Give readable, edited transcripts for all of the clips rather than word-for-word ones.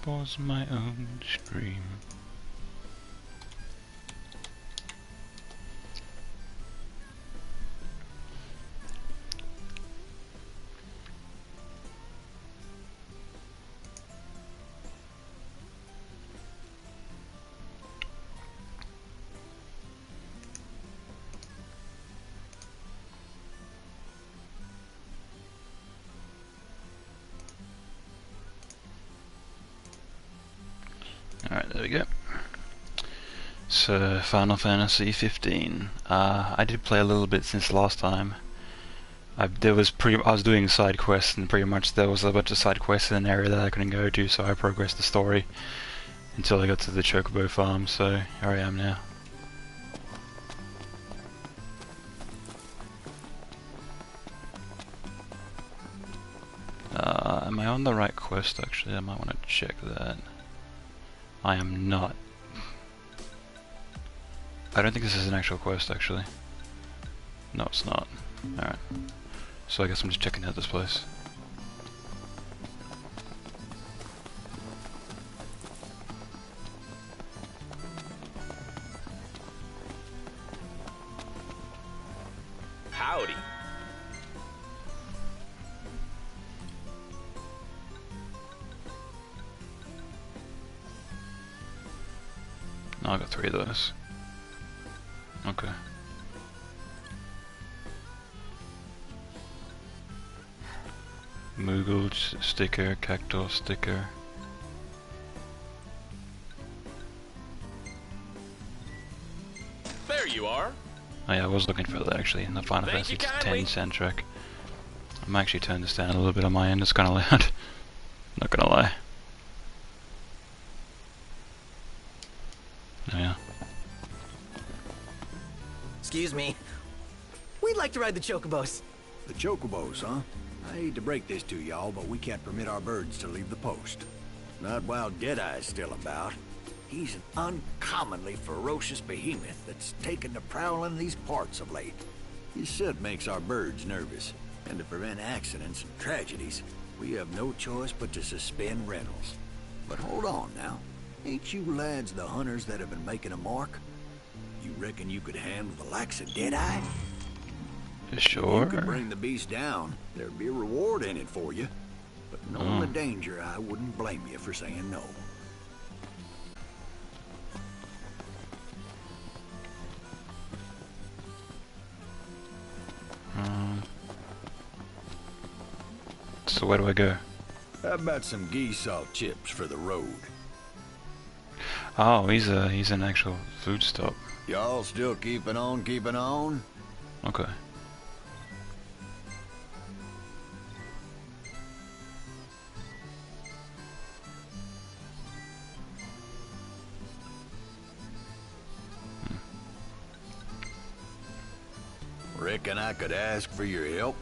was my own stream. Alright, there we go. So, Final Fantasy 15. I did play a little bit since last time. I was doing side quests, and pretty much there was a bunch of side quests in an area that I couldn't go to, so I progressed the story until I got to the Chocobo farm, so here I am now. Am I on the right quest actually? I might want to check that. I am not. I don't think this is an actual quest actually. No, it's not. Alright. So I guess I'm just checking out this place. Howdy. Oh, I got 3 of those. Okay. Moogle sticker, Cactuar sticker. There you are. Oh yeah, I was looking for that actually in the Final Fantasy X soundtrack. I might actually turn this down a little bit on my end, it's kinda loud. Not gonna lie. Oh yeah. Excuse me. We'd like to ride the Chocobos. The Chocobos, huh? I hate to break this to y'all, but we can't permit our birds to leave the post. Not while Deadeye's still about. He's an uncommonly ferocious behemoth that's taken to prowling these parts of late. His soot makes our birds nervous, and to prevent accidents and tragedies, we have no choice but to suspend rentals. But hold on now. Ain't you lads the hunters that have been making a mark? You reckon you could handle the likes of Deadeye? Sure. If you could bring the beast down, there'd be a reward in it for you. But knowing the danger, I wouldn't blame you for saying no. So where do I go? How about some geese salt chips for the road? Oh, he's an actual food stop. Y'all still keeping on, keeping on? Okay. Reckon I could ask for your help?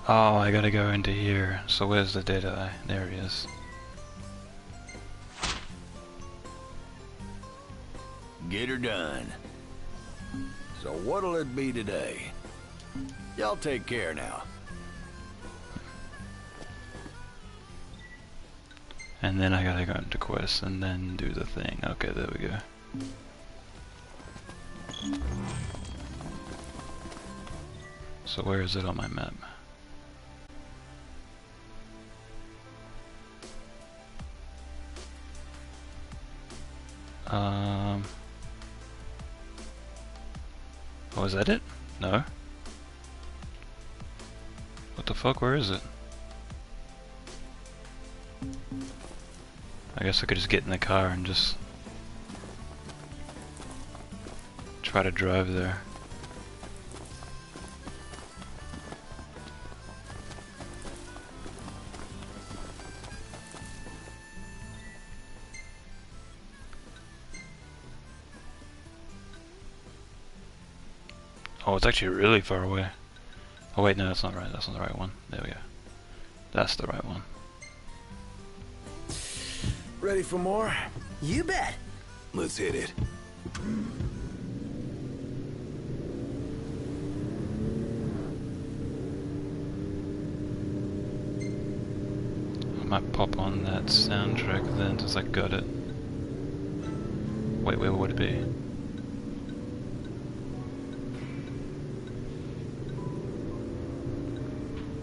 Oh, I gotta go into here. So where's the Deadeye? There he is. Get her done. So what'll it be today? Y'all take care now. And then I gotta go into quests and then do the thing. Okay, there we go. So where is it on my map? Oh, is that it? No. What the fuck, where is it? I guess I could just get in the car and just try to drive there. Oh, it's actually really far away. Oh wait, no, that's not right. That's not the right one. There we go. That's the right one. Ready for more? You bet. Let's hit it. I'm might pop on that soundtrack then, since I got it. Wait, where would it be?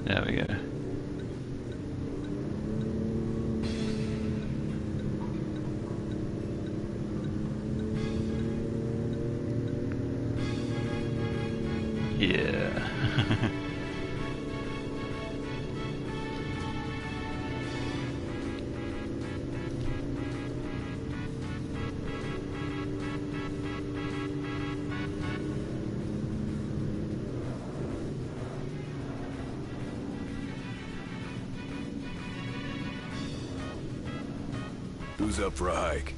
There we go. Yeah. Who's up for a hike?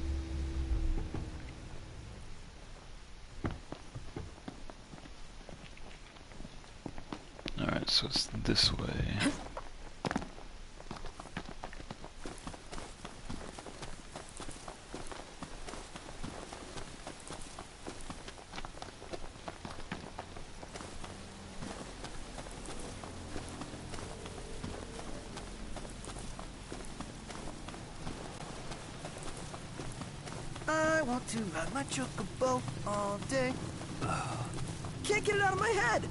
Alright, so it's this way. I want to ride my chocobo all day. Can't get it out of my head.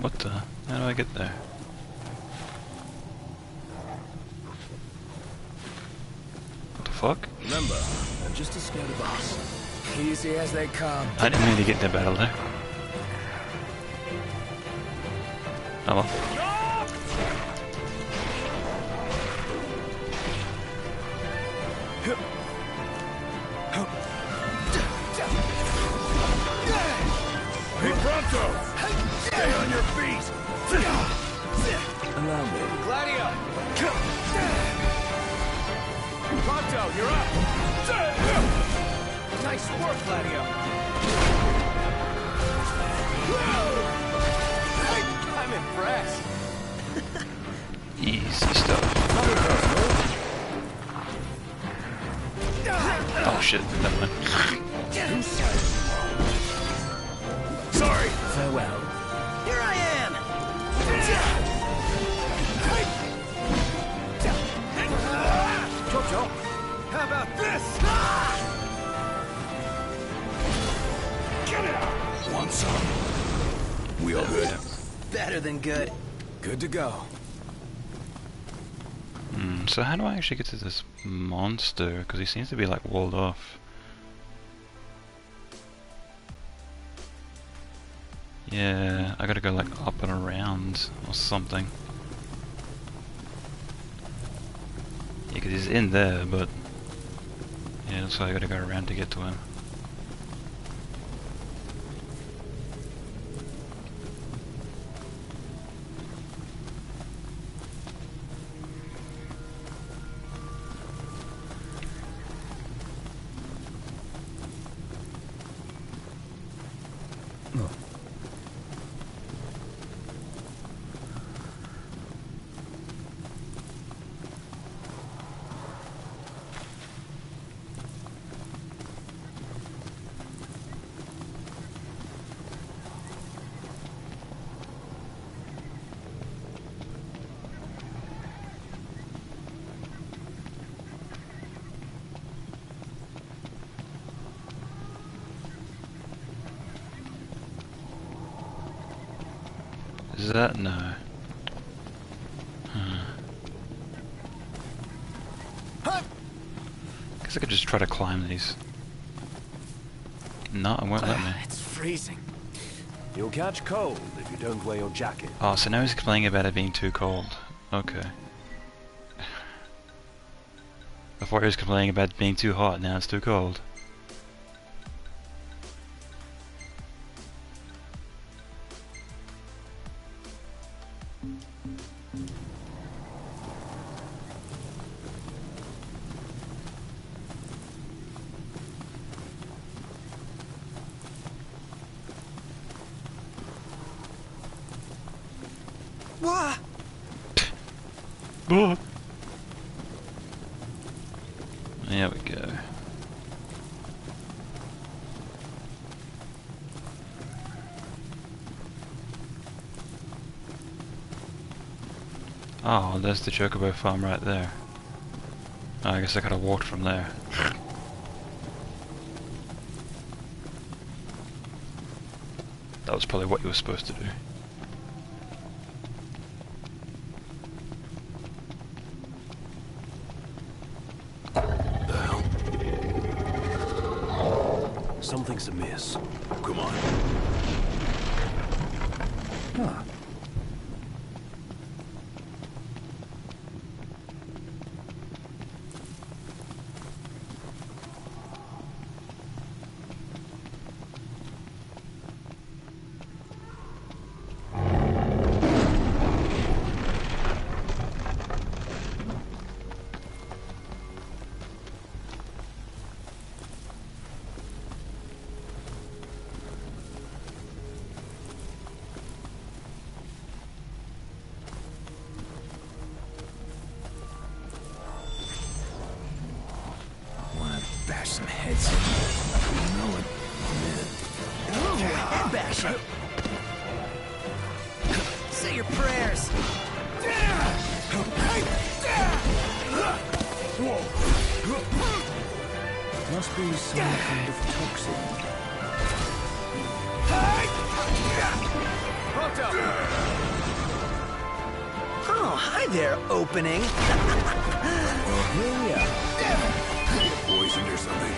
What the? How do I get there? What the fuck? Remember, I'm just as scared of us. Easy as they come. I didn't mean to get in the battle there. Oh well. Hey, Pronto! Stay on your feet! Allow me. Gladio! Pronto, you're up! Nice work, Gladio! I'm impressed. Easy stuff. Oh shit, never mind. Sorry. Farewell. Here I am. Jojo, how about this? Get it out! Want some? We all good? Better than good. Good to go. So how do I actually get to this monster? Because he seems to be like walled off. Yeah, I gotta go like up and around or something. Yeah, because he's in there, but yeah, that's why I gotta go around to get to him. Is that? No. Guess I could just try to climb these. No, it won't let me. It's freezing. You'll catch cold if you don't wear your jacket. Oh, so now he's complaining about it being too cold. Okay. Before he was complaining about it being too hot, now it's too cold. What? There we go. Oh, there's the Chocobo farm right there. Oh, I guess I could've walked from there. That was probably what you were supposed to do. The hell? Something's amiss. Come on. Huh. Bash some heads in. You know it. Head bashing. Say your prayers. Must be some kind of toxin. Oh, hi there, opening. Here we are. Poisoned or something.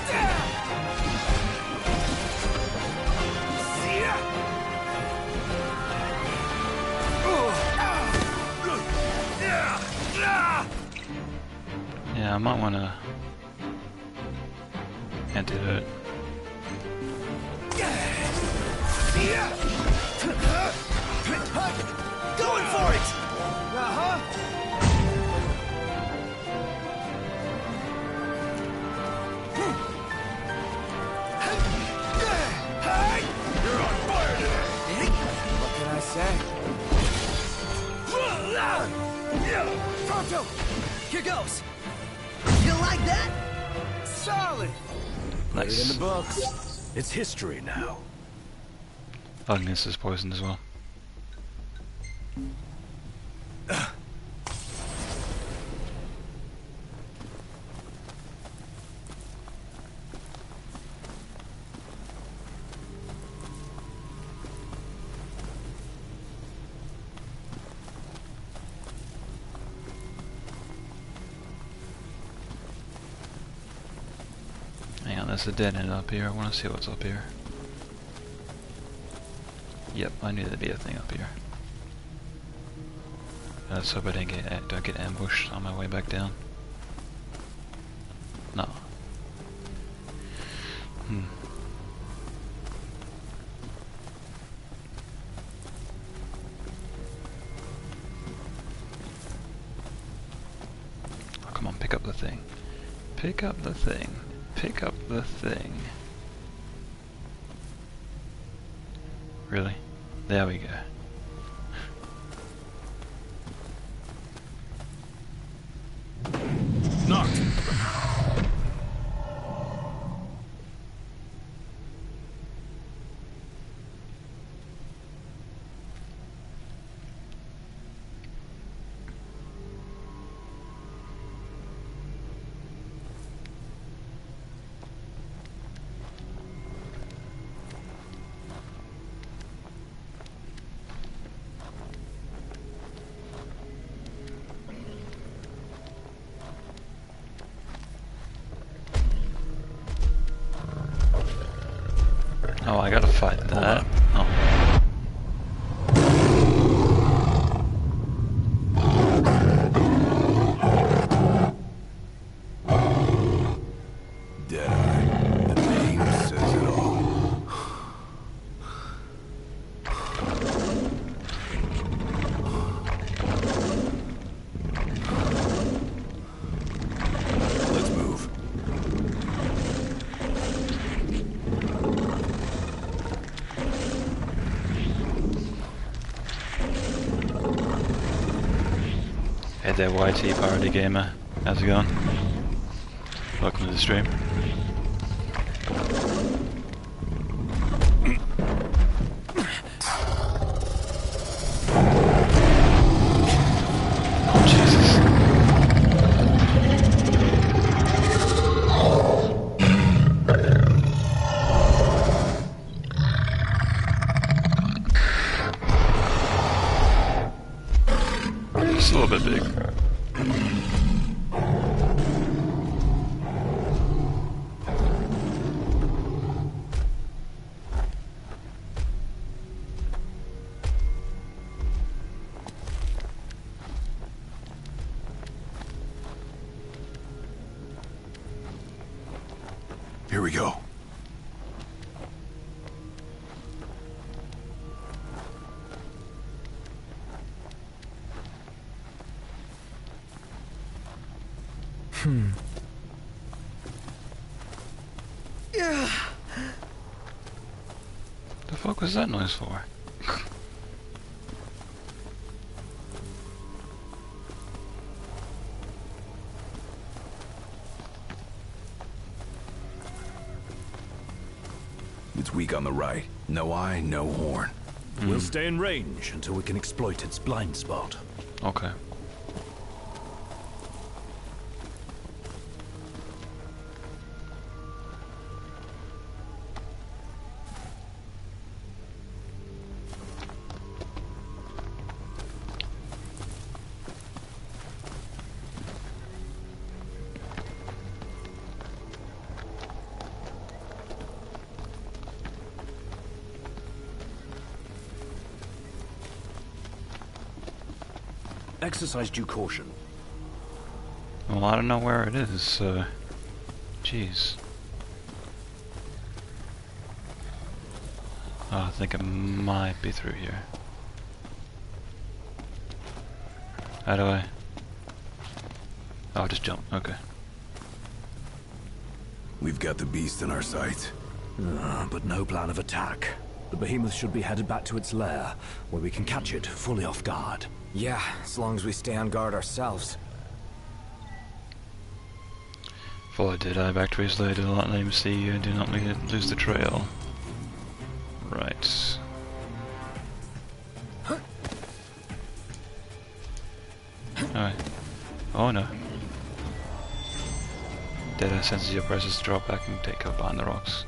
Yeah, I might wanna antidote. Going for it. You're on fire today. What can I say? Pronto! Here goes! You like that? Solid! Put it in Nice. the books. It's history now. Agnes is poisoned as well. Hang on, there's a dead end up here. I want to see what's up here. Yep, I knew there'd be a thing up here. Let's hope I don't get ambushed on my way back down. No. Oh, come on, pick up the thing. Pick up the thing. Pick up the thing. Really? There we go. Knocked. Oh, I gotta fight that. Oh. Deadeye. The name says it all. Let's move. Hey there, YT Parody Gamer. How's it going? Welcome to the stream. a little bit big. Here we go. Yeah. The fuck was that noise for? It's weak on the right. No eye, no horn. We'll stay in range until we can exploit its blind spot. Okay. Exercise due caution. Well, I don't know where it is, so... Jeez. Oh, I think it might be through here. How do I... Oh, just jump, okay. We've got the beast in our sights. But no plan of attack. The behemoth should be headed back to its lair, where we can catch it fully off guard. Yeah, as long as we stay on guard ourselves. Follow Deadeye back to his lair, do not let him see you, and do not lose the trail. Right. Alright. Oh no. Deadeye senses your presence, drop back and take cover behind the rocks.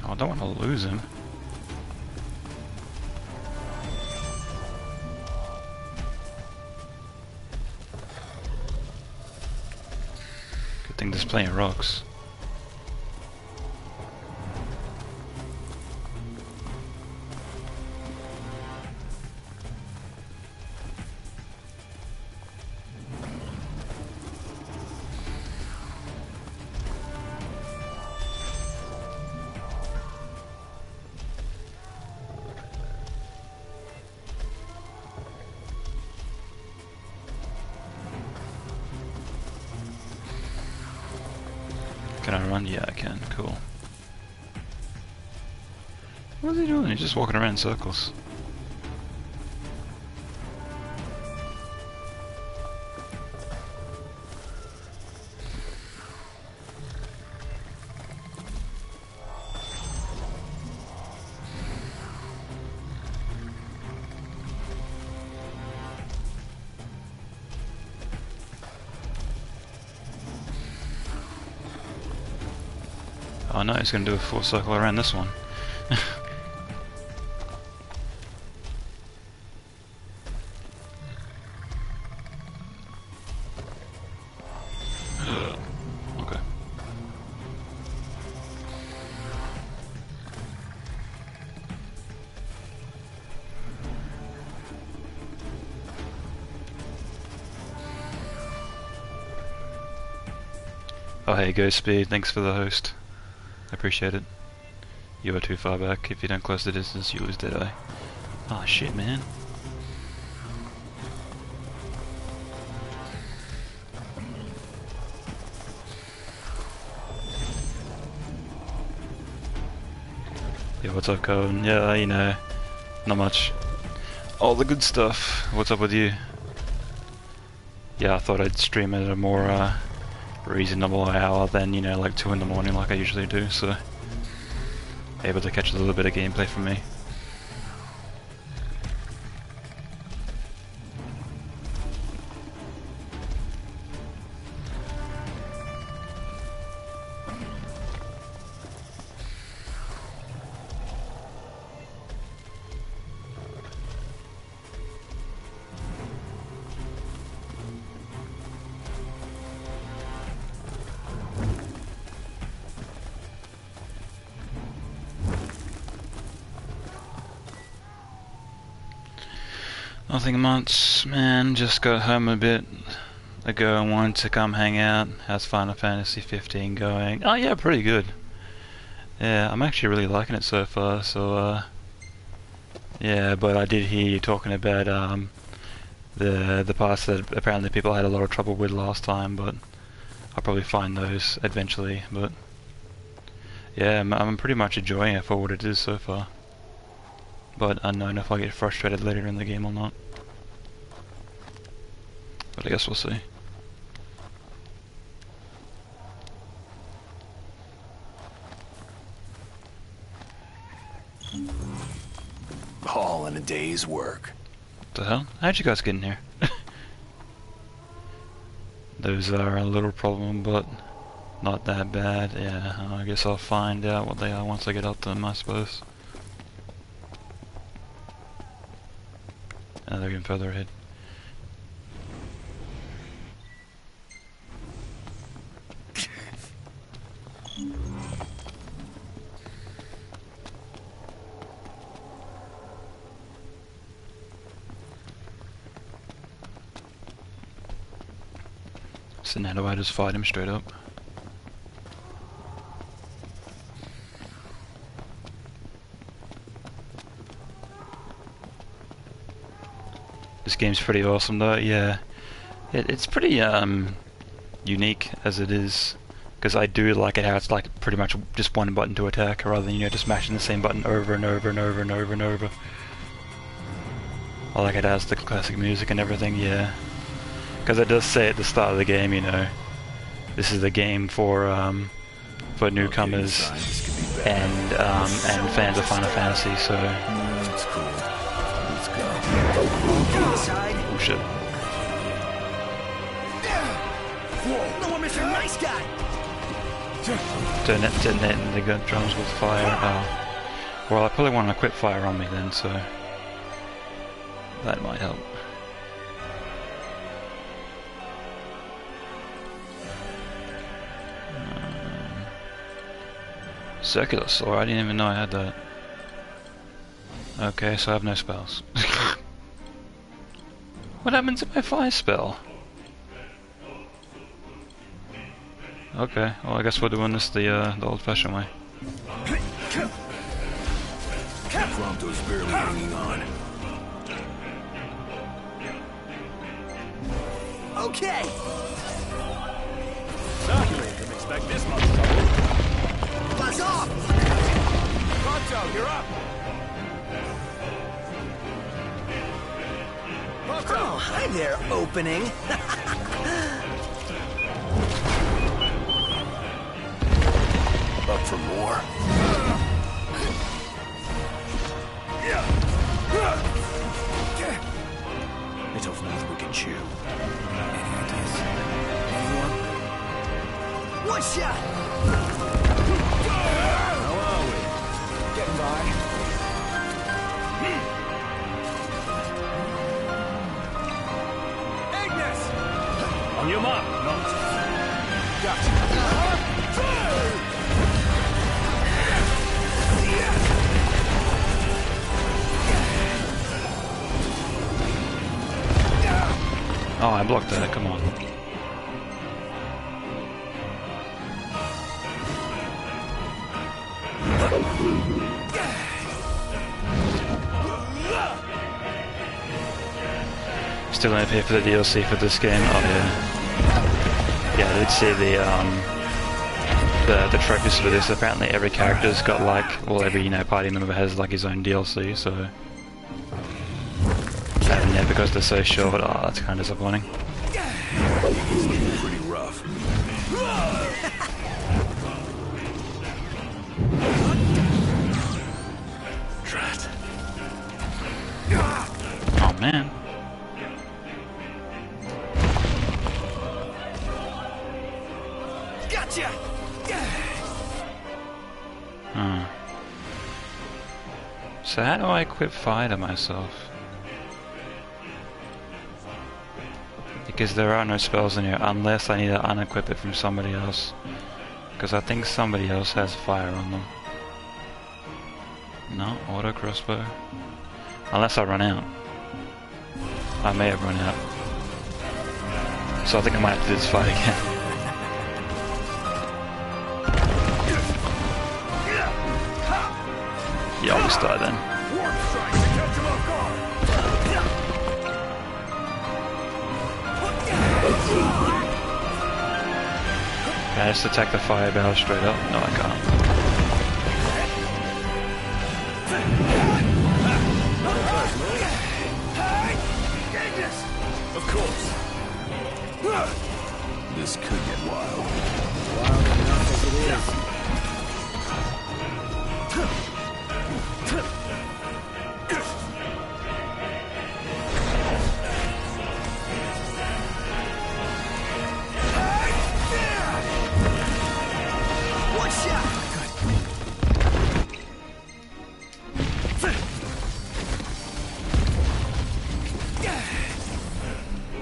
I don't want to lose him. Good thing there's plenty of rocks. Can I run? Yeah, I can. Cool. What is he doing? He's just walking around in circles. Oh no, he's going to do a full circle around this one. Okay. Oh hey, Ghost Speed, thanks for the host. I appreciate it. You are too far back. If you don't close the distance, you lose Deadeye. Oh shit, man. Yeah, what's up, Cohen? Yeah, you know, not much. All the good stuff. What's up with you? Yeah, I thought I'd stream at a more reasonable hour than, you know, like 2 in the morning like I usually do, so able to catch a little bit of gameplay from me. Nothing much, man. Just got home a bit ago and wanted to come hang out. How's Final Fantasy 15 going? Oh yeah, pretty good. Yeah, I'm actually really liking it so far. So yeah, but I did hear you talking about the parts that apparently people had a lot of trouble with last time, but I'll probably find those eventually. But yeah, I'm pretty much enjoying it for what it is so far. But unknown if I get frustrated later in the game or not. But I guess we'll see. All in a day's work. What the hell? How'd you guys get in here? Those are a little problem, but not that bad. Yeah, I guess I'll find out what they are once I get up to them, I suppose. They're getting further ahead. So now do I just fight him straight up? This game's pretty awesome though, yeah. It's pretty unique as it is, because I do like it how it's like pretty much just one button to attack rather than, you know, just mashing the same button over and over and over and over and over. I like it has the classic music and everything, yeah. Because it does say at the start of the game, you know, this is the game for newcomers and fans of Final Fantasy, so. That's cool. Let's go. Oh shit. Whoa, no, I'm Mr. Nice Guy! Detonating the gun drums with fire. Well, I probably want to quit fire on me then, so that might help. Circular Sword, I didn't even know I had that. Okay, so I have no spells. What happens if I fire spell? Okay, well I guess we're doing this the old-fashioned way. Prompto's barely hanging on. Okay! Didn't expect this much trouble. Buzz off! Prompto, you're up. Oh, hi there, opening. Up for more? It's off mouth we can chew. Any ideas? Anyone? One shot! How are we? Getting by. Agnes! On your mark. Gotcha. Oh, I blocked that, come on. Still gonna pay for the DLC for this game? Oh yeah. Yeah, I did see the trophies for this. Apparently every character's got like, well, every, you know, party member has like his own DLC, so having that because they're so short, oh, that's kind of disappointing. Pretty rough. Drat. Oh man. Gotcha! Huh. So how do I equip fire to myself? Because there are no spells in here unless I need to unequip it from somebody else. Because I think somebody else has fire on them. No, auto crossbow. Unless I run out. I may have run out. So I think I might have to do this fight again. Yeah, I'll just die then. Warp strike to catch him off guard. Can I just attack the fire barrel straight up? No, I can't. Of course. This could get wild. Wild enough as it is. One shot.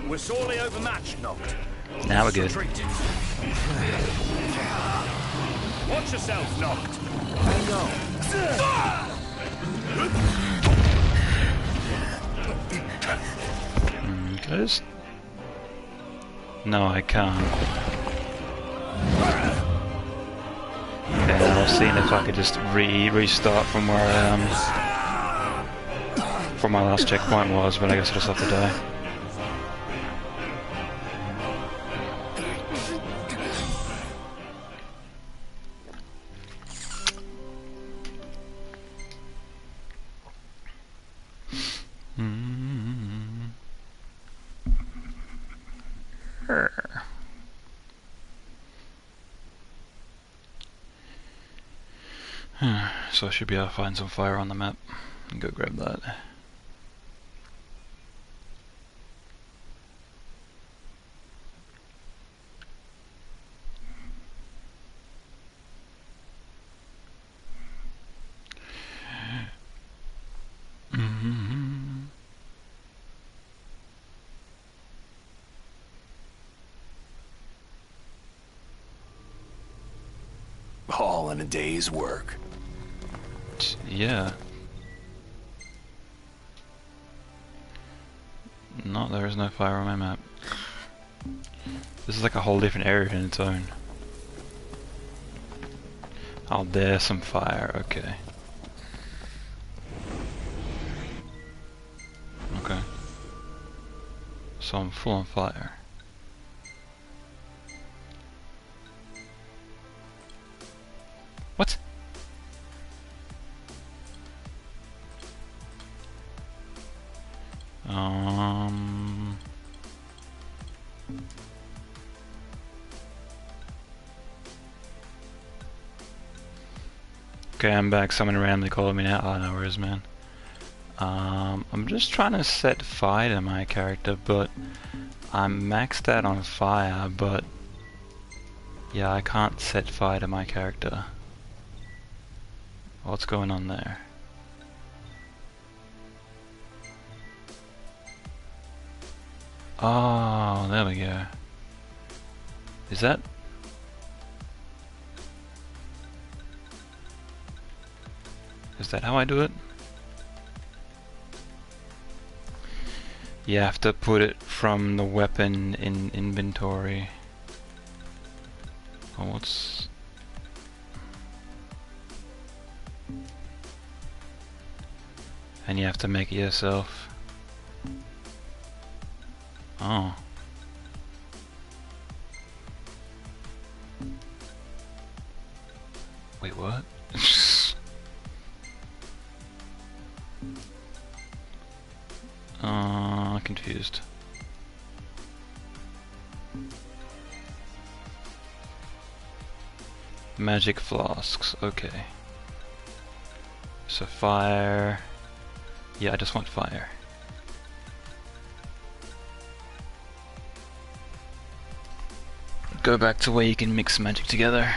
We're sorely overmatched, Noct. Now we're good. Retreat. Watch yourself, Noct. Just... No, I can't. Yeah, I was seeing if I could just restart from where from my last checkpoint was, but I guess I just have to die. So I should be able to find some fire on the map and go grab that. All in a day's work. Yeah. No, there is no fire on my map. This is like a whole different area in its own. Oh, there's some fire, okay. Okay. So I'm full on fire. What? Okay, I'm back. Someone randomly called me now. Oh, no worries, man. I'm just trying to set fire to my character, but I'm maxed out on fire, but yeah, I can't set fire to my character. What's going on there? Oh, there we go. Is that... Is that how I do it? You have to put it from the weapon in inventory. Oh, what's... And you have to make it yourself. Oh. Wait, what? Confused. Magic flasks, okay. So fire... Yeah, I just want fire. Go back to where you can mix magic together.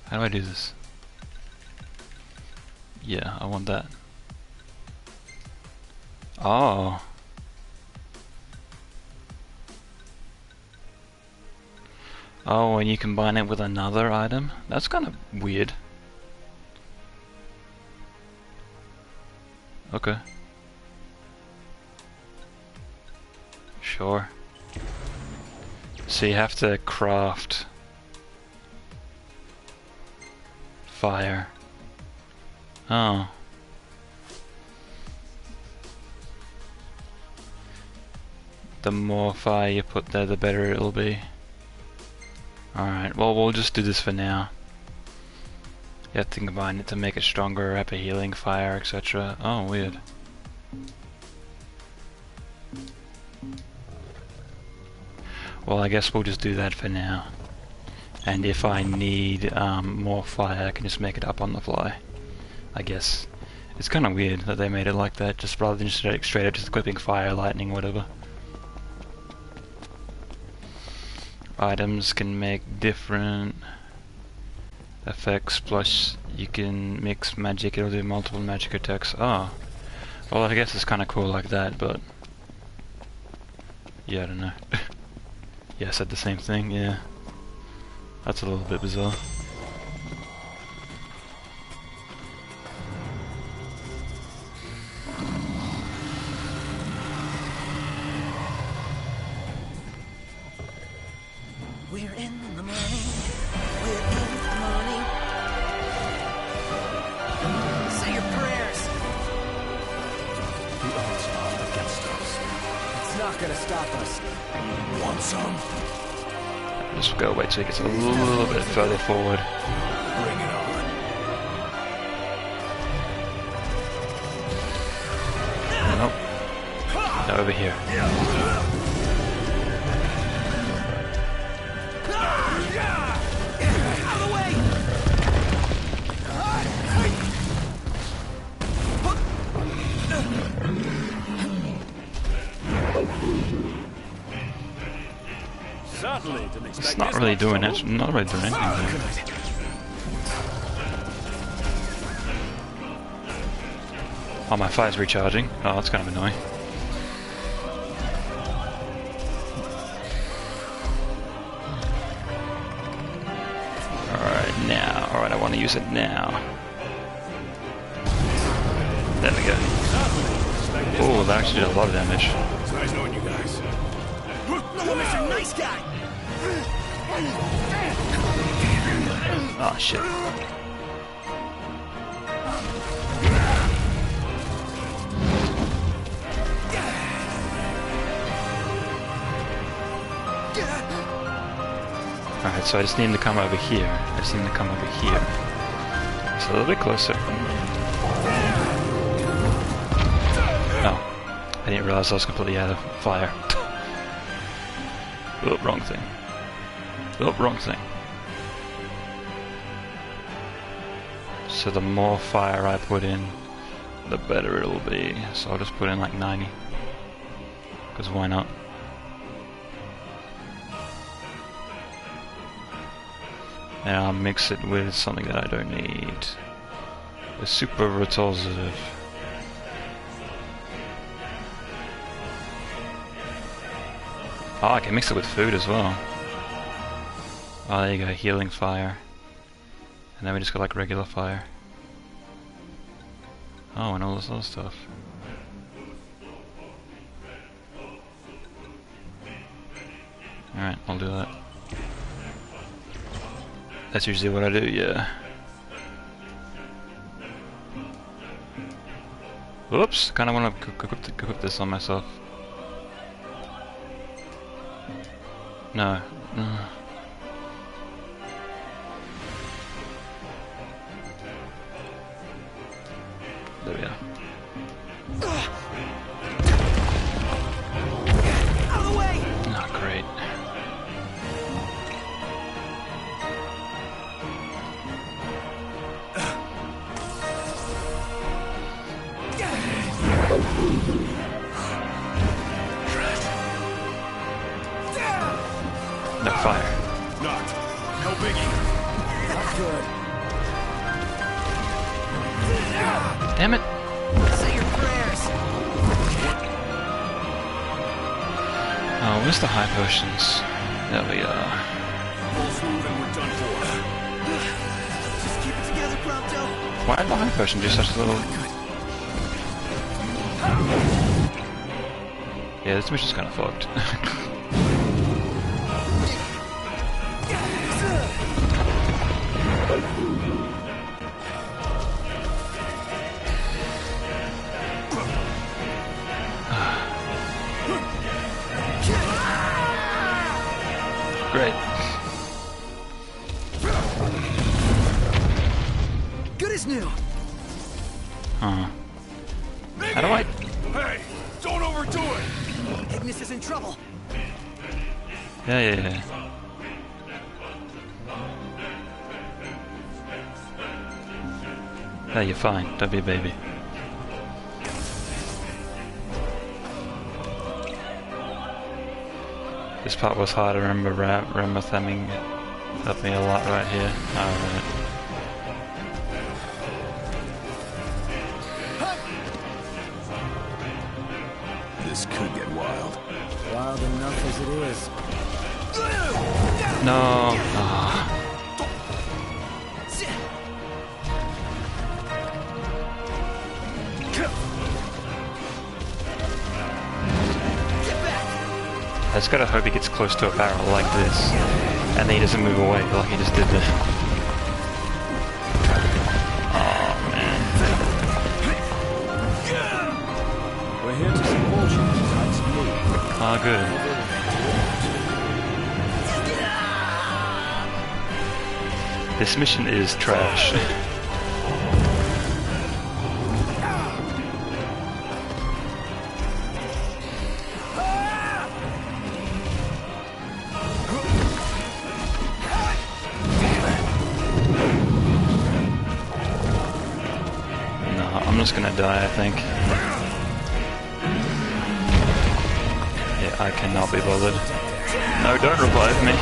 How do I do this? Yeah, I want that. Oh. Oh, and you combine it with another item? That's kind of weird. Okay. sure. So you have to craft fire. Oh. The more fire you put there, the better it'll be. Alright, well we'll just do this for now. You have to combine it to make it stronger, have a healing fire, etc. Oh, weird. Well, I guess we'll just do that for now. And if I need more fire, I can just make it up on the fly. I guess. It's kind of weird that they made it like that, just rather than just straight up just equipping fire, lightning, whatever. Items can make different effects, plus you can mix magic, it'll do multiple magic attacks. Oh. Well, I guess it's kind of cool like that, but... yeah, I don't know. Yeah, I said the same thing, yeah. That's a little bit bizarre. We're in the morning. We're in the morning. Say your prayers. The odds are against us. It's not gonna stop us. Want some? Just go wait till it gets a little bit further forward. Bring it on. Nope. No, over here. Out of the way! Certainly didn't expect It's not this really much doing trouble. it. Not really doing anything. Oh, my fire's recharging. Oh, that's kind of annoying. Alright, now. Alright, I want to use it now. There we go. Oh, that actually did a lot of damage. It's nice knowing you guys. No, Mr. Nice Guy! Oh, shit. Alright, so I just need him to come over here. I just need him to come over here. Just a little bit closer. Oh. I didn't realize I was completely out of fire. Oh, wrong thing. Oh, wrong thing. So the more fire I put in, the better it'll be. So I'll just put in like 90. Because why not? And I'll mix it with something that I don't need. A super repulsive. Oh, I can mix it with food as well. Oh, there you go, healing fire. And then we just got like regular fire. Oh, and all this other stuff. Alright, I'll do that. That's usually what I do, yeah. Whoops, kinda wanna cook this on myself. No. There we are. Out of the way! Not great. No fire. Knocked. No biggie. Not good. Damn it! Say your prayers. Oh, where's the high potions? There we are. Full move and we're done for. Just keep it together, Prompto. Why did the high potion do such a little... Yeah, this mission's kind of fucked. Great. Good as new. Huh. How do I... Hey, don't overdo it. Ignis is in trouble. Yeah. Yeah, you're fine. Don't be a baby. This part was hard. I remember Ramoth having helped me a lot right here. Alright. This could get wild. Wild enough as it is. No. Ah. I just gotta hope he gets close to a barrel like this, and then he doesn't move away like he just did there. Oh man. We're here to support you. Thanks to you. Oh good. This mission is trash. I'm just gonna die, I think. Yeah, I cannot be bothered. No, don't revive me.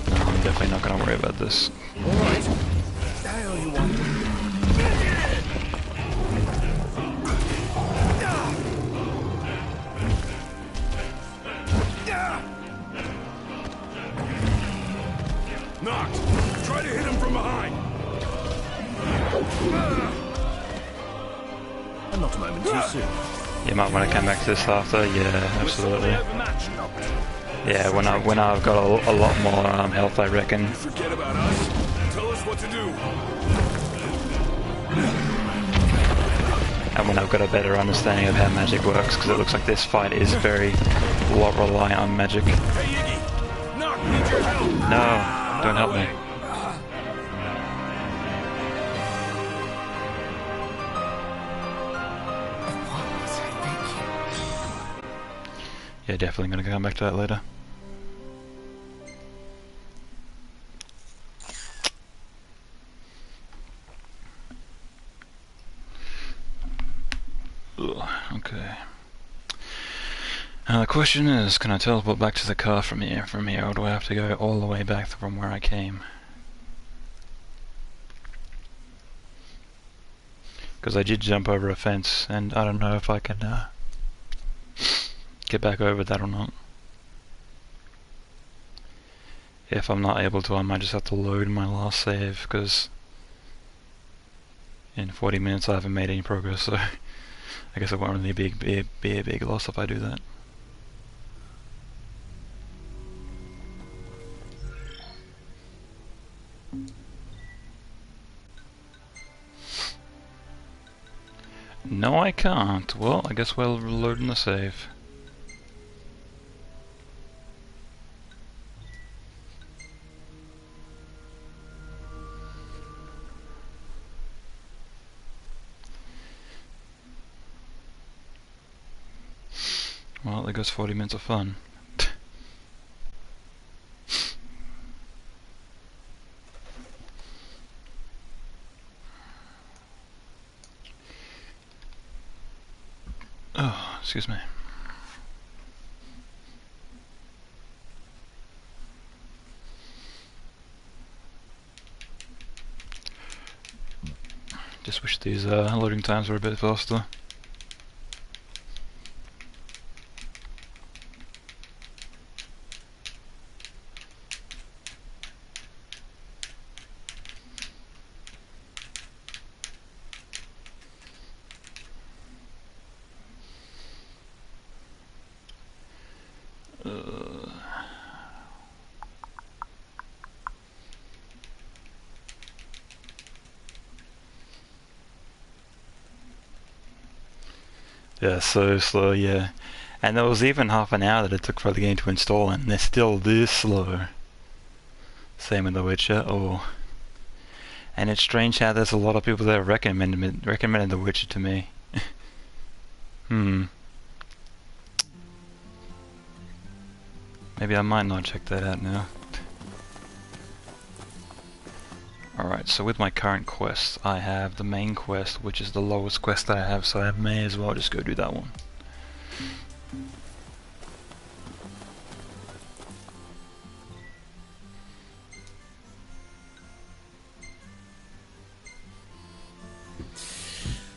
No, I'm definitely not gonna worry about this. Alright. The hell you want? Knocked. Try to hit him from behind. And not a moment too soon. You might want to come back to this after. Yeah, absolutely. Yeah, when I've got a lot more health, I reckon. Forget about us. Tell us what to do. And when I've got a better understanding of how magic works, because it looks like this fight is very reliant on magic. Hey Iggy, Knock needs your help. No, don't help me. Yeah, definitely gonna come back to that later. Ugh, okay. Now the question is, can I teleport back to the car from here? Or do I have to go all the way back from where I came? Because I did jump over a fence, and I don't know if I can get back over that or not. If I'm not able to, I might just have to load my last save, because in 40 minutes I haven't made any progress, so I guess it won't really be a big loss if I do that. No, I can't. Well, I guess we're loading the save. Well, there goes 40 minutes of fun. Oh, excuse me. Just wish these loading times were a bit faster. Yeah, so slow, yeah. And there was even half an hour that it took for the game to install, and they're still this slow. Same with The Witcher. Oh, and it's strange how there's a lot of people that have recommended The Witcher to me. Maybe I might not check that out now. Alright, so with my current quest, I have the main quest, which is the lowest quest that I have, so I may as well just go do that one.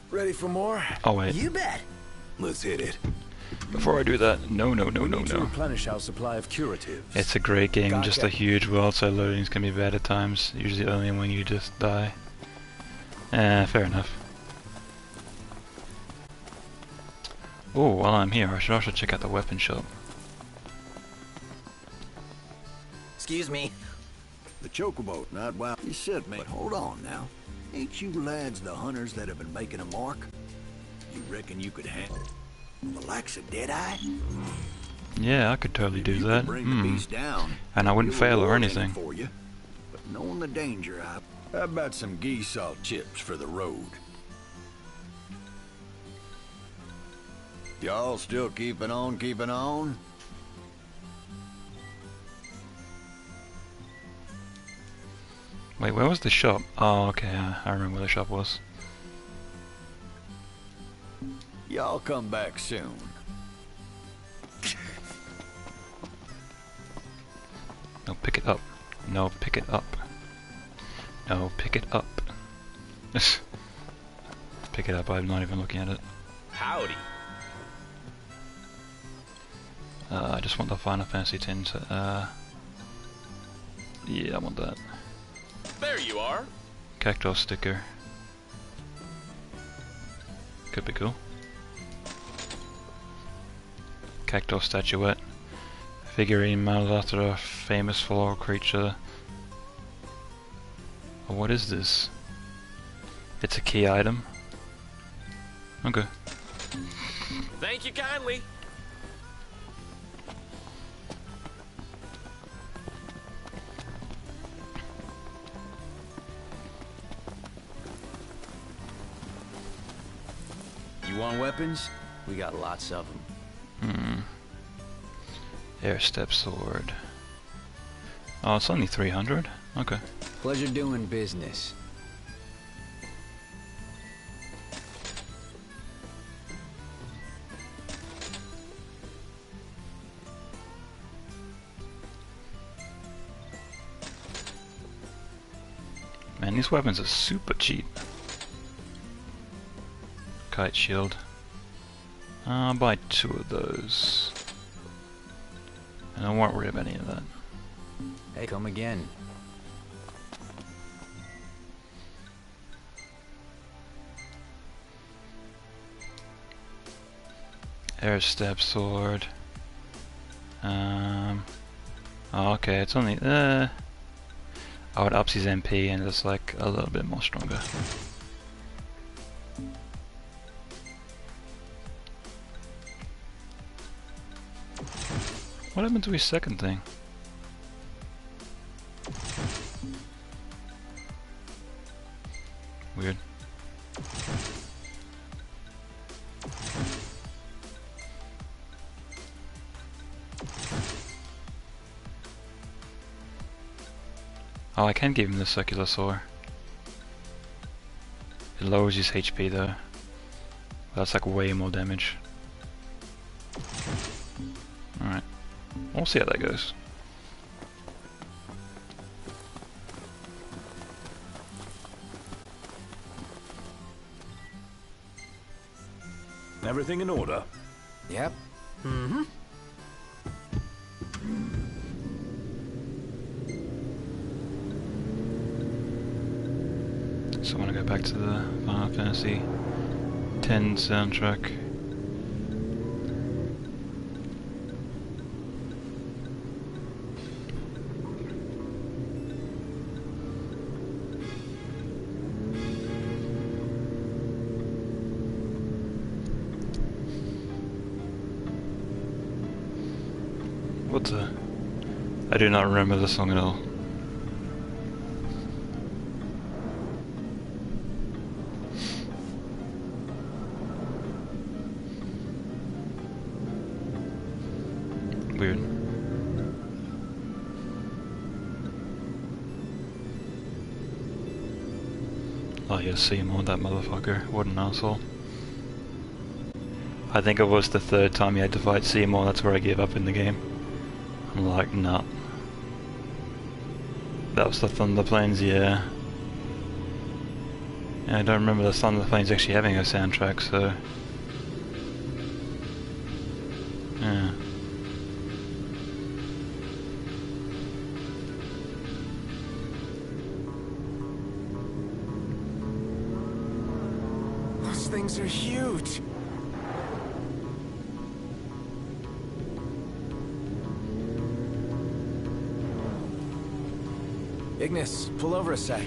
Ready for more? Oh wait, You bet. Let's hit it. before I do that, no. We need to replenish our supply of curatives. It's a great game, Gotcha. just a huge world, so loadings can be bad at times, usually only when you just die. Fair enough. Oh, while I'm here, I should also check out the weapon shop. Excuse me. The chocobo, not wild. You should, mate. But hold on now. Ain't you lads the hunters that have been making a mark? You reckon you could handle the likes of Deadeye? Yeah, I could totally do You could that. bring the beast down. And I wouldn't You'll fail or reward anything. for you. But knowing the danger, how about some geese salt chips for the road? Y'all still keeping on, keeping on? Wait, where was the shop? Oh, okay, I remember where the shop was. Y'all come back soon. No, pick it up. No, pick it up. No, pick it up. Pick it up, I'm not even looking at it. Howdy. I just want the Final Fantasy X. Yeah, I want that. There you are. Cactus sticker. Could be cool. Cactus statuette. Figurine modeled after a famous floral creature. Oh, what is this? It's a key item. Okay. Thank you kindly. You want weapons? We got lots of them. Air step sword. Oh, it's only 300? Okay. Pleasure doing business. Man, these weapons are super cheap. Kite shield. I'll buy 2 of those. And I won't worry about any of that. Hey, come again. Air step sword. Oh, okay, it's only oh, it ups his MP and it's like a little bit more stronger. What happened to his second thing? Weird. Oh, I can give him the circular saw. It lowers his HP though. That's like way more damage. Alright. We'll see how that goes. Everything in order? Yep. So I want to go back to the Final Fantasy X soundtrack. Shelter. I do not remember the song at all. Weird. Oh yeah, Seymour, that motherfucker. What an asshole. I think it was the third time you had to fight Seymour, that's where I gave up in the game. I'm like, nah. That was the Thunder Plains, yeah. I don't remember the Thunder Plains actually having a soundtrack, so... yeah. Those things are huge. Ignis, pull over a sec.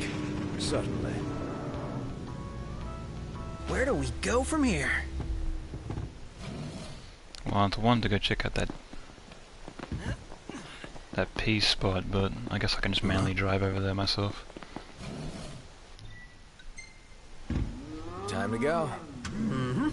Certainly. Where do we go from here? Well, I wanted to go check out that P spot, but I guess I can just manually drive over there myself. Time to go. Mm-hmm.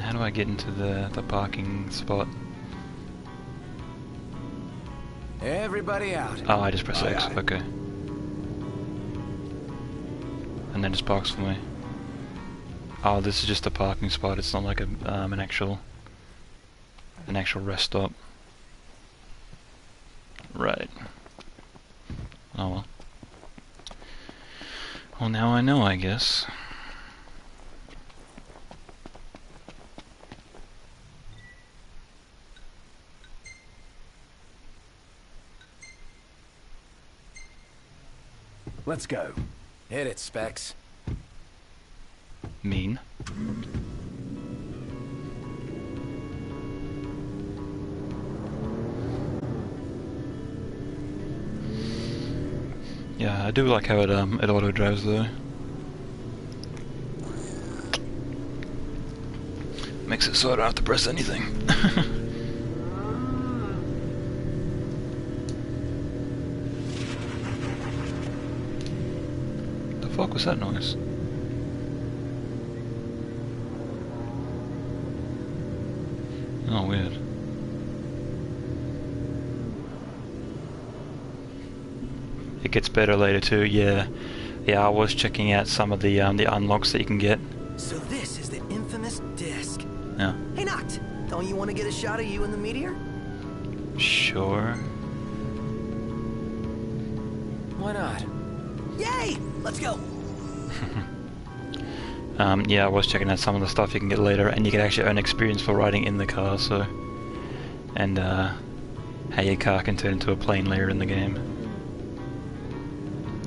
How do I get into the parking spot? Everybody out. Oh, I just press X, okay. And then it just parks for me. Oh, this is just a parking spot, it's not like a, an actual rest stop. Right. Oh well. Well, now I know, I guess. Let's go. Hit it, Specs. Mean. Yeah, I do like how it auto drives though. Makes it so I don't have to press anything. The fuck was that noise? Oh, weird. It gets better later too. Yeah, yeah. I was checking out some of the unlocks that you can get. So this is the infamous disc. Yeah. Hey, Noct, don't you want to get a shot of you in the meteor? Sure. Why not? Yay! Let's go. Yeah, I was checking out some of the stuff you can get later, and you can actually earn experience for riding in the car. So, and how your car can turn into a plane later in the game.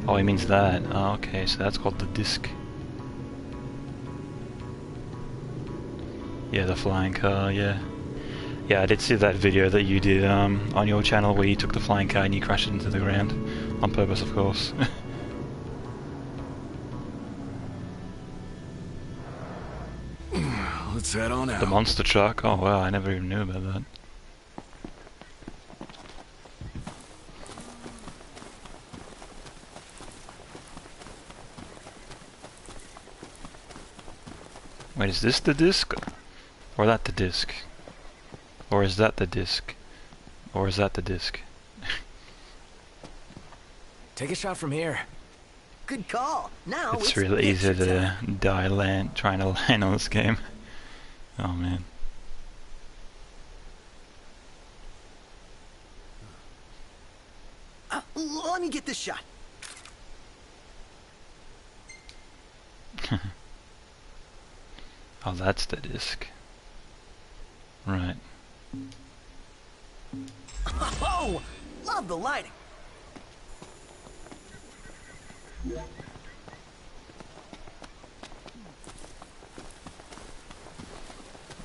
Oh, he means that. Oh, okay, so that's called the disc. Yeah, the flying car, yeah. Yeah, I did see that video that you did on your channel where you took the flying car and you crashed it into the ground. On purpose, of course. Let's head on out. The monster truck? Oh wow, I never even knew about that. Wait, is this the disc? Or that the disc? Or is that the disc? Or is that the disc? Take a shot from here. Good call. Now It's really easy picture to time. trying to land on this game. Oh man. Let me get this shot. Oh, that's the disc. Right. Oh, love the lighting.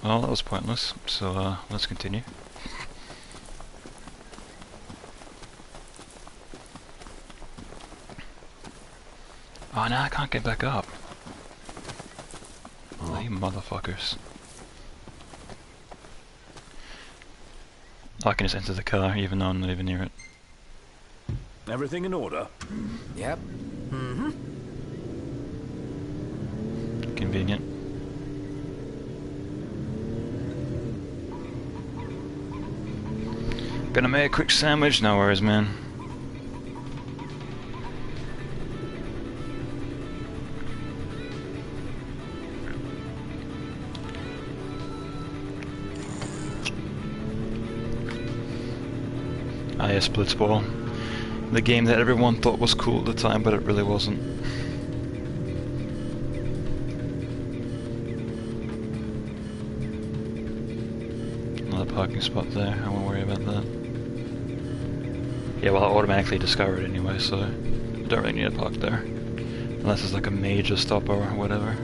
Well, that was pointless, so let's continue. Oh, now I can't get back up. Oh, you motherfuckers. I can just enter the car even though I'm not even near it. Everything in order? Yep. Mm-hmm. Convenient. Gonna make a quick sandwich? No worries, man. Ah, yes, Blitzball. The game that everyone thought was cool at the time, but it really wasn't. Another parking spot there, I won't worry about that. Yeah, well, I automatically discover it anyway, so I don't really need to park there. Unless it's like a major stop or whatever.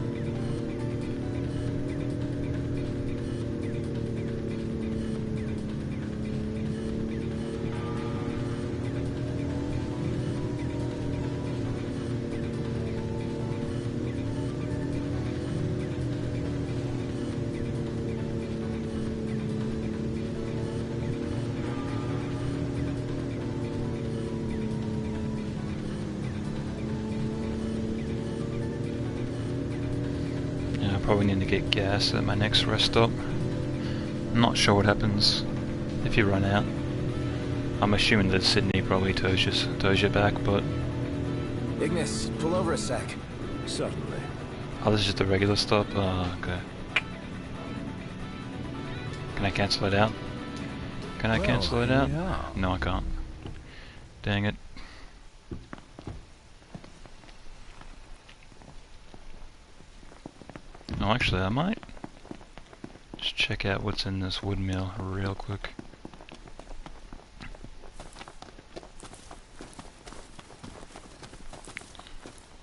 Probably need to get gas at my next rest stop. I'm not sure what happens if you run out. I'm assuming that Sydney probably tows you back, but... Ignis, pull over a sec. Certainly. Oh, this is just a regular stop? Oh, okay. Can I cancel it out? Can I cancel it out? Yeah. No, I can't. Dang it. No, actually, I might just check out what's in this wood mill real quick.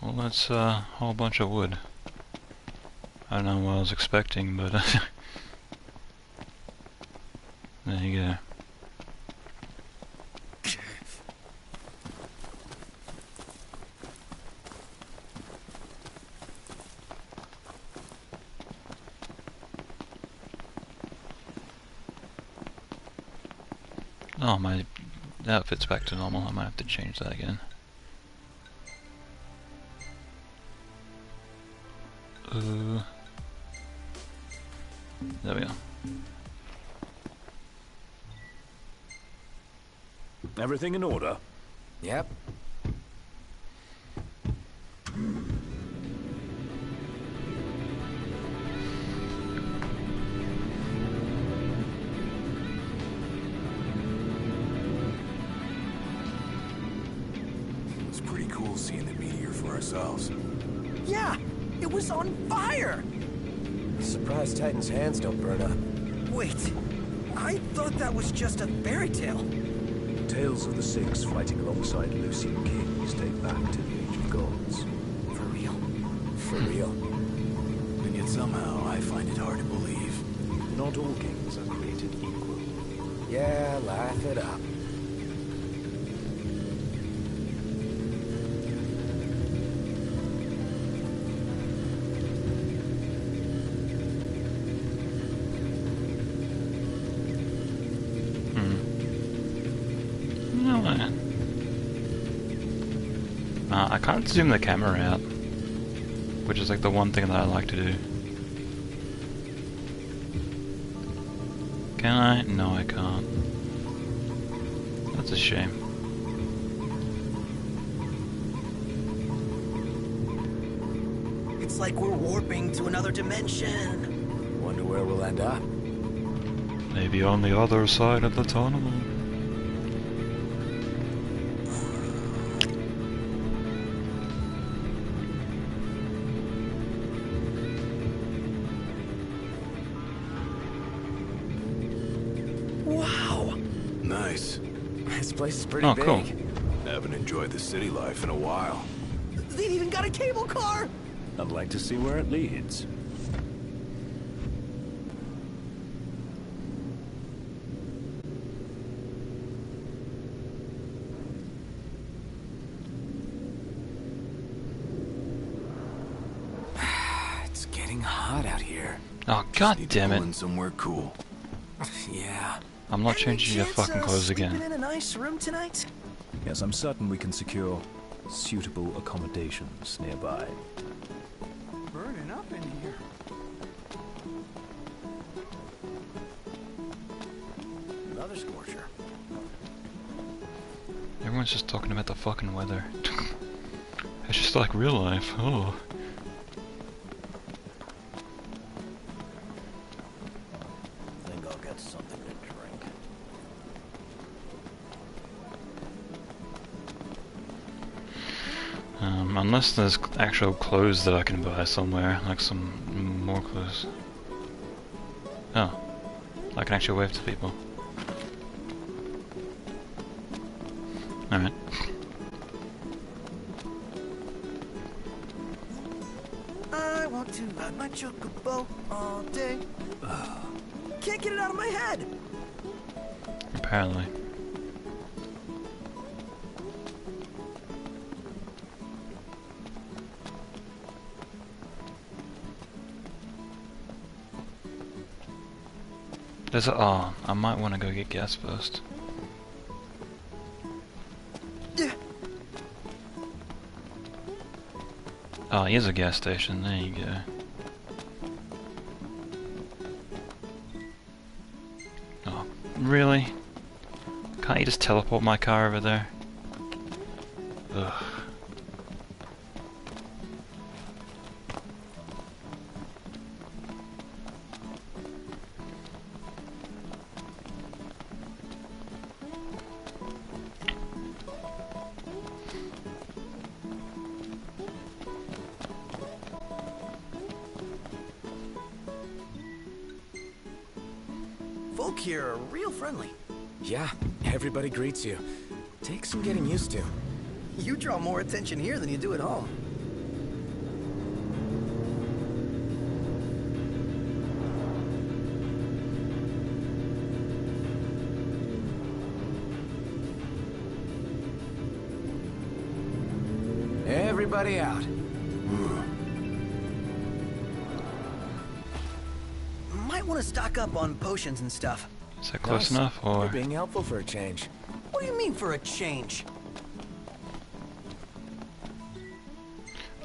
Well, that's a whole bunch of wood. I don't know what I was expecting, but there you go. Oh, my outfit's back to normal. I might have to change that again. There we go. Everything in order? Yep. It's pretty cool seeing the meteor for ourselves. Yeah, it was on fire! Surprised Titan's hands don't burn up. Wait, I thought that was just a fairy tale. Tales of the Six fighting alongside Lucian kings date back to the Age of Gods. For real? For real. And yet somehow I find it hard to believe. Not all kings are created equal. Yeah, laugh it up. I can't zoom the camera out, which is like the one thing that I like to do. Can I? No, I can't. That's a shame. It's like we're warping to another dimension. Wonder where we'll end up. Maybe on the other side of the tunnel. Wow! Nice. This place is pretty big. Cool. Haven't enjoyed the city life in a while. They've even got a cable car! I'd like to see where it leads. fucking hot out here. Oh god damn it! Somewhere cool. Yeah. I'm not Any changing your chance, fucking clothes sleeping again. in a nice room tonight? Yes, I'm certain we can secure suitable accommodations nearby. Burning up in here. Another scorcher. Everyone's just talking about the fucking weather. It's just like real life. Oh. I think I'll get something to drink. Unless there's actual clothes that I can buy somewhere, like some more clothes. Oh, I can actually wave to people. Alright. I want to ride my chocobo all day. Can't get it out of my head. Apparently. There's a I might want to go get gas first. Oh, here's a gas station, there you go. Oh, really? Can't you just teleport my car over there? Ugh. Folk here are real friendly. Yeah, everybody greets you. Takes some getting used to. You draw more attention here than you do at home. Everybody out. Might want to stock up on potions and stuff. Is that close Nice. enough, You're or...? being helpful for a change. What do you mean for a change?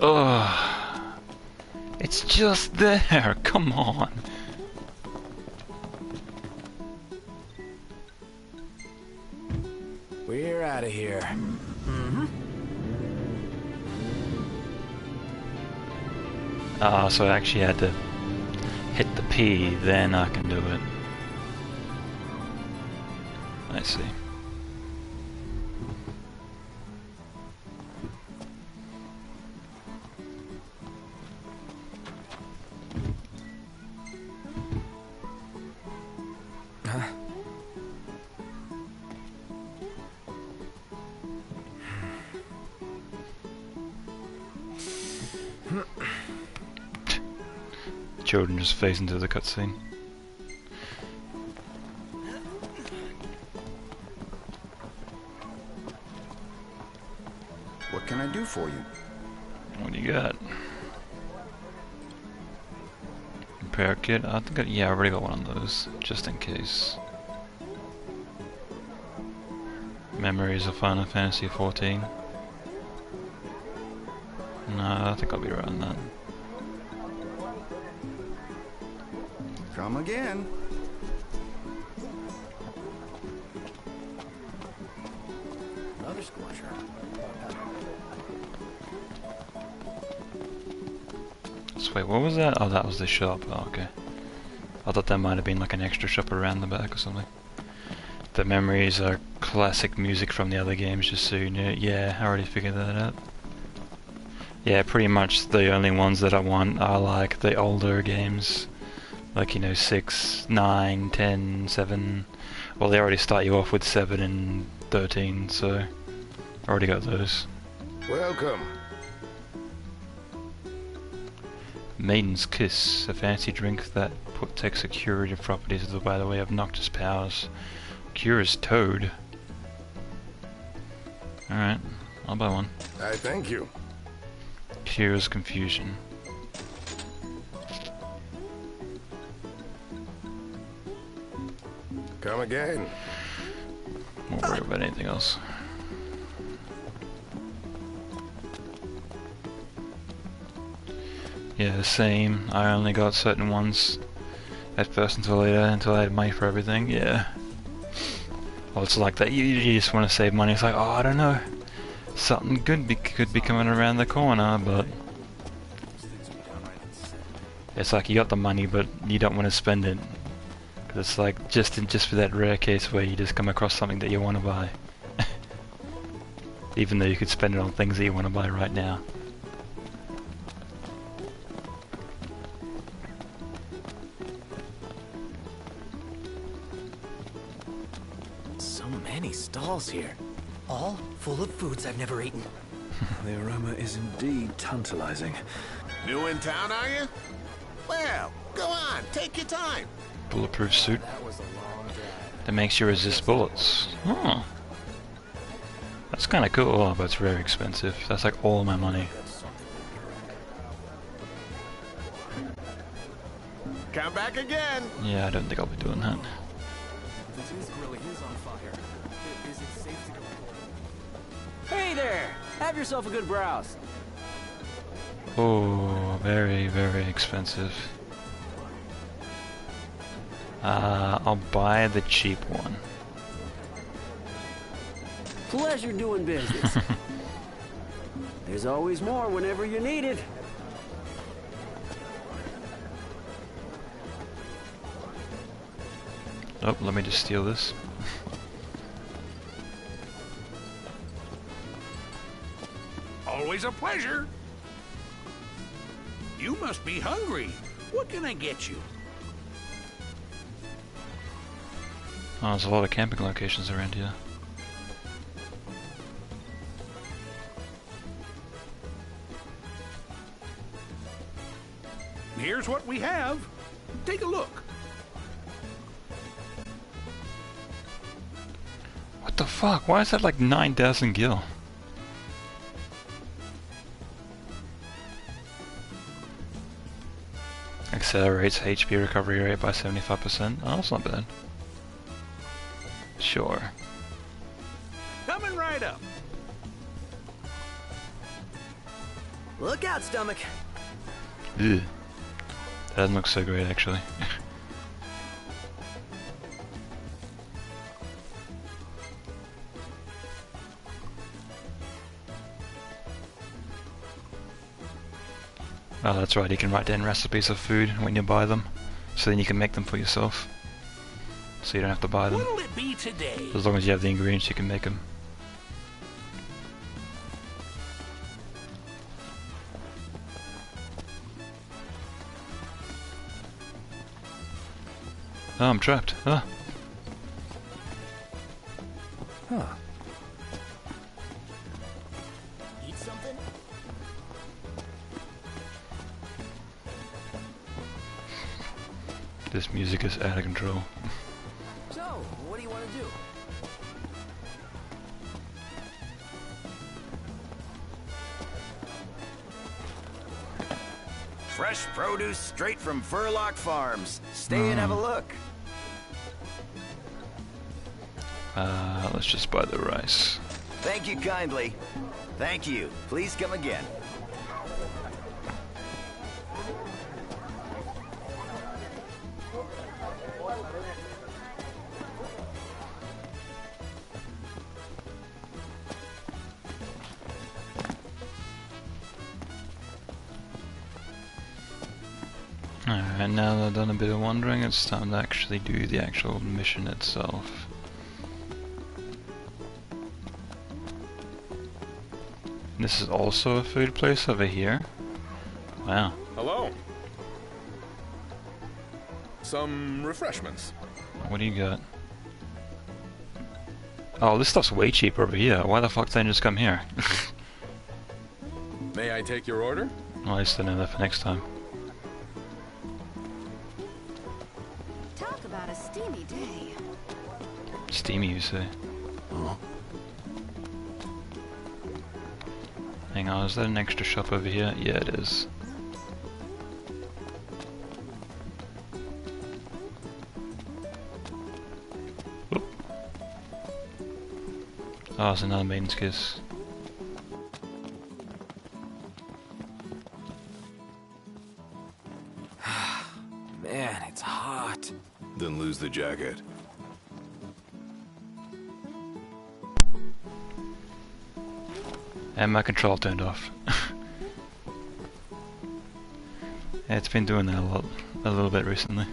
Ugh. It's just there, come on. We're out of here. Ah, so I actually had to hit the P, then I can do it. I see. Children just phase into the cutscene. What can I do for you? What do you got? Repair kit? I think yeah, I already got one of those, just in case. Memories of Final Fantasy XIV. No, I think I'll be around that. Come again. Another scorcher. So wait, what was that? Oh, that was the shop. Oh, okay. I thought that might have been like an extra shop around the back or something. The memories are classic music from the other games, just so you know. Yeah, I already figured that out. Yeah, pretty much the only ones that I want are like the older games. Like, you know, 6, 9, 10, 7. Well, they already start you off with 7 and 13, so I already got those. Welcome. Maiden's Kiss, a fancy drink that takes the curative properties by the way of Noctis powers. Cures Toad. Alright, I'll buy one. I thank you. Cures Confusion. Come again. Won't worry about anything else. Yeah, same. I only got certain ones at first until later, until I had money for everything. Yeah. Well, it's like that. You just want to save money. It's like, oh, I don't know. Something good could be coming around the corner, but it's like you got the money, but you don't want to spend it. Cause it's like just for that rare case where you just come across something that you want to buy, even though you could spend it on things that you want to buy right now. So many stalls here. All full of foods I've never eaten. The aroma is indeed tantalizing. New in town, are you? Well, go on, take your time. Bulletproof suit that makes you resist bullets. Oh. That's kind of cool, oh, but it's very expensive. That's like all my money. Come back again. Yeah, I don't think I'll be doing that. Hey there! Have yourself a good browse. Oh, very, very expensive. I'll buy the cheap one. Pleasure doing business. There's always more whenever you need it. Oh, let me just steal this. Always a pleasure. You must be hungry. What can I get you? Oh, there's a lot of camping locations around here. Here's what we have. Take a look. What the fuck? Why is that like 9,000 gil? Accelerates HP recovery rate by 75%. Oh, that's not bad. Sure. Coming right up. Look out, stomach. Ugh. That doesn't look so great, actually. Oh, that's right, you can write down recipes of food when you buy them, so then you can make them for yourself. So you don't have to buy them. What'll it be today? As long as you have the ingredients, you can make them. Oh, I'm trapped. Ah. Huh. Eat something? This music is out of control. So, what do you want to do? Fresh produce straight from Furlock Farms. Stay and have a look. Let's just buy the rice. Thank you kindly. Thank you. Please come again. Alright, now that I've done a bit of wandering, it's time to actually do the actual mission itself. This is also a food place over here. Wow. Hello. Some refreshments. What do you got? Oh, this stuff's way cheaper over here. Why the fuck didn't I just come here? May I take your order? Well, I used to know that for next time. Talk about a steamy day. Steamy, you say? Oh. Hang on, is that an extra shop over here? Yeah, it is. Oh, it's another Maiden's Kiss. Man, it's hot. Then lose the jacket. And my control turned off. Yeah, it's been doing that a little bit recently.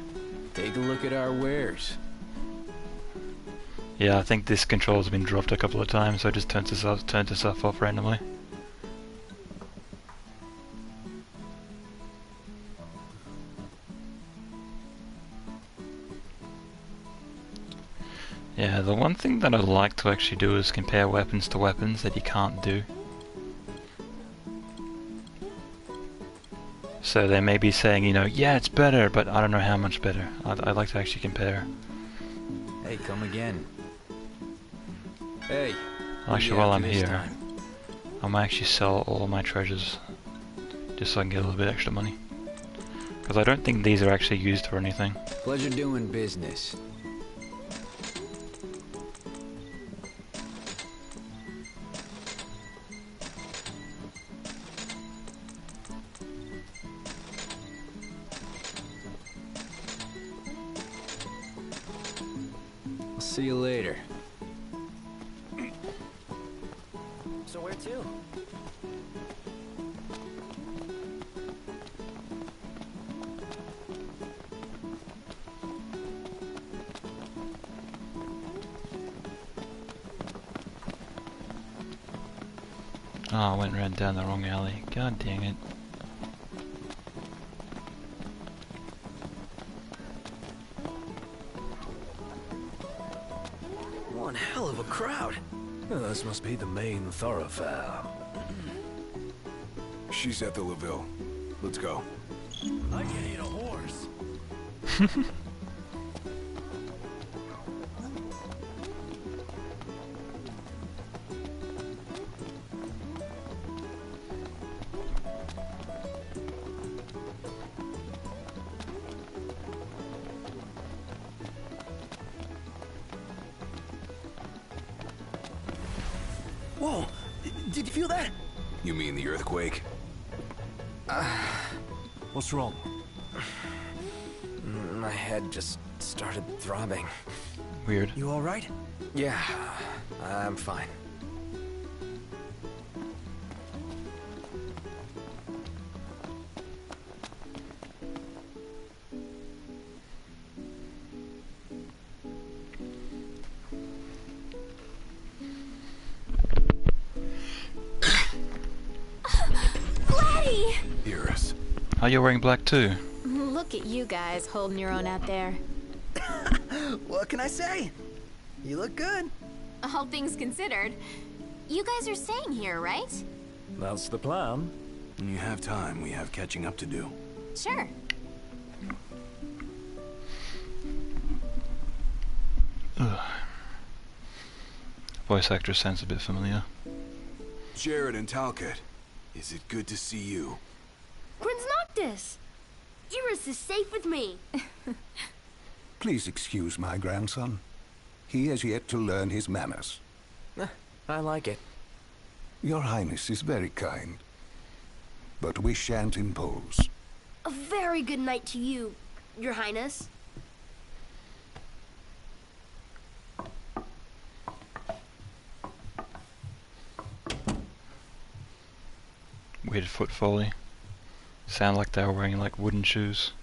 Take a look at our wares. Yeah, I think this control's been dropped a couple of times, so it just turned itself off randomly. Yeah, the one thing that I'd like to actually do is compare weapons to weapons that you can't do. So they may be saying, you know, yeah, it's better, but I don't know how much better. I'd like to actually compare. Hey, come again. Hey. Actually, while I'm here, I might actually sell all my treasures, just so I can get a little bit extra money. Because I don't think these are actually used for anything. Pleasure doing business. I'll see you later. So where to? Oh, I went right down the wrong alley. God dang it. One hell of a crowd. Oh, this must be the main thoroughfare. She's at the LaVille. Let's go. I can eat a horse. Whoa! Did you feel that? You mean the earthquake? What's wrong? My head just started throbbing. Weird. You all right? Yeah, I'm fine. Gladdy! Iris. Oh, you're wearing black too. Look at you guys holding your own out there. What can I say? You look good. All things considered. You guys are staying here, right? That's the plan. When you have time, we have catching up to do. Sure. Ugh. Voice actor sounds a bit familiar. Jared and Talcott, is it good to see you? Prince Noctis! Iris is safe with me. Please excuse my grandson. He has yet to learn his manners. I like it. Your Highness is very kind, but we shan't impose. A very good night to you, Your Highness. Weird foot foley. Sound like they were wearing like wooden shoes.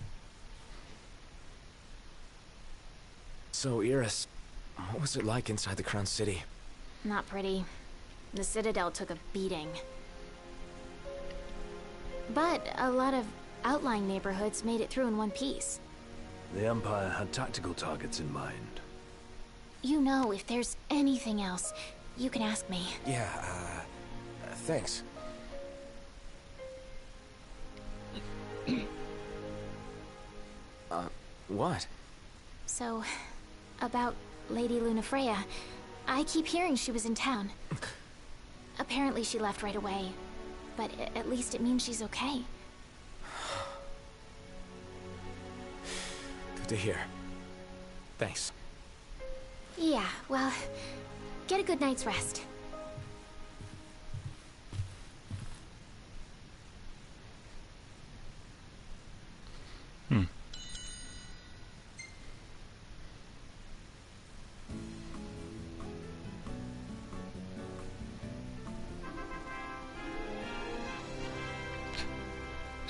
So, Iris, what was it like inside the Crown City? Not pretty. The Citadel took a beating. But a lot of outlying neighborhoods made it through in one piece. The Empire had tactical targets in mind. You know, if there's anything else, you can ask me. Yeah, thanks. What? So, about Lady Lunafreya, I keep hearing she was in town. Apparently she left right away, but at least it means she's okay. Good to hear. Thanks. Yeah, well, Get a good night's rest.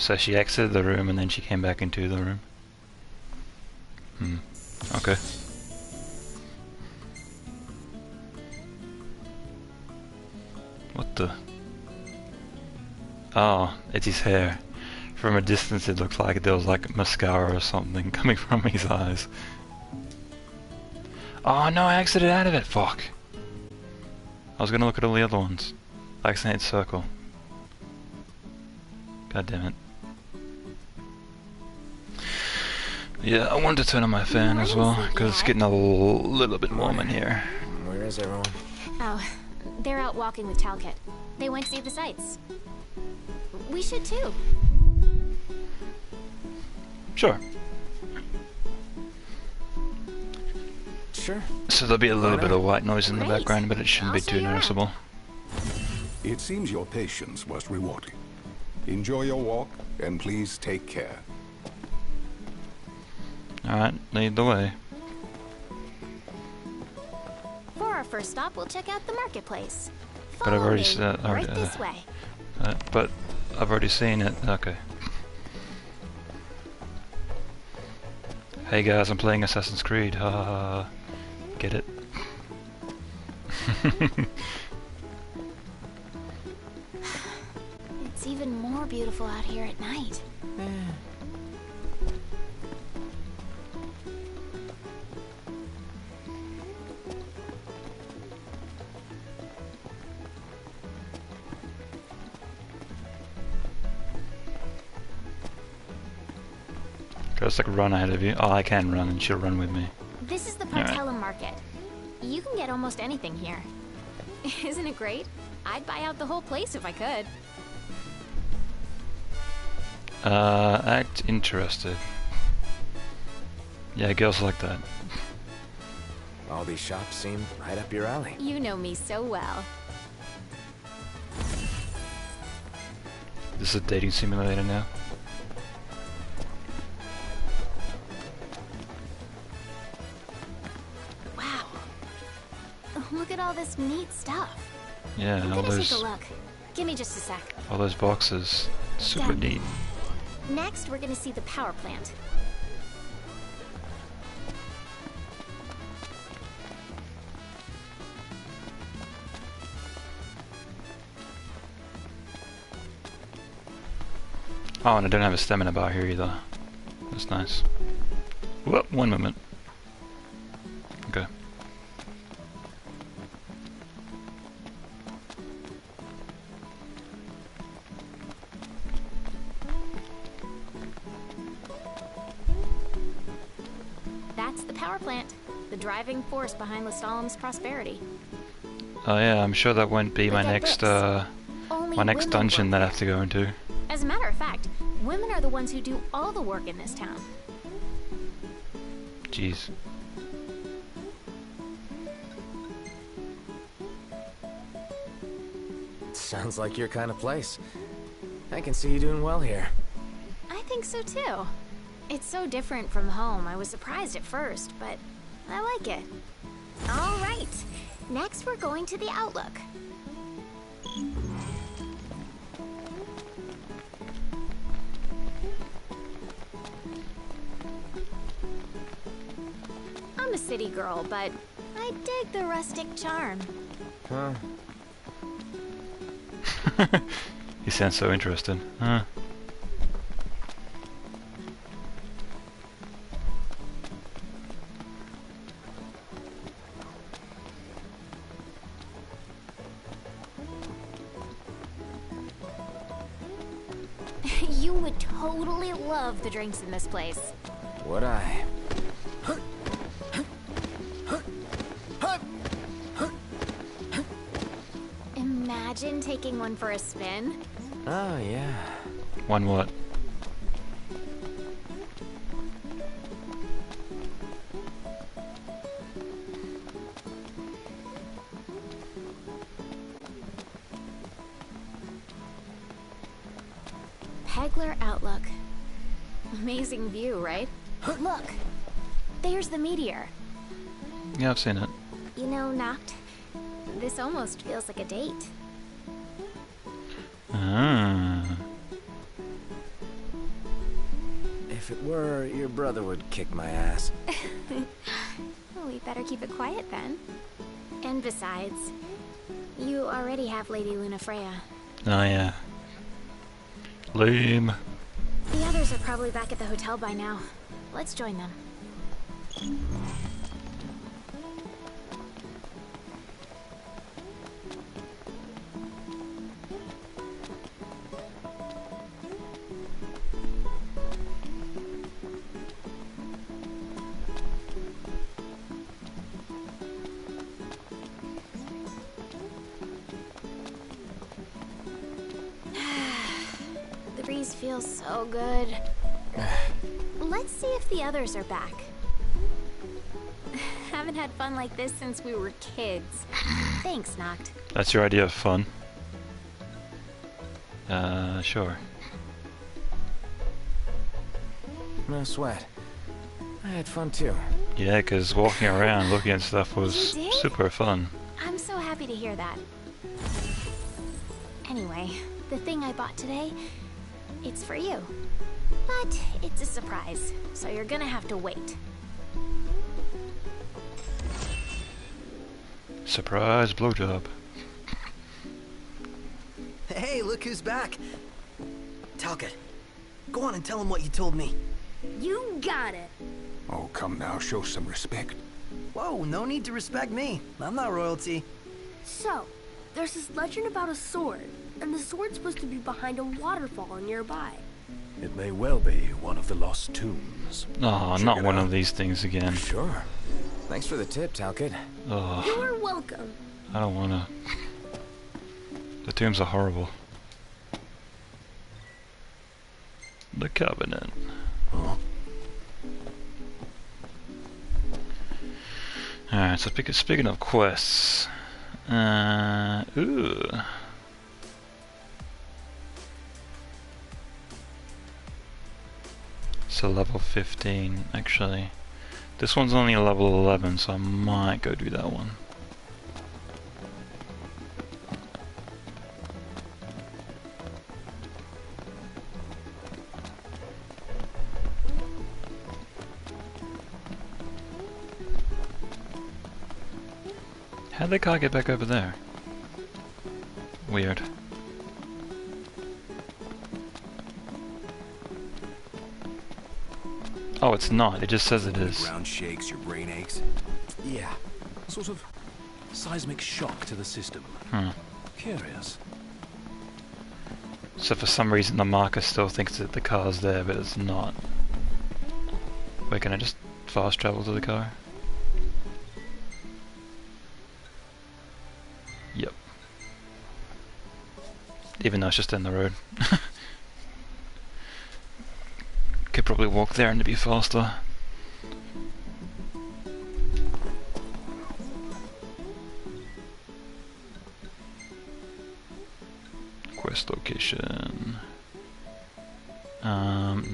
So she exited the room and then she came back into the room. Okay. What the? Oh, it's his hair. From a distance it looked like there was like mascara or something coming from his eyes. Oh no, I exited out of it, fuck! I was gonna look at all the other ones. I accidentally circle. God damn it. Yeah, I wanted to turn on my fan as well, because it's getting a little bit warm in here. Where is everyone? Oh, they're out walking with Talcott. They went to see the sights. We should too. Sure. Sure. So there'll be a little bit of white noise in the Great. background, but it shouldn't be I'll show too you around. noticeable. It seems your patience was rewarding. Enjoy your walk, and please take care. Alright, lead the way. For our first stop, we'll check out the marketplace. But I've Follow already me. said- Right this way. But I've already seen it. Okay. Hey guys, I'm playing Assassin's Creed. Ha ha ha. Get it? It's even more beautiful out here at night. Goes like run ahead of you. Oh, I can run and she'll run with me. This is the Alright. Partella Market. You can get almost anything here. Isn't it great? I'd buy out the whole place if I could. Act interested. Yeah, girls like that. All these shops seem right up your alley. You know me so well. This is a dating simulator now. Wow. Look at all this neat stuff. Yeah, I'm all gonna those take a look. Give me just a sec. all those boxes. Super Done. neat. Next, we're gonna see the power plant. Oh, and I don't have a stamina bar here either. That's nice. Whoop, one moment. Okay. That's the power plant, the driving force behind Lestalum's prosperity. Oh yeah, I'm sure that won't be my Look at next this. Only my next women dungeon work that I have to go into. As a matter of fact, women are the ones who do all the work in this town. Jeez. Sounds like your kind of place. I can see you doing well here. I think so too. It's so different from home. I was surprised at first, but I like it. All right. Next, we're going to the Outlook. I'm a city girl, but I dig the rustic charm. Huh? He sounds so interested. Huh. You would totally love the drinks in this place. Would I? Imagine taking one for a spin. Oh, yeah. One what? Hegler Outlook. Amazing view, right? Look! There's the meteor. Yeah, I've seen it. You know, Noct, this almost feels like a date. Ah. If it were, your brother would kick my ass. Well, we better keep it quiet then. And besides, you already have Lady Lunafreya. Oh yeah. Lame. The others are probably back at the hotel by now. Let's join them. The breeze feels so good. Let's see if the others are back. Haven't had fun like this since we were kids. Thanks, Noct. That's your idea of fun? Sure. No sweat. I had fun too. Yeah, because walking around looking at stuff was You did? super fun. I'm so happy to hear that. Anyway, the thing I bought today, it's for you. But it's a surprise, so you're gonna have to wait. Surprise blowjob. Hey, look who's back. Talcott, go on and tell him what you told me. You got it. Oh, come now, show some respect. Whoa, no need to respect me. I'm not royalty. So, there's this legend about a sword, and the sword's supposed to be behind a waterfall nearby. It may well be one of the lost tombs. Oh, Check not it one out. of these things again. Sure. Thanks for the tip, Talcott. Oh, You are welcome. I don't wanna. The tombs are horrible. The Covenant. Alright, so speaking of quests. Ooh. So level 15, actually. This one's only level 11, so I might go do that one. How'd the car get back over there? Weird. Oh, it's not. It just says it is. Ground shakes, your brain aches. Yeah. Sort of seismic shock to the system. Hmm. Curious. So for some reason the marker still thinks that the car's there, but it's not. Wait, can I just fast travel to the car? Yep. Even though it's just down the road. Could probably walk there and it'd be faster. Quest location.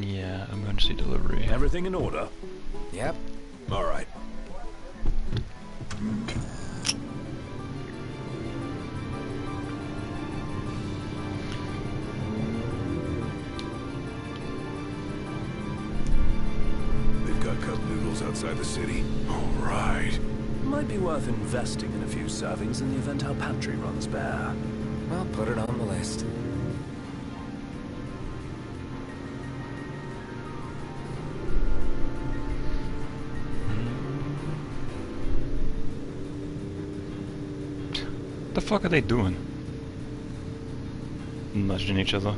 Yeah, emergency delivery. Everything in order? Yep. All right. They've got cup noodles outside the city. All right. Might be worth investing in a few servings in the event our pantry runs bare. I'll put it on the list. The fuck are they doing? Nudging each other.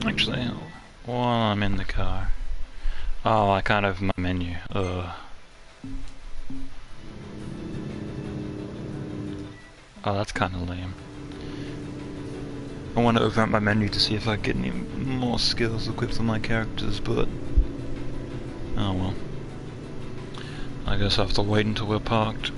Actually, while I'm in the car. Oh, I can't open my menu. Ugh. Oh, that's kind of lame. I want to open up my menu to see if I get any more skills equipped on my characters, but oh well. I guess I have to wait until we're parked.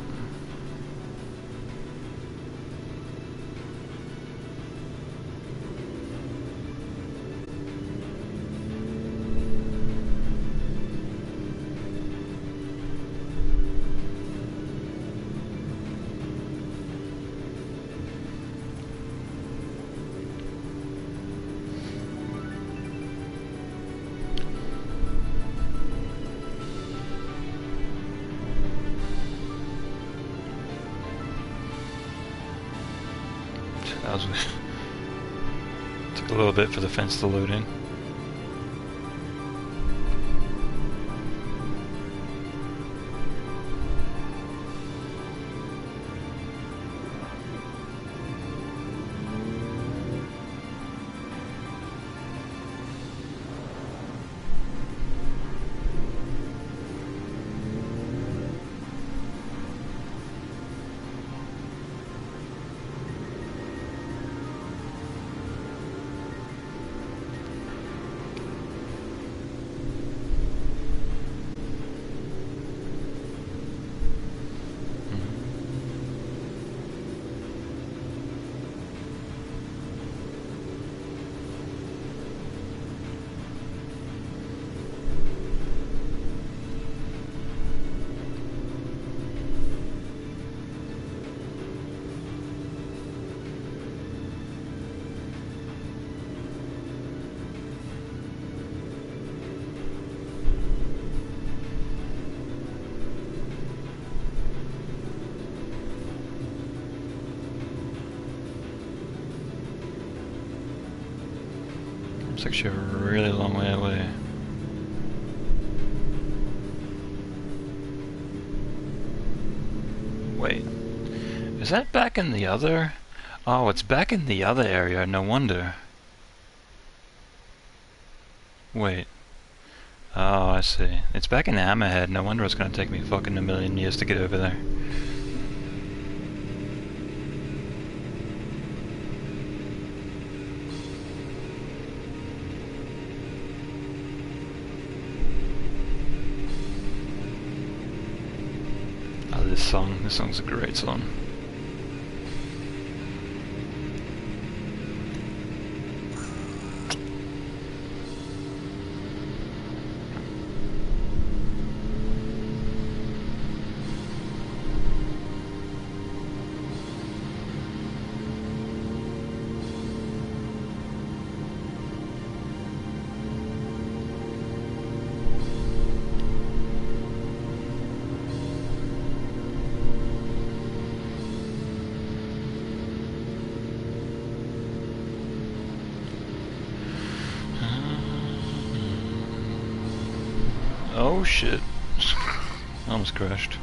Took a little bit for the fence to load in. It's actually a really long way away. Wait, is that back in the other? Oh, it's back in the other area, no wonder. Wait. Oh, I see. It's back in Hammerhead, no wonder it's gonna take me fucking a million years to get over there. This song's a great song. Oh shit. I almost crashed.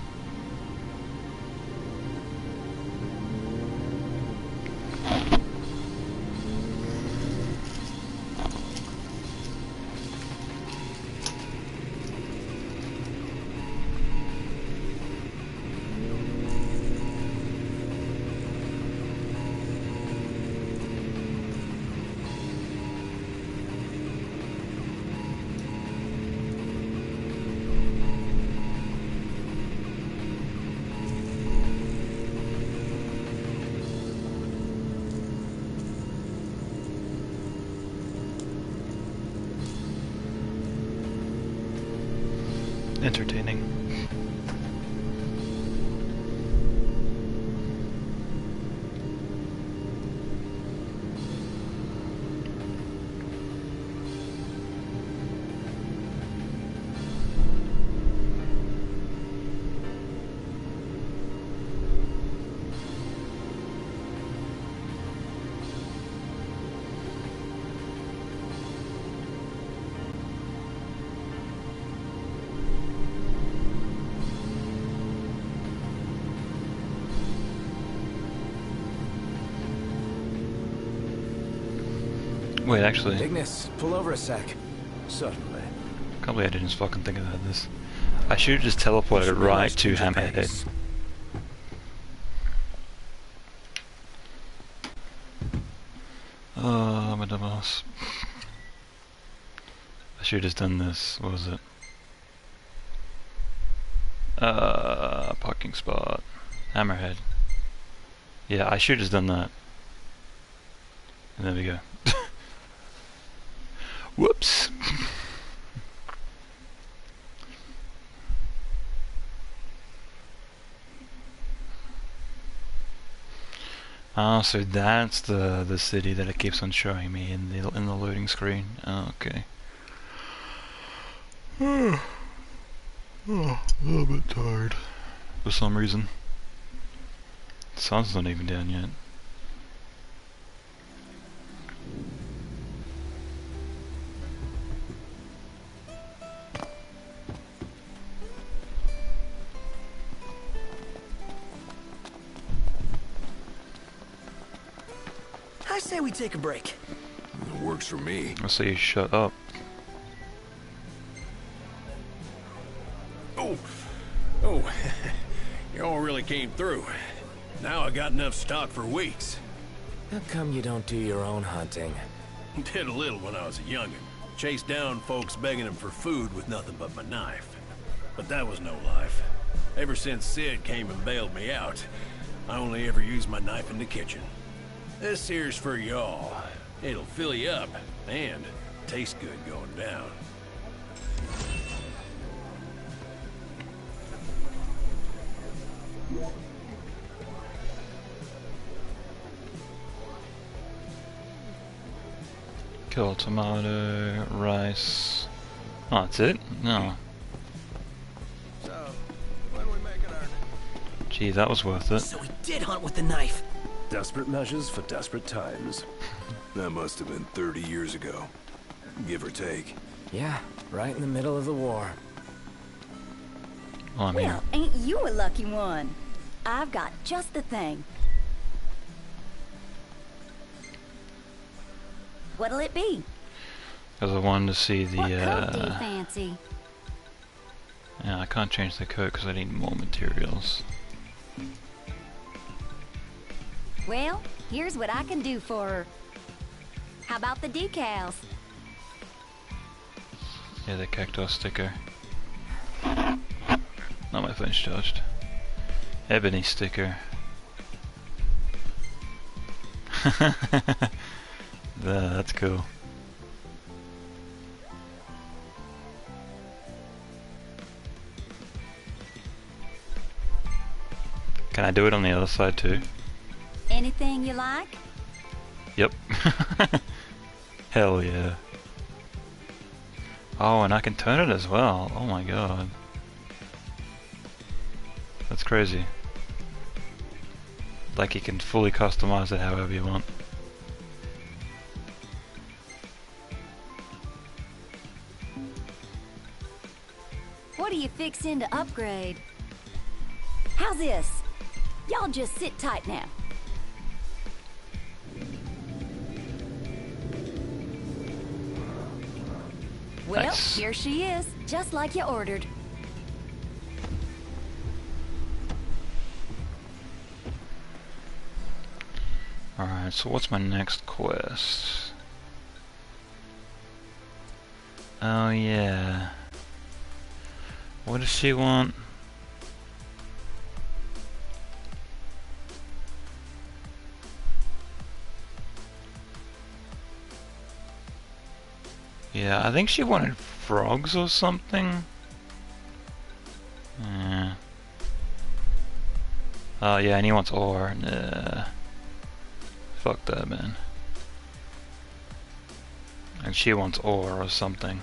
Entertaining. Wait, actually. Ignis, pull over a sec. Certainly. Can't believe I didn't fucking think about this. I should have just teleported right to Hammerhead. Oh, I'm a dumbass. I should have done this. What was it? Parking spot. Hammerhead. Yeah, I should have done that. And there we go. Whoops! Oh, so that's the city that it keeps on showing me in the loading screen. Oh, okay. Oh, a little bit tired for some reason. The sun's not even down yet. I say we take a break. It works for me. I say you shut up. Oh, y'all really came through. Now I got enough stock for weeks. How come you don't do your own hunting? Did a little when I was a youngin'. Chased down folks begging them for food with nothing but my knife. But that was no life. Ever since Sid came and bailed me out, I only ever used my knife in the kitchen. This here's for y'all. It'll fill you up and taste good going down. Kill tomato, rice. Oh, that's it? No. So, when we making our... Gee, that was worth it. So we did hunt with the knife. Desperate measures for desperate times. That must have been 30 years ago. Give or take. Yeah, right in the middle of the war. Well, I mean, Well, ain't you a lucky one? I've got just the thing. What'll it be? because I wanted to see the. What coat do you fancy? Yeah, I can't change the coat because I need more materials. Well, here's what I can do for her. How about the decals? Yeah, the cactus sticker. Not my phone's charged. Ebony sticker. That's cool. Can I do it on the other side too? Anything you like? Yep. Hell yeah. Oh, and I can turn it as well. Oh my god. That's crazy. Like you can fully customize it however you want. What are you fixing to upgrade? How's this? Y'all just sit tight now. Well, Nice. here she is, just like you ordered. Alright, so what's my next quest? Oh yeah. What does she want? Yeah, I think she wanted frogs or something. Yeah. Oh yeah, and he wants ore. Nah. Fuck that, man. And she wants ore or something.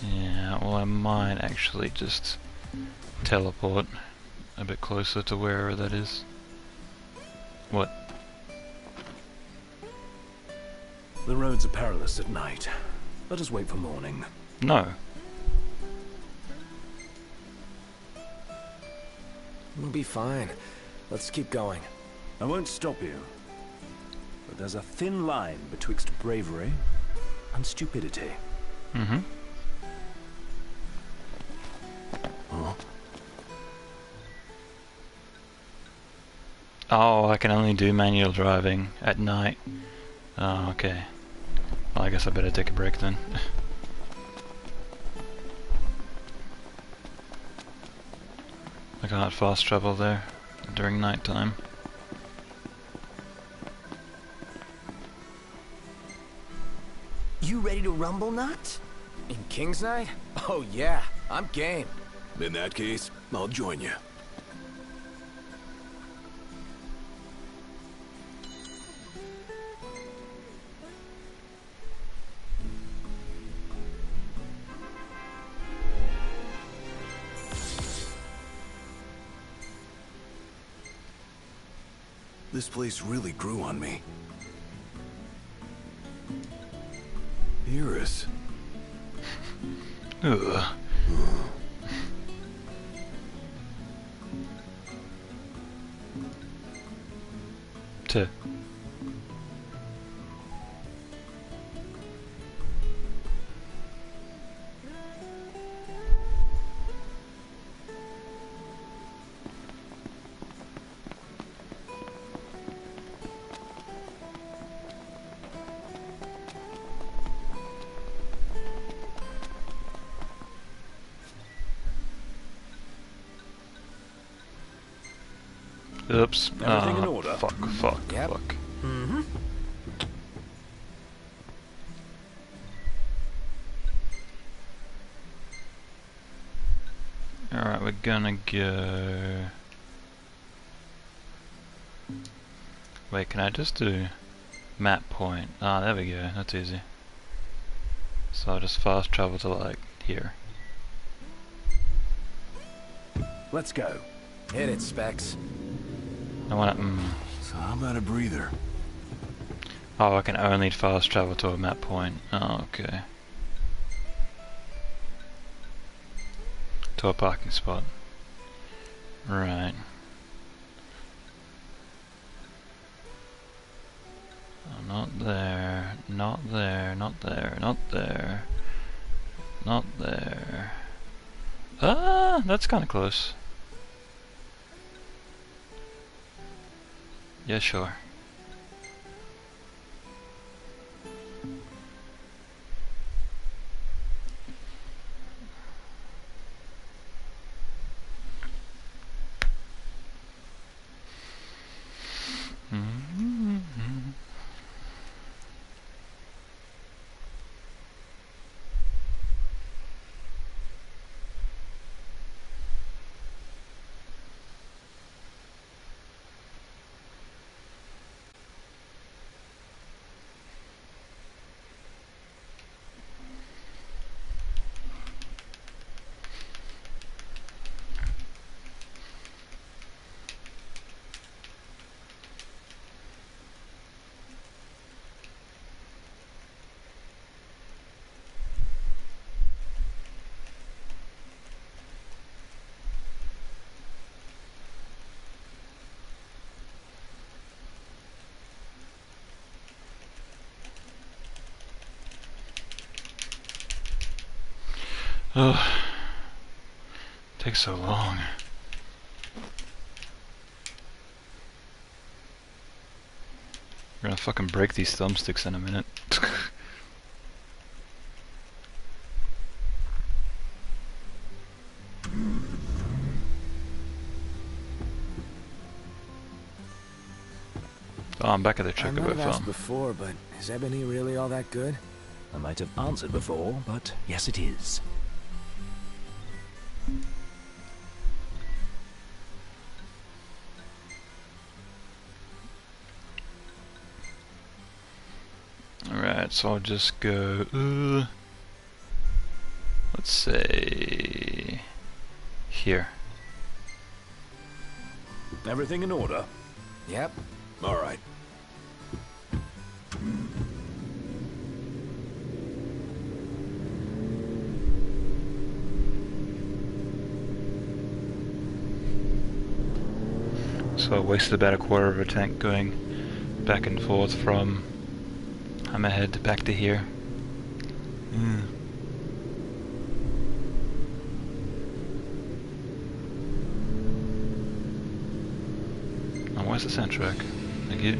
Yeah, well I might actually just teleport a bit closer to wherever that is. What? The roads are perilous at night. Let us wait for morning. No. We'll be fine. Let's keep going. I won't stop you. But there's a thin line betwixt bravery and stupidity. Mm-hmm. Oh, I can only do manual driving at night. Oh, okay. Well, I guess I better take a break then. I can't fast travel there during night time. You ready to rumble, Nut? In King's Night? Oh yeah, I'm game. In that case, I'll join you. This place really grew on me. Iris. Ugh. Two. Oops. Everything in order? Fuck. Yep. Fuck. Mm-hmm. Alright, we're gonna go... Wait, can I just do map point? Ah, there we go, that's easy. So I'll just fast travel to like here. Let's go. Hit it, Specs. I wanna, So how about a breather? Oh, I can only fast travel to a map point. Oh, okay. To a parking spot. Right. Oh, not there, not there, not there, not there, not there. Ah, that's kinda close. Yeah, sure. Ugh. Takes so long. We're gonna fucking break these thumbsticks in a minute. Oh, I'm back at the I might Chocobo have asked farm. before, but is Ebony really all that good? I might have answered before, but yes it is. Alright, so I'll just go... let's say... here. Everything in order? Yep. All right. So I wasted about a quarter of a tank going back and forth from Hammerhead back to here. Why where's the soundtrack? Thank you.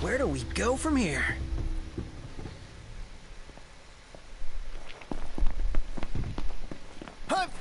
Where do we go from here? Hup!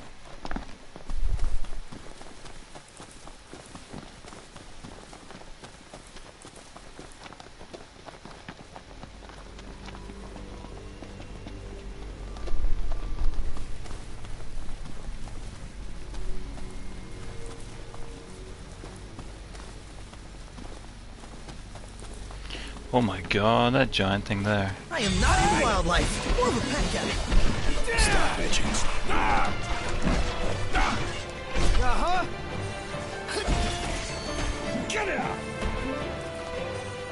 Oh my god, that giant thing there. I am not in wildlife. More of a pet guy. Stop bitching. Uh-huh. Get out!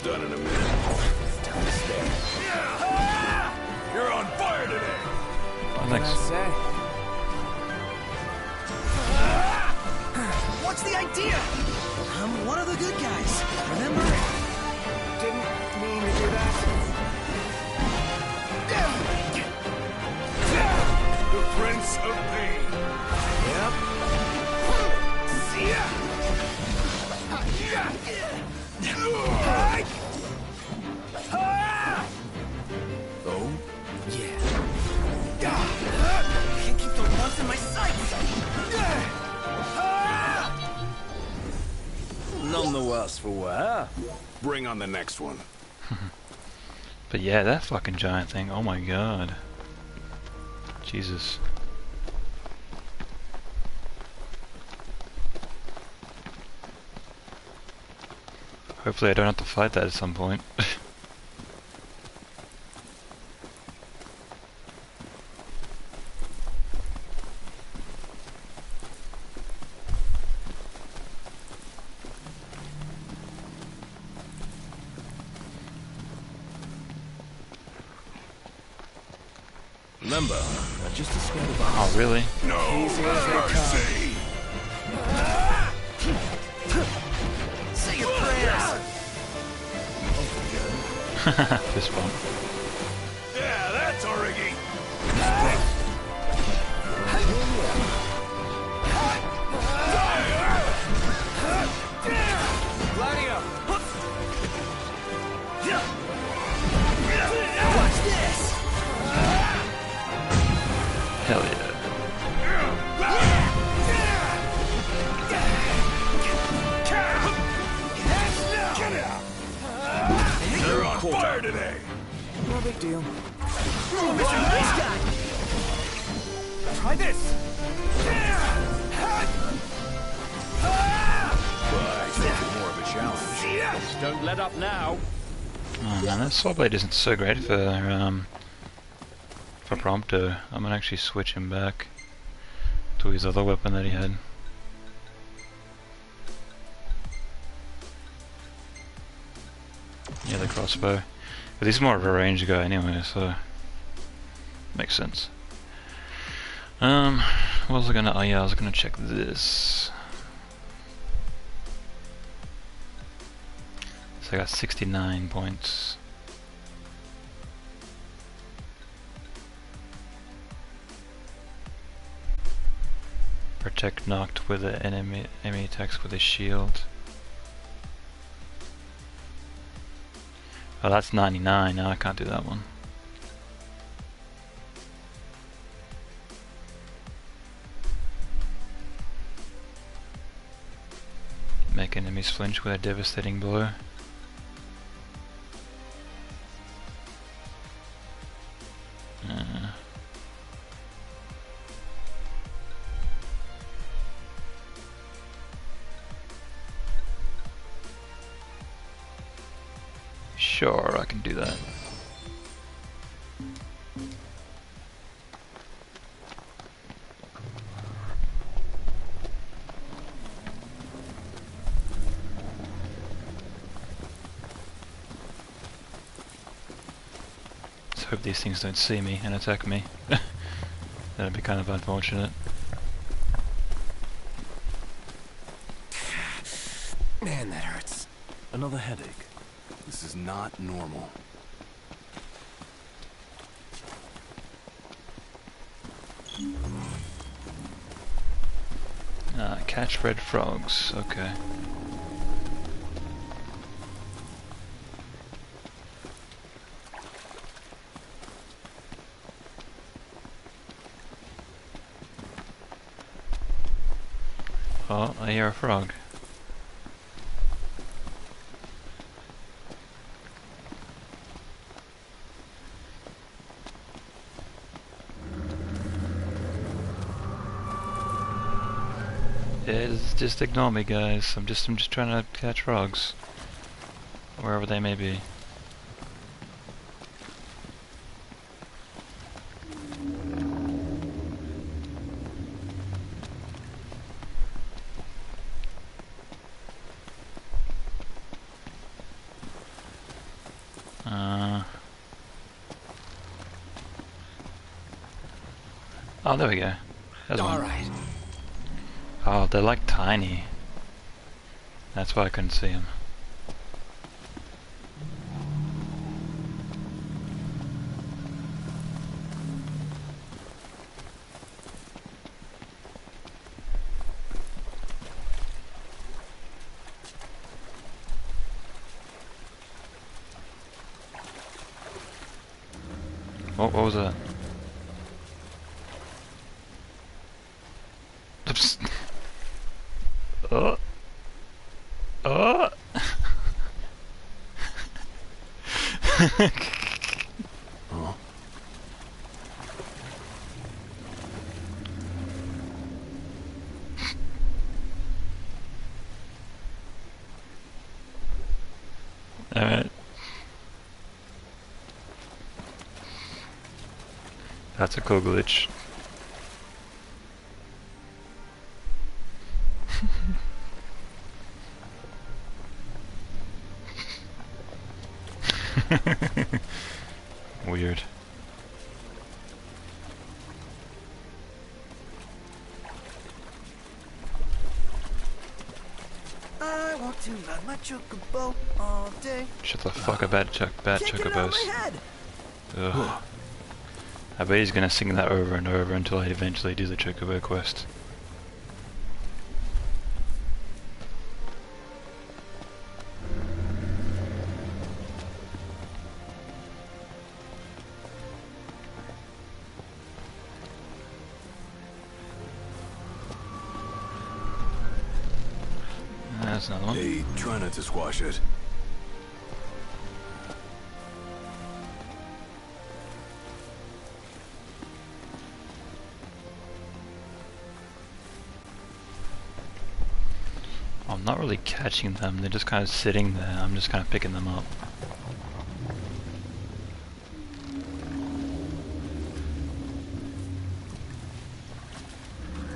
Done in a minute. Time to stay. You're on fire today! Oh, thanks. What's the idea? I'm one of the good guys. Remember? Didn't mean to do that. The Prince of Pain. Yep. See ya! Oh? Yeah. Can't keep the ones in my sights. None the worse for wear. Bring on the next one. But yeah, that fucking giant thing, oh my god. Jesus. Hopefully I don't have to fight that at some point. Remember, they're just as scared of us. Oh really? No mercy! Say your prayers. Fist bump. Yeah, that's Origi! Gladio. Watch this. Hell yeah. You're on fire today! No big deal. You're Mr. Nice Guy. Try this. Well, I expected more of a challenge. Don't let up now. Oh man, that Sword Blade isn't so great for Prompto. I'm gonna actually switch him back to his other weapon that he had. Yeah, the crossbow. But he's more of a range guy anyway, so makes sense. What was I gonna? Oh yeah, I was gonna check this. So I got 69 points. Protect knocked with the enemy attacks with a shield. Oh, that's 99. No, I can't do that one. Make enemies flinch with a devastating blow. Sure, I can do that. Let's hope these things don't see me and attack me. That'd be kind of unfortunate. Man, that hurts. Another headache. This is not normal. Catch red frogs, okay. Oh, I hear a frog. Just ignore me, guys. I'm just trying to catch frogs, wherever they may be. Oh, there we go. There's one. All right. Oh, they're like tiny. That's why I couldn't see them. What was that? Oops. Oh. Oh. Huh? Alright. That's a cool glitch. Weird. I want to ride my chocobo all day. Shut the fuck up, bad Can't get it out of chocobos. my head. Ugh. I bet he's gonna sing that over and over until I eventually do the chocobo quest. That's another one. Hey, try not to squash it. I'm not really catching them, they're just kind of sitting there, I'm just kind of picking them up.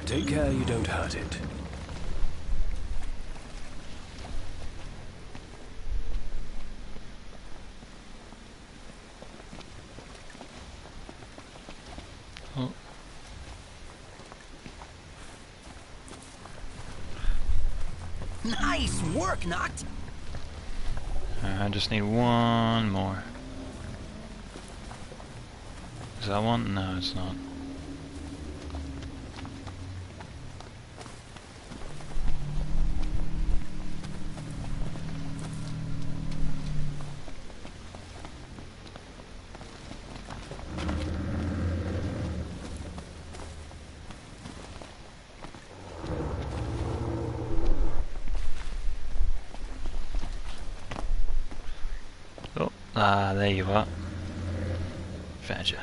Take care you don't hurt it. Oh. Nice work, Noct. I just need one more. Is that one? No, it's not. Ah, there you are. Found you.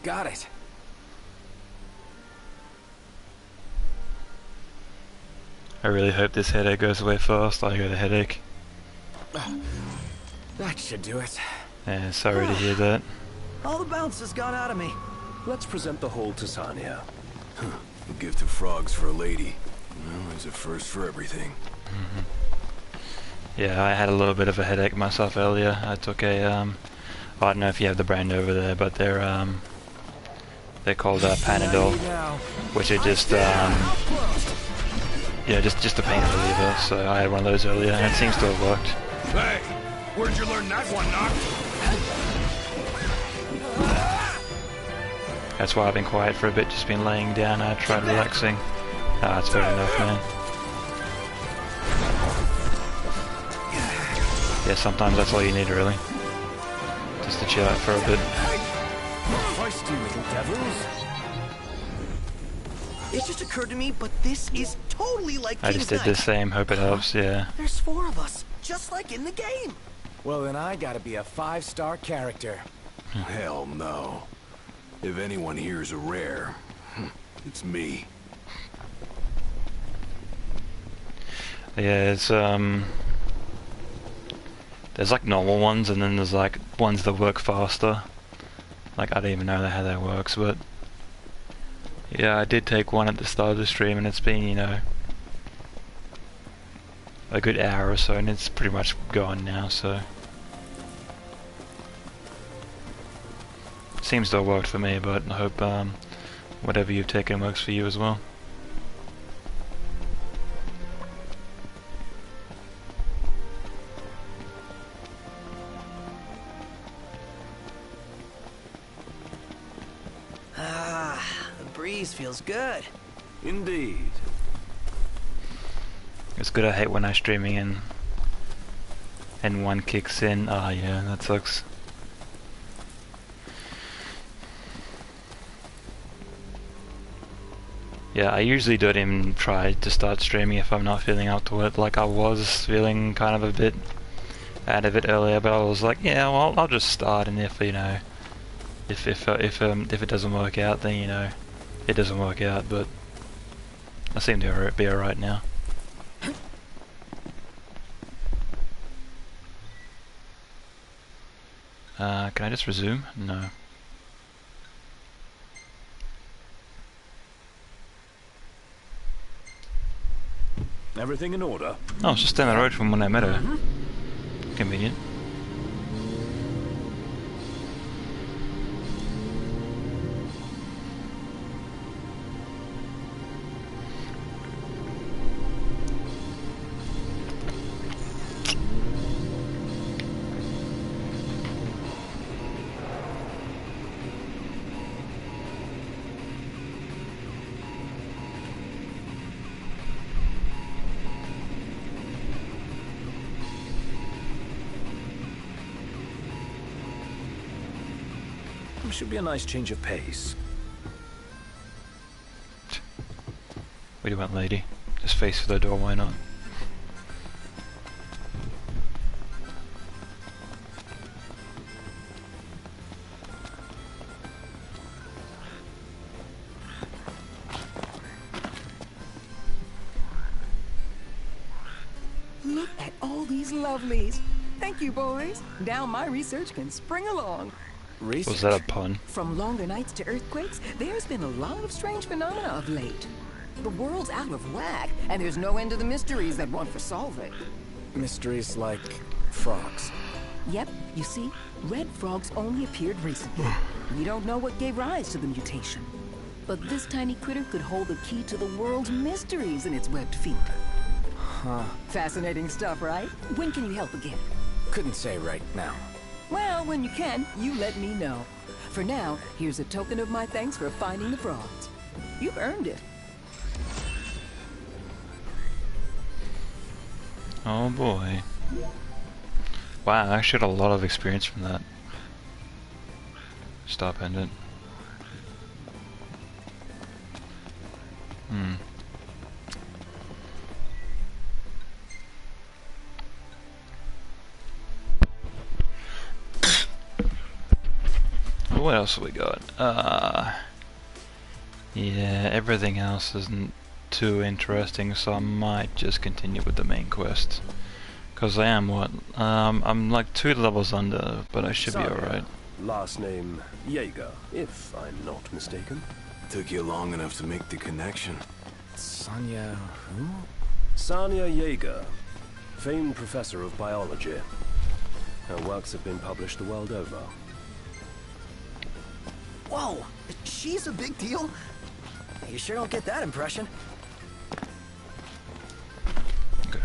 Got it. I really hope this headache goes away fast. I got a headache. That should do it. Yeah, sorry to hear that. All the bounce has gone out of me. Let's present the whole to Sania. A gift of frogs for a lady. Well, there's a first for everything. Yeah, I had a little bit of a headache myself earlier. I took a I don't know if you have the brand over there, but they're called Panadol, which are just yeah, just a pain reliever. So I had one of those earlier, and it seems to have worked. Hey, where'd you learn that one, Noct? That's why I've been quiet for a bit, just been laying down, tried relaxing. That's fair enough, man. Yeah, sometimes that's all you need, really. Just to chill out for a bit. Feisty little devils. It just occurred to me, but this is totally like I just did the same, hope it helps, yeah. There's 4 of us, just like in the game. Well, then I gotta be a 5-star character. Hell no. If anyone here is a rare, it's me. Yeah, it's there's like normal ones, and then there's like ones that work faster. Like I don't even know how that works, but yeah, I did take one at the start of the stream, and it's been, you know, a good hour or so, and it's pretty much gone now, so seems to have worked for me, but I hope whatever you've taken works for you as well. The breeze feels good. Indeed. It's good. I hate when I'm streaming and one kicks in. Ah, yeah, that sucks. Yeah, I usually don't even try to start streaming if I'm not feeling up to it. Like I was feeling kind of a bit out of it earlier, but I was like, yeah, well, I'll just start, and if, you know, if it doesn't work out, then, you know, it doesn't work out. But I seem to be alright now. Can I just resume? No. Everything in order? Oh, it's just down the road from when I met her. Convenient. Should be a nice change of pace. What do you want, lady? Just face for the door, why not? Look at all these lovelies. Thank you, boys. Now my research can spring along. Was that a pun? From longer nights to earthquakes, there's been a lot of strange phenomena of late. The world's out of whack, and there's no end to the mysteries that want for solving. Mysteries like frogs. Yep, you see, red frogs only appeared recently. We don't know what gave rise to the mutation. But this tiny critter could hold the key to the world's mysteries in its webbed feet. Huh. Fascinating stuff, right? When can you help again? Couldn't say right now. Well, when you can, you let me know. For now, here's a token of my thanks for finding the frogs. You've earned it. Oh boy. Wow, I actually got a lot of experience from that. Star pendant. What else have we got? Yeah, everything else isn't too interesting, so I might just continue with the main quest. Because I am what? I'm like 2 levels under, but I should be alright. Last name Jaeger, if I'm not mistaken. Took you long enough to make the connection. Sanya who? Sanya Jaeger, famed professor of biology. Her works have been published the world over. Whoa! She's a big deal? You sure don't get that impression. Okay.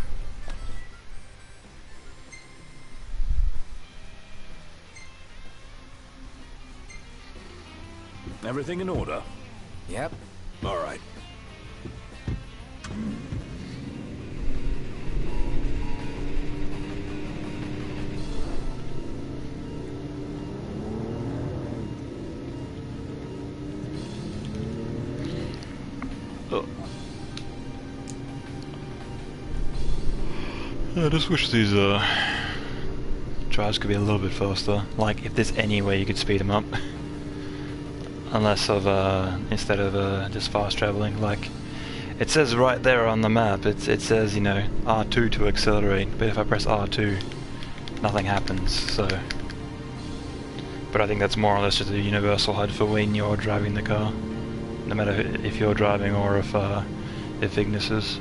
Everything in order? Yep. All right. I just wish these drives could be a little bit faster. Like, if there's any way you could speed them up. Unless of instead of just fast traveling. Like, it says right there on the map, it says, you know, R2 to accelerate, but if I press R2, nothing happens, so. But I think that's more or less just a universal HUD for when you're driving the car. No matter if you're driving or if Ignis is.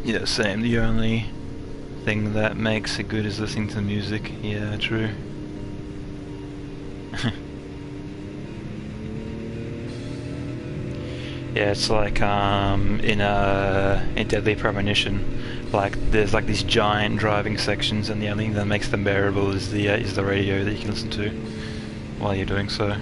Yeah, same. The only thing that makes it good is listening to music. Yeah, true. Yeah, it's like in Deadly Premonition, like there's like these giant driving sections, and the only thing that makes them bearable is the radio that you can listen to while you're doing so.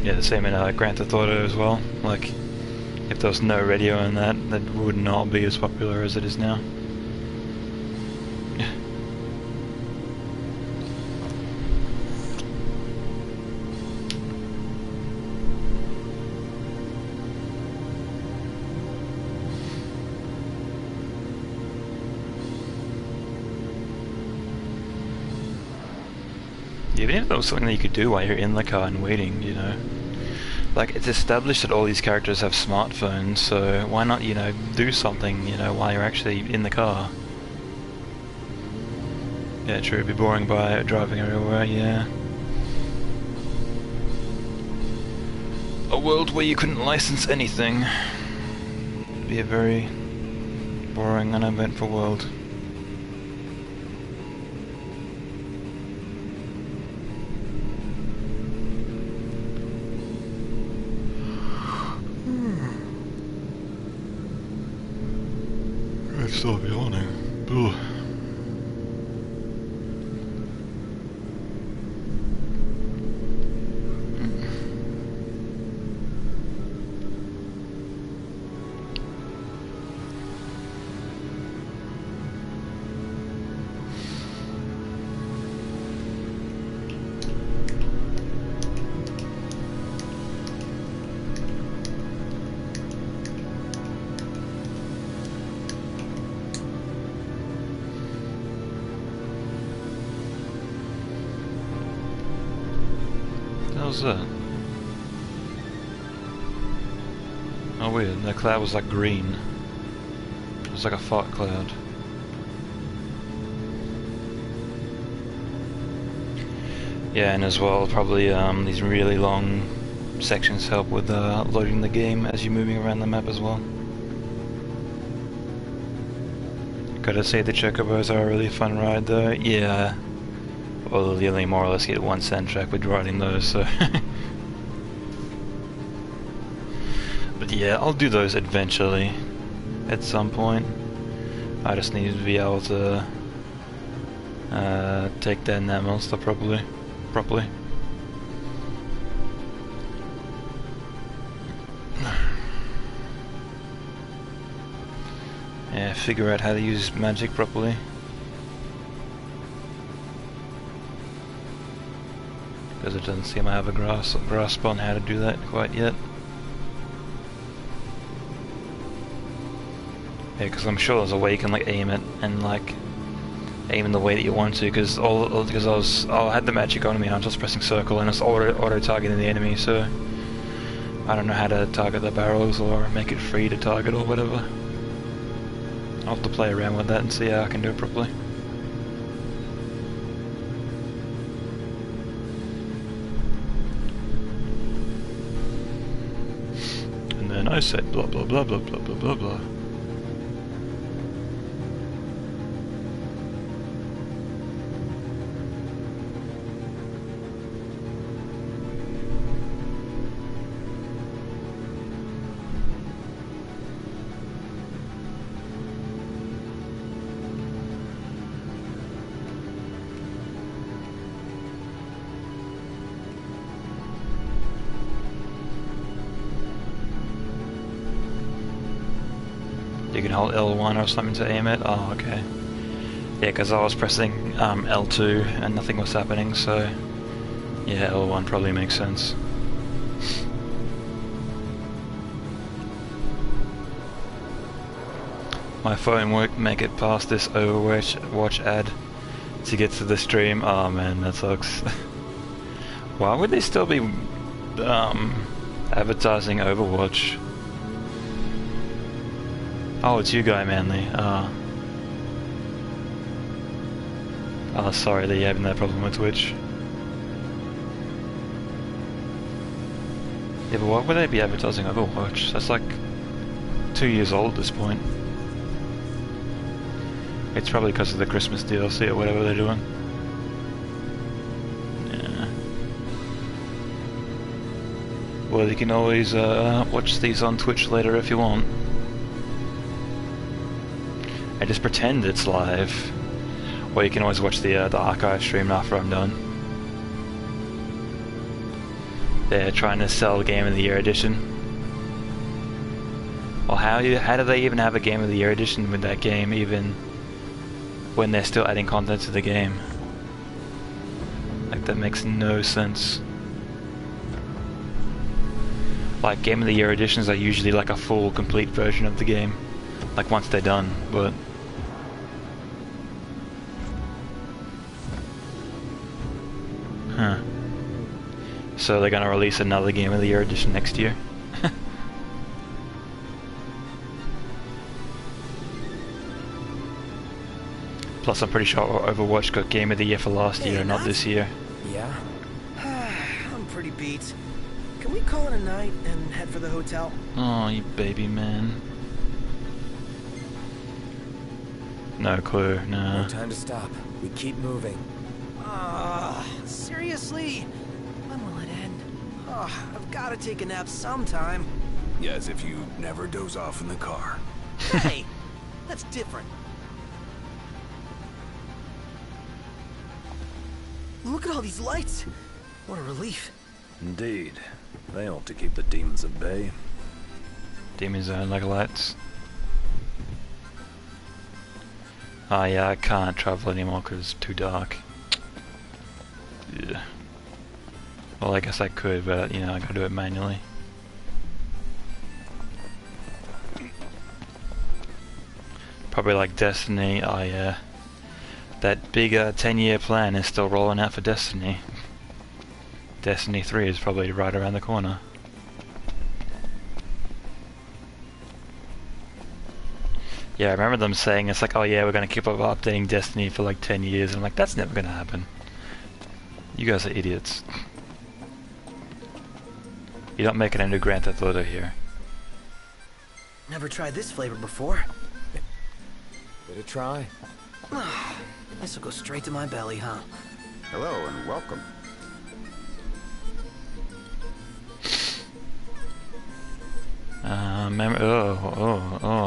Yeah, the same in Grand Theft Auto as well. Like, if there was no radio in that would not be as popular as it is now. Even if it was something that you could do while you're in the car and waiting, you know. Like, it's established that all these characters have smartphones, so why not, you know, do something, you know, while you're actually in the car. Yeah, true, it'd be boring by driving everywhere, yeah. A world where you couldn't license anything. It'd be a very boring, uneventful world. Stop yawning. Ugh. How's that? Oh weird, the cloud was like green. It was like a fart cloud. Yeah, and as well, probably these really long sections help with loading the game as you're moving around the map as well. Gotta say the chocobos are a really fun ride though. Yeah. Well, you only more or less get one soundtrack with riding those, so. But yeah, I'll do those eventually, at some point. I just need to be able to take down that monster properly. Yeah, figure out how to use magic properly. because it doesn't seem I have a grasp on how to do that quite yet. Yeah, because I'm sure there's a way you can like aim it and like aim in the way that you want to. Because I had the magic on me and I was just pressing circle and it's auto targeting the enemy. So I don't know how to target the barrels or make it free to target or whatever. I'll have to play around with that and see how I can do it properly. And then I said blah blah blah blah blah blah blah blah. You can hold L1 or something to aim it? Oh, okay. Yeah, because I was pressing L2 and nothing was happening, so yeah, L1 probably makes sense. My phone won't make it past this Overwatch ad to get to the stream. Oh man, that sucks. Why would they still be advertising Overwatch? Oh, it's you, Guy Manley. Oh, sorry that you're having that problem with Twitch. Yeah, but why would they be advertising Overwatch? That's like 2 years old at this point. It's probably because of the Christmas DLC or whatever they're doing. Yeah. Well, you can always watch these on Twitch later if you want. I just pretend it's live. Or you can always watch the archive stream after I'm done. They're trying to sell Game of the Year edition. Well, how do they even have a Game of the Year edition with that game, even when they're still adding content to the game? Like, that makes no sense. Like, Game of the Year editions are usually like a full, complete version of the game. Like, once they're done, but... Huh. So they're gonna release another Game of the Year edition next year? Plus I'm pretty sure Overwatch got Game of the Year for last year, not this year. Yeah? I'm pretty beat. Can we call it a night and head for the hotel? Oh, you baby man. No clue, no. No time to stop. We keep moving. Seriously? When will it end? I've got to take a nap sometime. Yeah, as if you never doze off in the car. Hey, that's different. Look at all these lights. What a relief. Indeed. They ought to keep the demons at bay. Demons don't like lights. Oh yeah, I can't travel anymore because it's too dark. Yeah. Well, I guess I could, but you know, I gotta do it manually. Probably like Destiny. Oh yeah. That big 10-year plan is still rolling out for Destiny. Destiny 3 is probably right around the corner. Yeah, I remember them saying it's like, oh yeah, we're gonna keep up updating Destiny for like 10 years. I'm like, that's never gonna happen. You guys are idiots. You're not making a new Grand Theft Auto here. Never tried this flavor before. Give it a try. This will go straight to my belly, huh? Hello and welcome.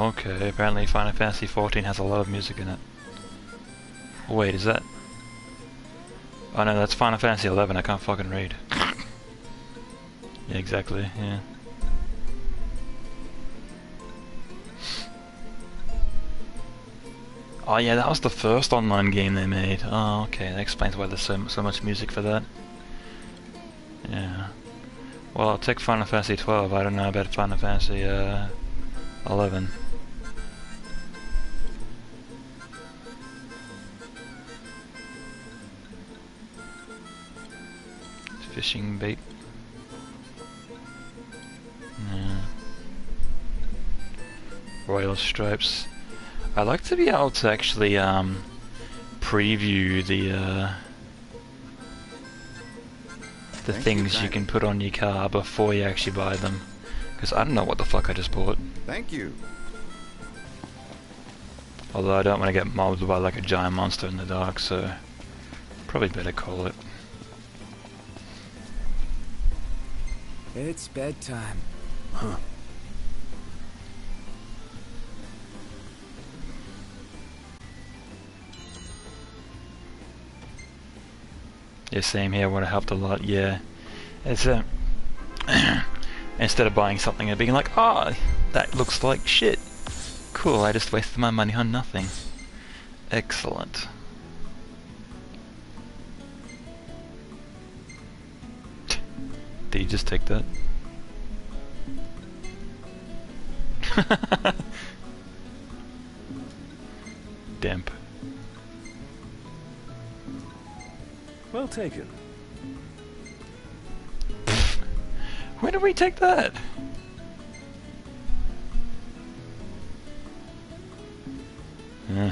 Okay. Apparently Final Fantasy XIV has a lot of music in it. Wait, is that... Oh no, that's Final Fantasy XI, I can't fucking read. Yeah, exactly, yeah. Oh yeah, that was the first online game they made. Oh, okay, that explains why there's so much music for that. Well, I'll take Final Fantasy 12. I don't know about Final Fantasy 11. Fishing bait. Yeah. Royal Stripes. I like to be able to actually preview the things you can put on your car before you actually buy them, because I don't know what the fuck I just bought. Thank you. Although I don't want to get mobbed by like a giant monster in the dark, so probably better call it. It's bedtime. Huh. Yeah, same here, would have helped a lot, yeah. It's instead of buying something and being like, oh, that looks like shit. Cool, I just wasted my money on nothing. Excellent. Did you just take that? Damp. Well taken. When did we take that? Yeah.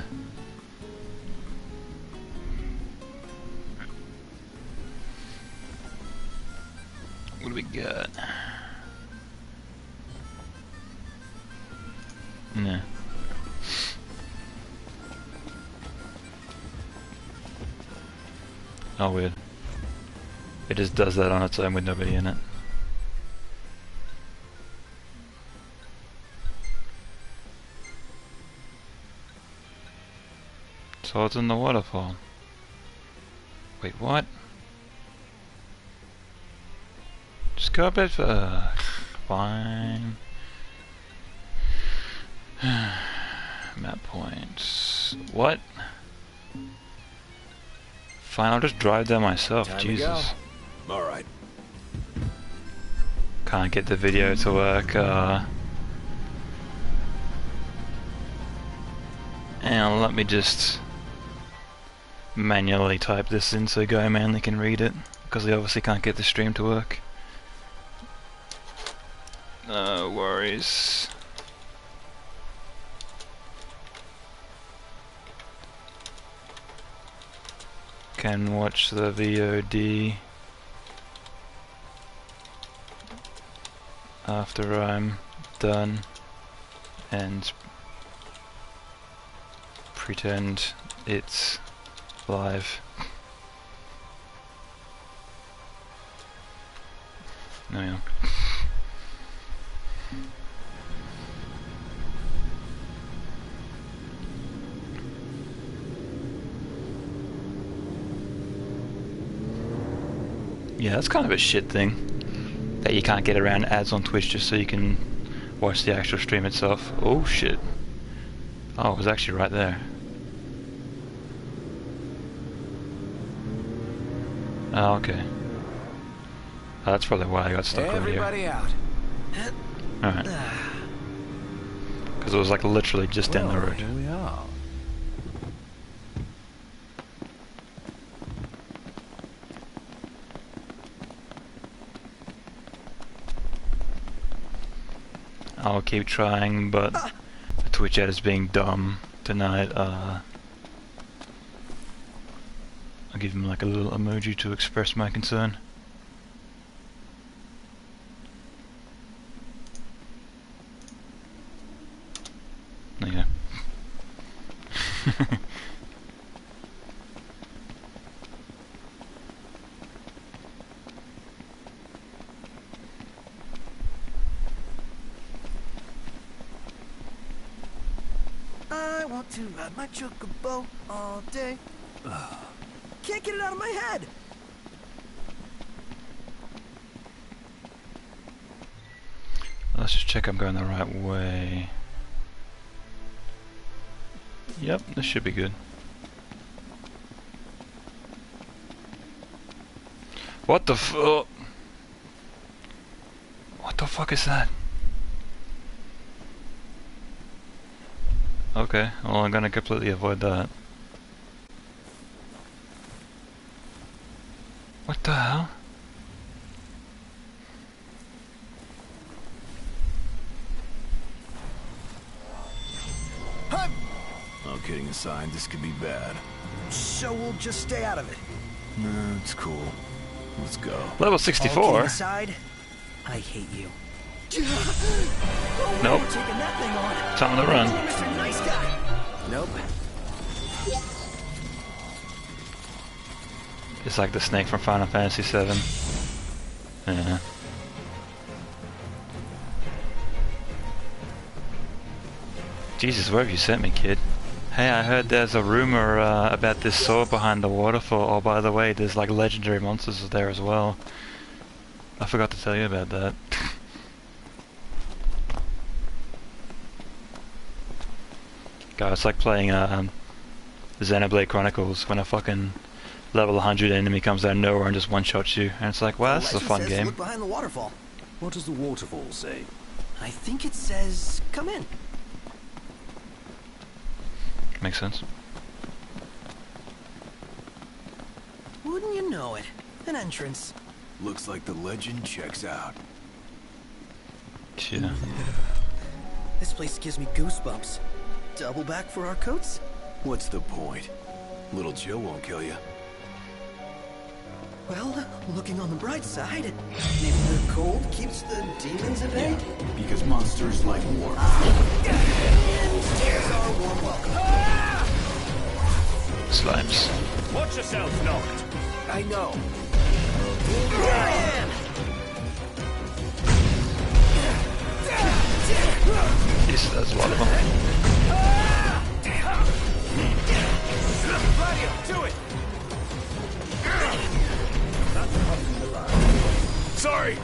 What do we got? No. Oh, weird. It just does that on its own with nobody in it. So it's in the waterfall. Wait, what? Just go a bit further. Fine. Map points. What? Fine, I'll just drive there myself. Time Jesus. All right. Can't get the video to work. And let me just manually type this in so Go Manly can read it, because he obviously can't get the stream to work. No worries. Can watch the VOD after I'm done and pretend it's live. No, yeah. Yeah, that's kind of a shit thing, that you can't get around ads on Twitch just so you can watch the actual stream itself. Oh shit. Oh, it was actually right there. Oh, okay. Oh, that's probably why I got stuck over here. Everybody out. Alright. Because it was like literally just down the road. Here we are. I'll keep trying, but the Twitch ad is being dumb tonight. I'll give him like a little emoji to express my concern. There you go. I want to ride my chocobo all day. Can't get it out of my head. Let's just check I'm going the right way. Yep, this should be good. What the f- the fuck is that? Okay, well I'm gonna completely avoid that. What the hell? All kidding aside, this could be bad. So we'll just stay out of it. No, it's cool. Let's go. Level All 64? kidding aside, I hate you. Nope. Taking that thing on. Time to run. Mr. Nice Guy. Nope. It's like the snake from Final Fantasy VII. Yeah. Jesus, where have you sent me, kid? Hey, I heard there's a rumor about this sword behind the waterfall. Oh, by the way, there's like legendary monsters there as well. I forgot to tell you about that. God, it's like playing Xenoblade Chronicles when a fucking level 100 enemy comes out of nowhere and just one-shots you. And it's like, wow, this is a fun game. Look behind the waterfall. What does the waterfall say? I think it says, come in. Makes sense. Wouldn't you know it? An entrance. Looks like the legend checks out. Yeah. This place gives me goosebumps. Double back for our coats? What's the point? Little chill won't kill you. Well, looking on the bright side, maybe the cold keeps the demons at bay? Because monsters like warmth. And here's our warm welcome. Slimes. Watch yourself, Noct. I know. Yes, that's a lot of them. Gladio, do it! Sorry!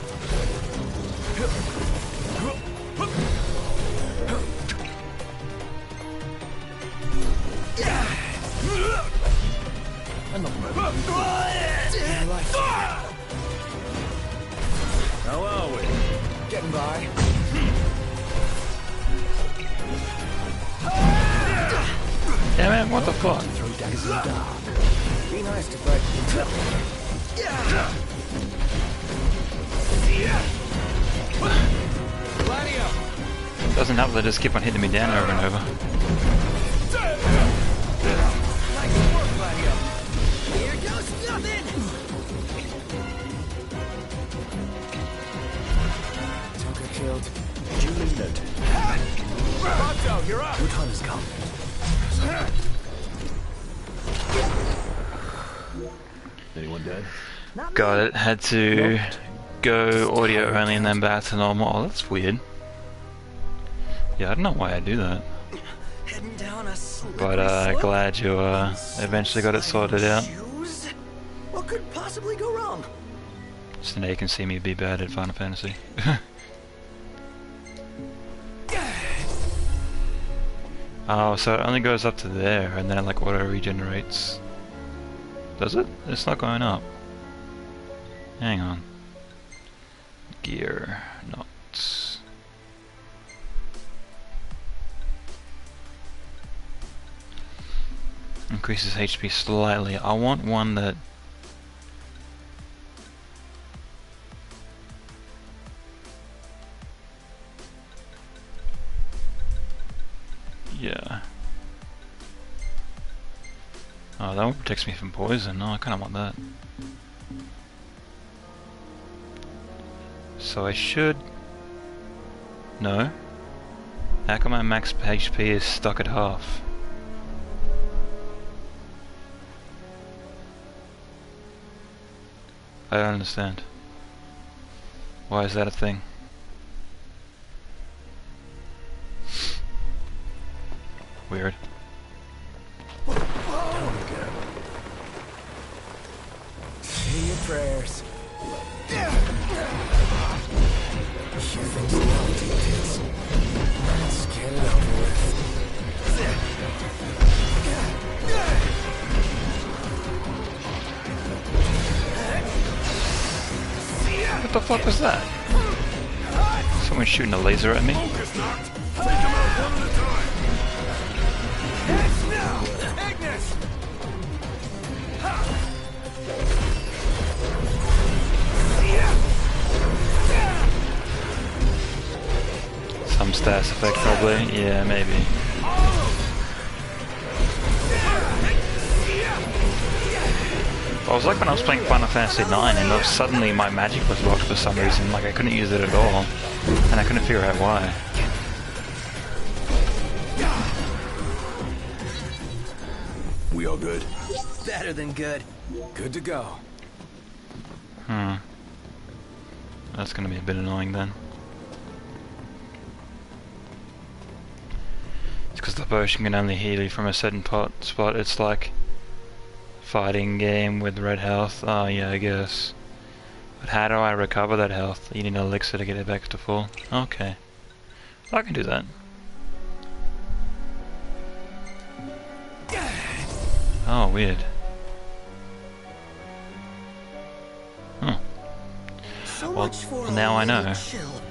I'm not ready. How are we? Getting by. Yeah, man, what the fuck? Throw daggers in the dark. Be nice to Fred. Doesn't help, they just keep on hitting me down over and over. Nice work, Gladio. Here goes nothing. Toka killed. Duly noted. Ponto, you're up! Your time has come. Anyone dead? Got it, had to go audio only and then back to normal. Oh, that's weird. Yeah, I don't know why I do that. Heading down a But glad you eventually got it sorted out. shoes? What could possibly go wrong? So now you can see me be bad at Final Fantasy. Oh, so it only goes up to there and then it like auto regenerates. Does it? It's not going up. Hang on. Gear, not. Increases HP slightly. I want one that. Yeah. Oh, that one protects me from poison. No, I kind of want that. So I should... No. How come my max HP is stuck at half? I don't understand. Why is that a thing? Weird. Say your prayers. You think you know what it is? Let's get it over with. What the fuck was that? Someone's shooting a laser at me. Focus knocked. Take them out one at a time. Heads now. Ignis. Some stats effect probably. Yeah, maybe. I was like when I was playing Final Fantasy IX and suddenly my magic was locked for some reason, like I couldn't use it at all, and I couldn't figure out why. We all good? Better than good. Good to go. That's gonna be a bit annoying then. It's because the potion can only heal you from a certain spot. It's like fighting game with red health. Oh yeah, I guess. But how do I recover that health? You need an elixir to get it back to full. Okay. I can do that. Oh, weird. Huh. So Well, much for now I know. chill.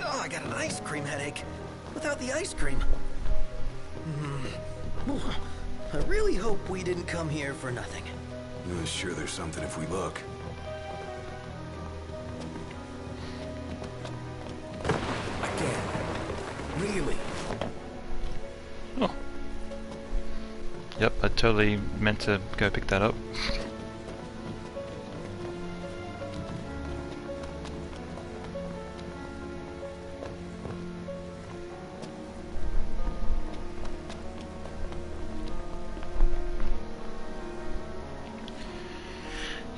Oh, I got an ice cream headache. Without the ice cream. I really hope we didn't come here for nothing. Sure, there's something if we look. Again. Really? Oh. Yep, I totally meant to go pick that up.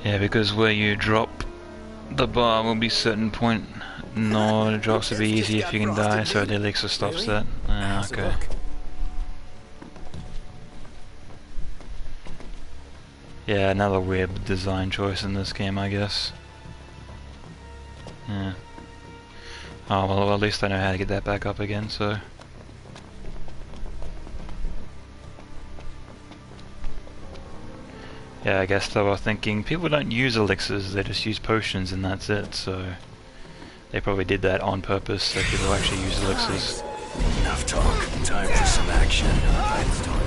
Yeah, because where you drop the bar will be certain point. No, the drops will be easy if you can die, so the elixir stops that. Ah, okay. Yeah, another weird design choice in this game, I guess. Yeah. Oh, well, at least I know how to get that back up again, so... Yeah, I guess they were thinking people don't use elixirs, they just use potions and that's it, so... They probably did that on purpose so people actually use elixirs. Enough talk. Time for some action. Let's talk.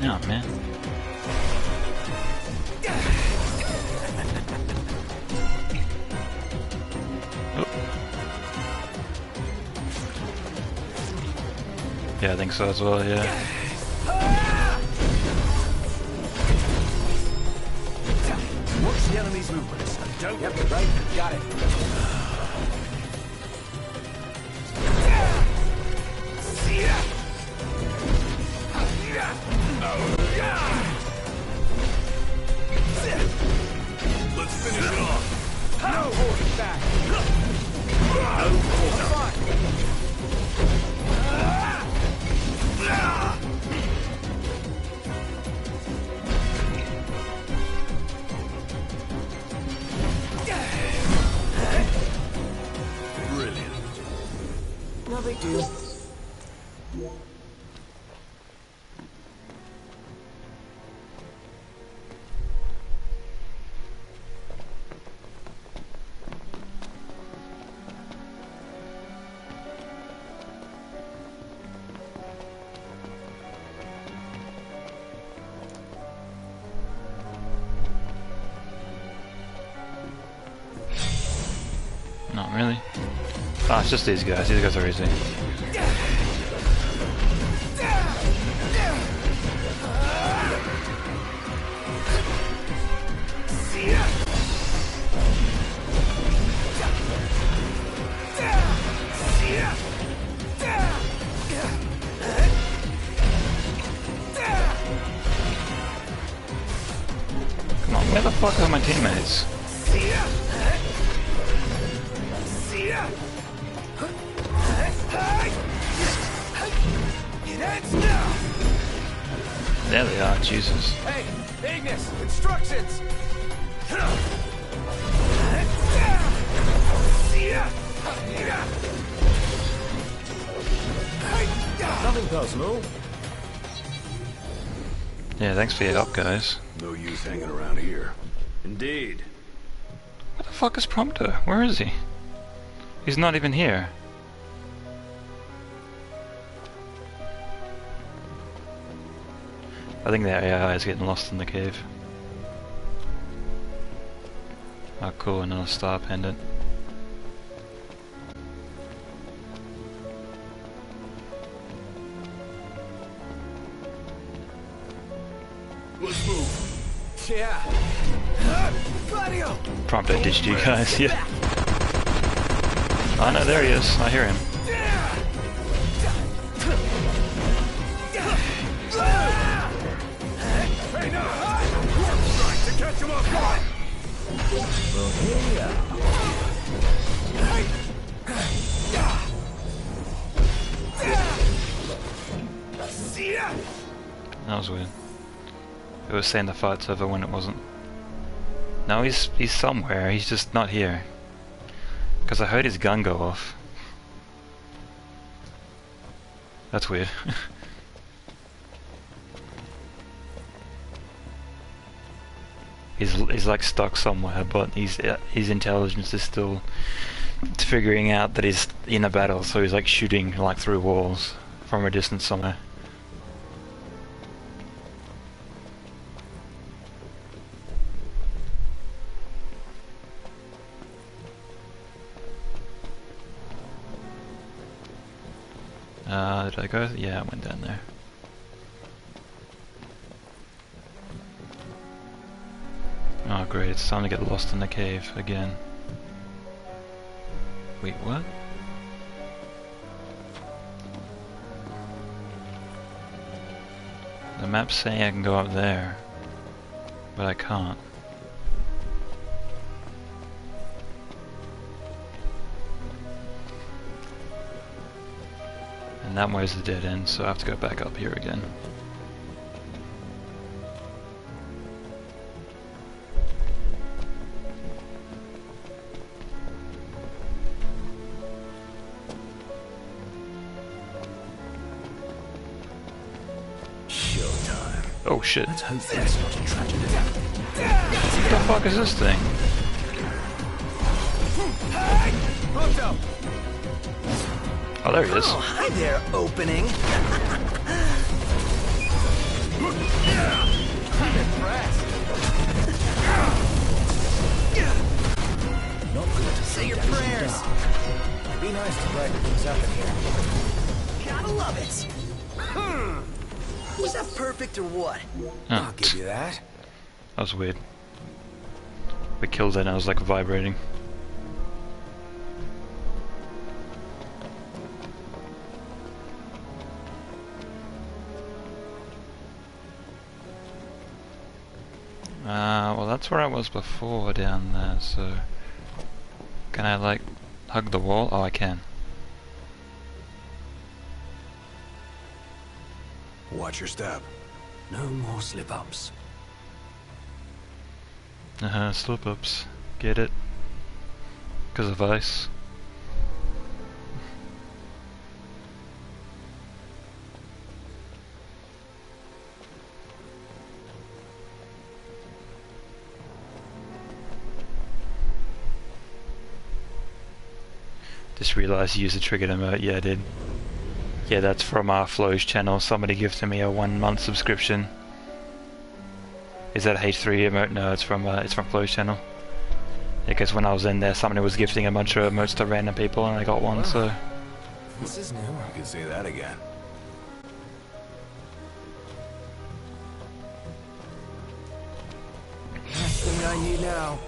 Oh, man. Yeah, I think so as well, yeah. Watch the enemy's movements. Don't. Yep, right. Got it. Let's finish it off. No holding back. No holding back. Brilliant. No big deal. Not really. Ah, it's just these guys. These guys are easy. Come on, where the fuck are my teammates? There they are, Jesus. Hey, Ignis, instructions. Nothing Nothing personal. Yeah, thanks for your help, guys. No use hanging around here. Indeed. Where the fuck is Prompto? Where is he? He's not even here. I think the AI is getting lost in the cave. Oh cool, another star pendant. Let's move. Yeah. Gladio! Prompto ditched you guys, yeah. Oh no, there he is. I hear him. Hey, now! Warp strike to catch him off guard! Well, here we are. That was weird. It was saying the fight's over when it wasn't. No, he's somewhere. He's just not here. Because I heard his gun go off. That's weird. He's like stuck somewhere, but his intelligence is still figuring out that he's in a battle, so he's like shooting like through walls from a distance somewhere. Did I go? Yeah, I went down there. Oh great, it's time to get lost in the cave again. Wait, what? The map's saying I can go up there, but I can't. And that way's a dead end, so I have to go back up here again. Showtime. Oh shit. Let's hope that's not a tragedy. What the fuck is this thing? Prompto! Oh, there he is. Oh, hi there, opening. I'm impressed. Not good to say your prayers. Be nice to brighten things up in here. Gotta love it. Was that perfect or what? I'll give you that. That was weird. We killed it and I was like vibrating. Well that's where I was before down there, so... Can I like hug the wall? Oh, I can. Watch your step. No more slip-ups. Slip-ups. Get it? Because of ice. Just realised you used the triggered emote. Yeah, I did. Yeah, that's from our Flo's channel. Somebody gifted me a 1-month subscription. Is that a H3 emote? No, it's from Flo's channel. Yeah, because when I was in there, somebody was gifting a bunch of emotes to random people, and I got one. So. This is new. You can say that again. Last thing I need now.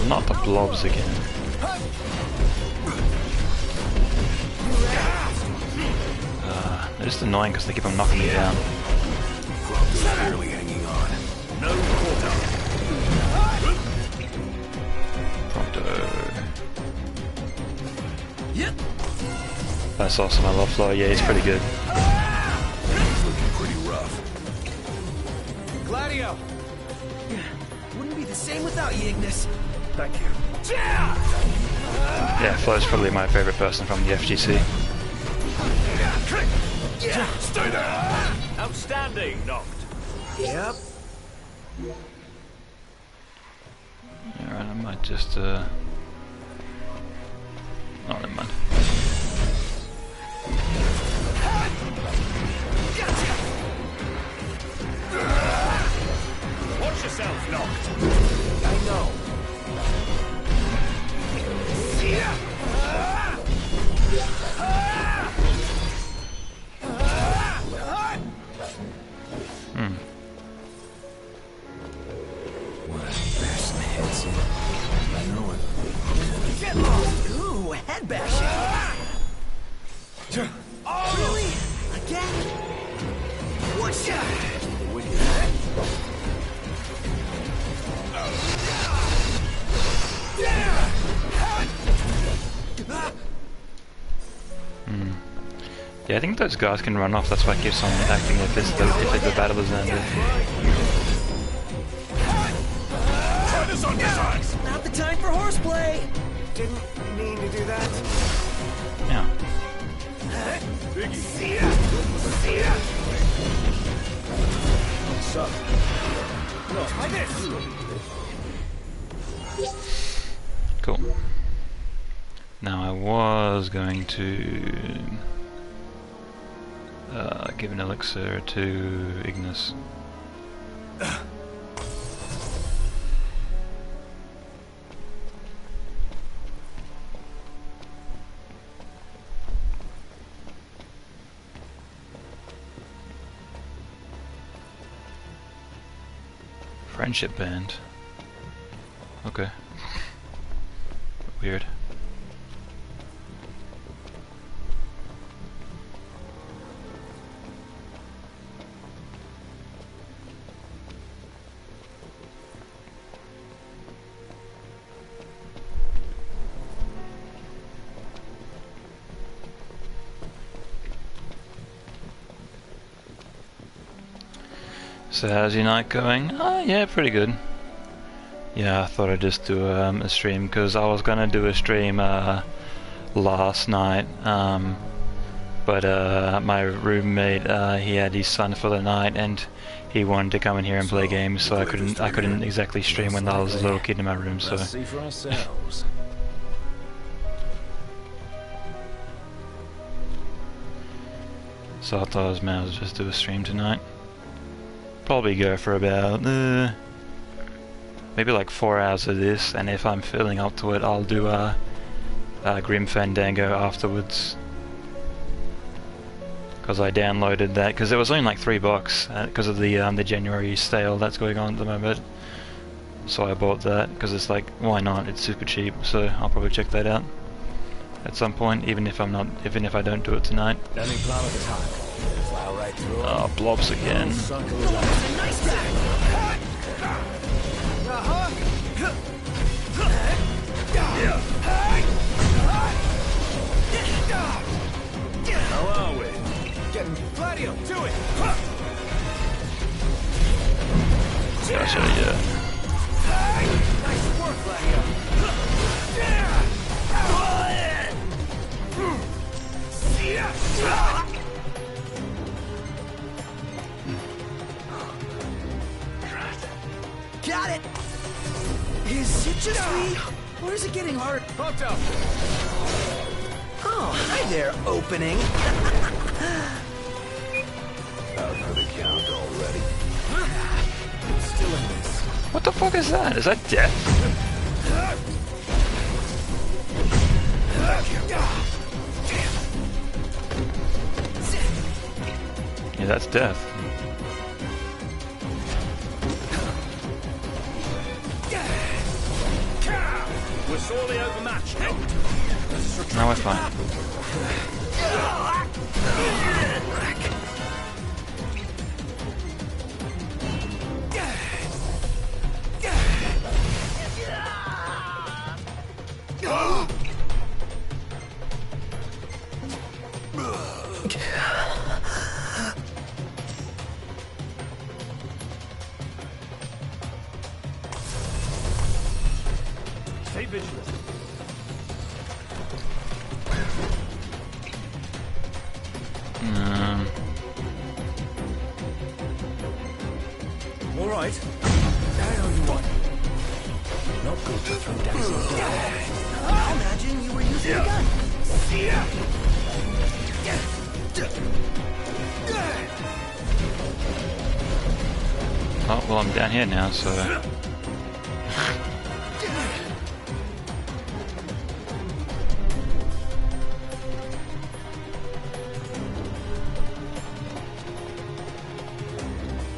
Not the blobs again. They're just annoying because they keep on knocking me down. Prompto's barely hanging on. No cooldown. Prompto. Yep. That's awesome. I love Flo. Yeah, he's pretty good. He's looking pretty rough. Gladio. Wouldn't be the same without you, Ignis. Thank you. Yeah, Flo's probably my favorite person from the FGC. Stay there! Outstanding, Noct. Yep. Alright, I might just oh, never mind. Watch yourself, Noct. I know. What a bash some heads in. I know it. Get lost! Ooh, head bashing! Really? Again? What's that? Yeah, I think those guys can run off, that's why it keeps on acting if the battle is ended. Not the time for horseplay! Didn't mean to do that. Yeah. What's up? No, try this! Cool. Now I was going to give an elixir to Ignis. Friendship band. Okay. Weird. So how's your night going? Oh yeah, pretty good. Yeah, I thought I'd just do a stream because I was gonna do a stream last night, but my roommate he had his son for the night and he wanted to come in here and play games, so I couldn't exactly stream when I was a little kid in my room. So let's see for ourselves. So I thought I might as well just do a stream tonight. Probably go for about maybe like 4 hours of this, and if I'm feeling up to it, I'll do Grim Fandango afterwards. Because I downloaded that because it was only like $3 because of the January sale that's going on at the moment. So I bought that because it's like, why not? It's super cheap. So I'll probably check that out at some point, even if I don't do it tonight. Any plan of attack? Plow right through. Oh, blobs again. How are we? Getting Gladio, do it! Gotcha, yeah. Nice work, Gladio! Got it! Is it just me? Or is it getting hard? Pumped up! Oh, hi there, opening! Out for the count already. Still in this. What the fuck is that? Is that death? Yeah, that's death. We're sorely overmatched. Now we're fine. Stay vigilant. right. I owe you one. Not good to throw down so I imagine you were using a gun. Oh, well, I'm down here now, so...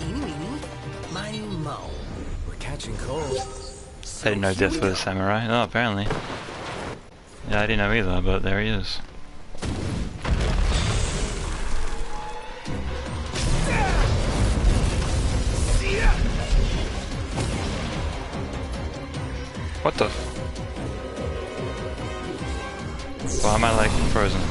Eeny, meeny, miny, mo. We're catching cold. I didn't know death for the samurai. Oh, apparently. Yeah, I didn't know either, but there he is. What the? Why am I like frozen?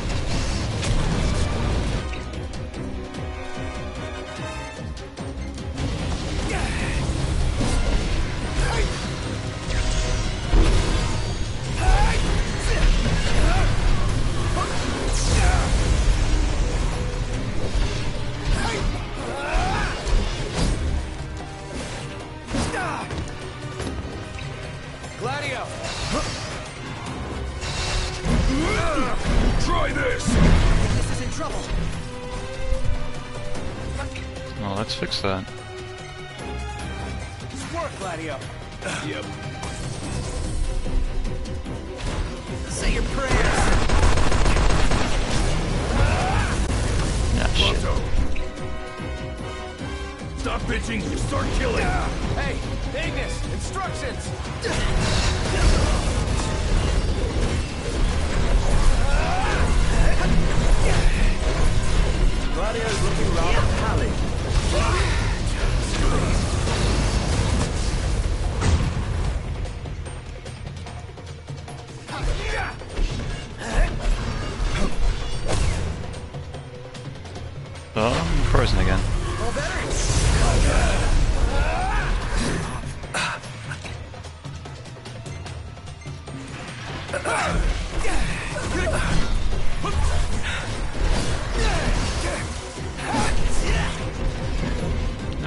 Gladio! Try this! This is in trouble. Oh, let's fix that. It's work, Gladio. Yep. Say your prayers. Yeah, shit. Stop bitching, start killing! Hey, Ignis, instructions! Gladio's looking rather pallid. Oh, I'm frozen again. All better?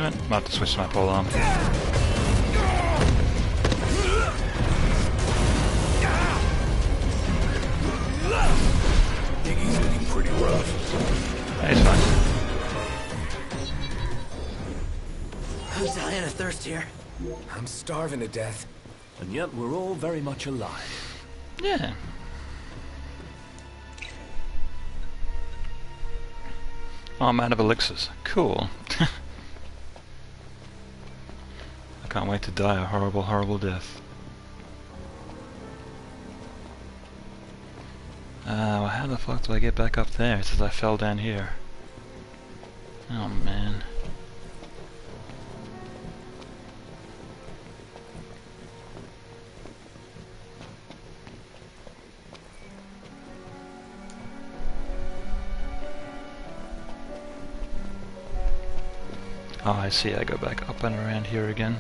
I'm about to switch to my pole arm. Iggy's looking pretty rough. Hey, it's fine. I'm dying of thirst here. I'm starving to death. And yet we're all very much alive. Yeah. Oh, I'm out of elixirs. Cool. I can't wait to die a horrible, horrible death. Well, how the fuck do I get back up there since I fell down here? Oh, man. Oh, I see, I go back up and around here again.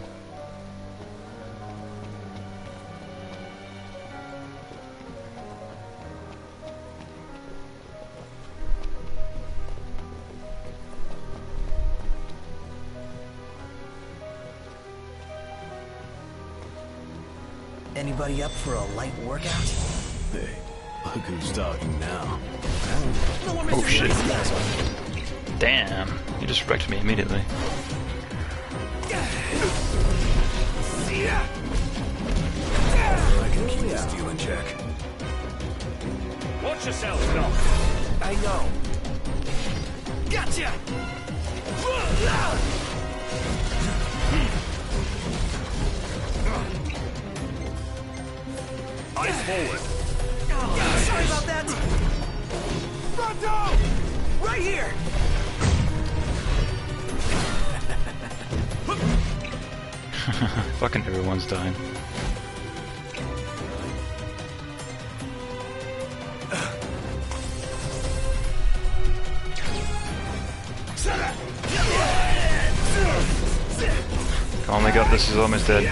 Anybody up for a light workout? Hey, look who's talking now. Oh shit. Damn, you just wrecked me immediately. I can keep the steel in check. Watch yourself, Doc. I know. Gotcha! Eyes forward. Oh, sorry about that. Fronto! Right here! Fucking everyone's dying. Oh my god, this is almost dead.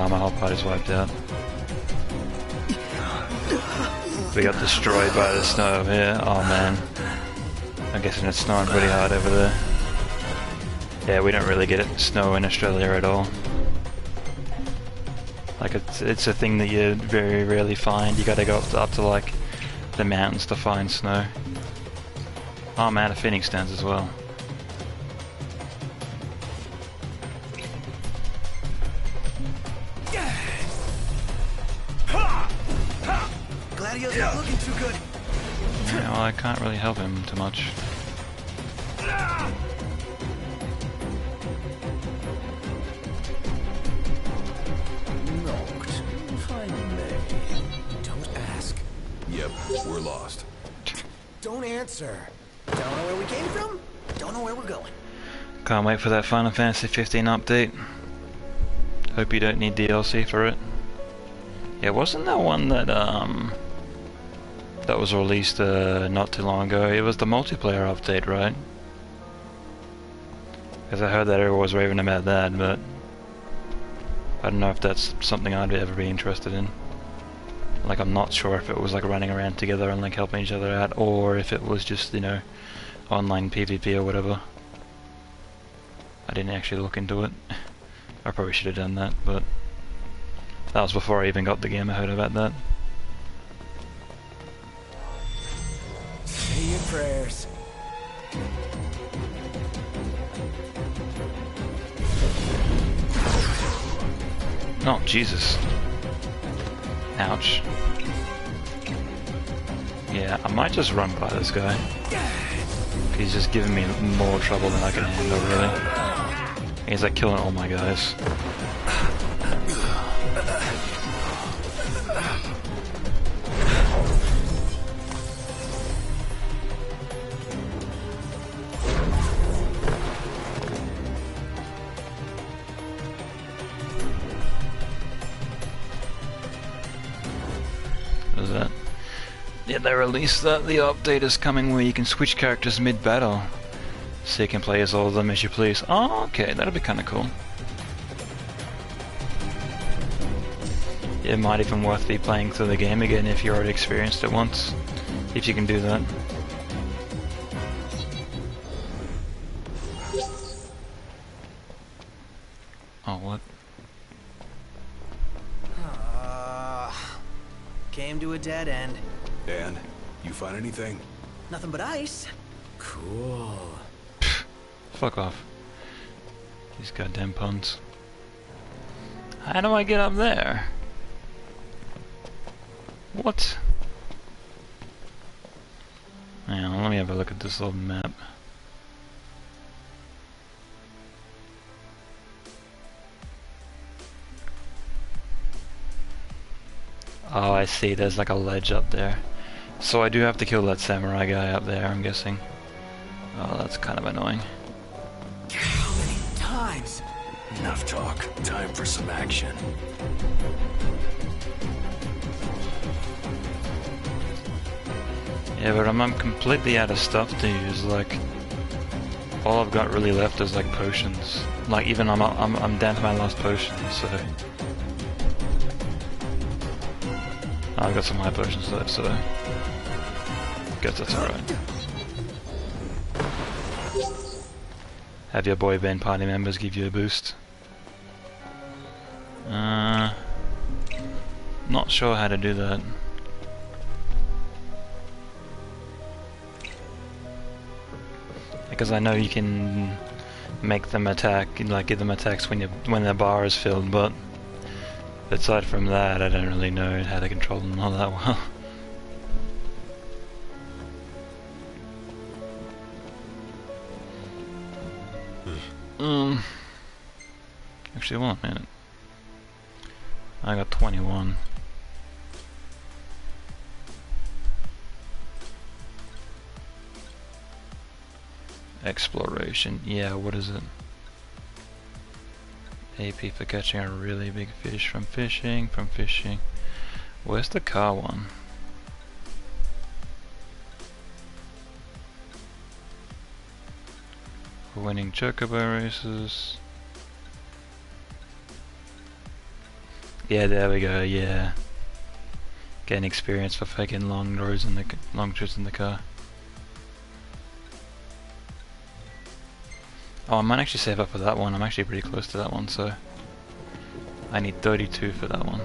My whole party's wiped out. We got destroyed by the snow here. Oh man. I'm guessing it's snowing pretty hard over there. Yeah, we don't really get snow in Australia at all. Like it's a thing that you very rarely find. You gotta go up to like the mountains to find snow. Oh, I'm out of Phoenix Downs as well. Gladio's not looking too good. Yeah, well, I can't really help him too much. Knocked. If I may. Don't ask. Yep, we're lost. Don't answer. Don't know where we came from. Don't know where we're going. Can't wait for that Final Fantasy 15 update. Hope you don't need DLC for it. Yeah, wasn't that one that that was released not too long ago? It was the multiplayer update, right? Because I heard that everyone was raving about that, but I don't know if that's something I'd ever be interested in. Like, I'm not sure if it was like running around together and like helping each other out, or if it was just, you know, online PvP or whatever. I didn't actually look into it. I probably should have done that, but that was before I even got the game. I heard about that. Say your prayers. Oh, Jesus. Ouch. Yeah, I might just run by this guy. He's just giving me more trouble than I can handle, really. He's like killing all my guys. What is that? Yeah, they released that the update is coming where you can switch characters mid-battle. So you can play as all of them as you please. Oh, okay, that'll be kinda cool. It might even worth be playing through the game again if you already experienced it once. If you can do that. Oh, what? Came to a dead end. And you find anything? Nothing but ice. Cool. Fuck off. These goddamn puns. How do I get up there? What? Hang on, let me have a look at this little map. Oh, I see, there's like a ledge up there. So I do have to kill that samurai guy up there, I'm guessing. Oh, that's kind of annoying. How many times? Enough talk. Time for some action. Yeah, but I'm completely out of stuff to use. Like, all I've got really left is like potions. Like, even I'm down to my last potion, so I've got some high potions left, so guess that's alright. Have your boy band party members give you a boost. Not sure how to do that. Because I know you can make them attack, like give them attacks when their bar is filled, but aside from that, I don't really know how to control them all that well. Actually, one minute. I got 21. Exploration. Yeah, what is it? AP for catching a really big fish from fishing. Where's the car one? For winning chocobo races. Yeah, there we go, yeah. Getting experience for taking long trips in the car. Oh, I might actually save up for that one. I'm actually pretty close to that one, so I need 32 for that one.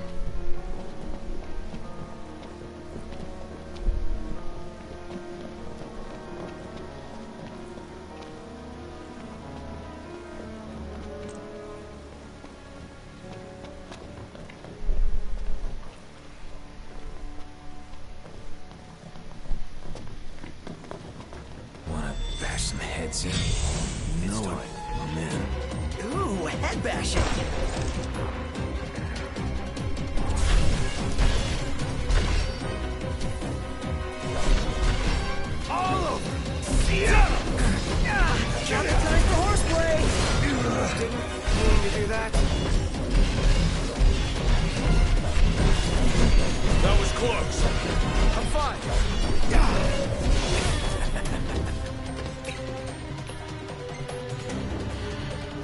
Wanna bash some heads in? No, I'm in. Ooh, head bashing. All over! See ya! Got the time for horseplay. Didn't mean to do that. That was close. I'm fine.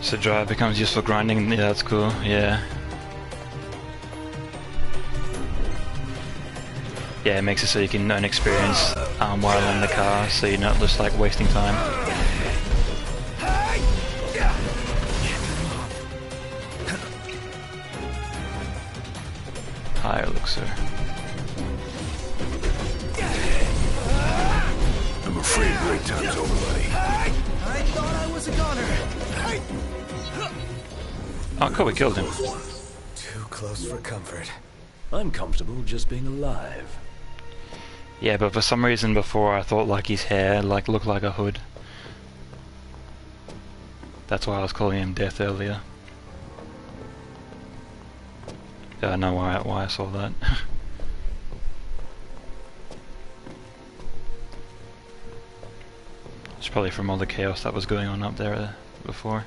So drive becomes useful grinding. Yeah, that's cool. Yeah. Yeah, it makes it so you can earn experience while in the car, so you're not just like wasting time. Hi, Elixir. I'm afraid break time's over, buddy. I thought I was a goner. Oh, cool, we killed him. Too close for comfort. I'm comfortable just being alive. Yeah, but for some reason before I thought like his hair like looked like a hood. That's why I was calling him Death earlier. Yeah, I know why I saw that. It's probably from all the chaos that was going on up there before.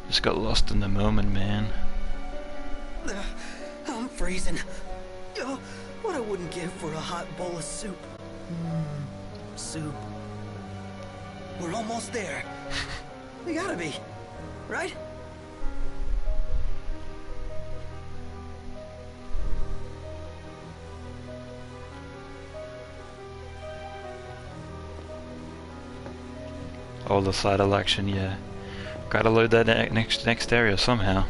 Just got lost in the moment, man. I'm freezing. Oh, what I wouldn't give for a hot bowl of soup. Soup. We're almost there. We gotta be, right? All the side election, yeah. Gotta load that next area somehow.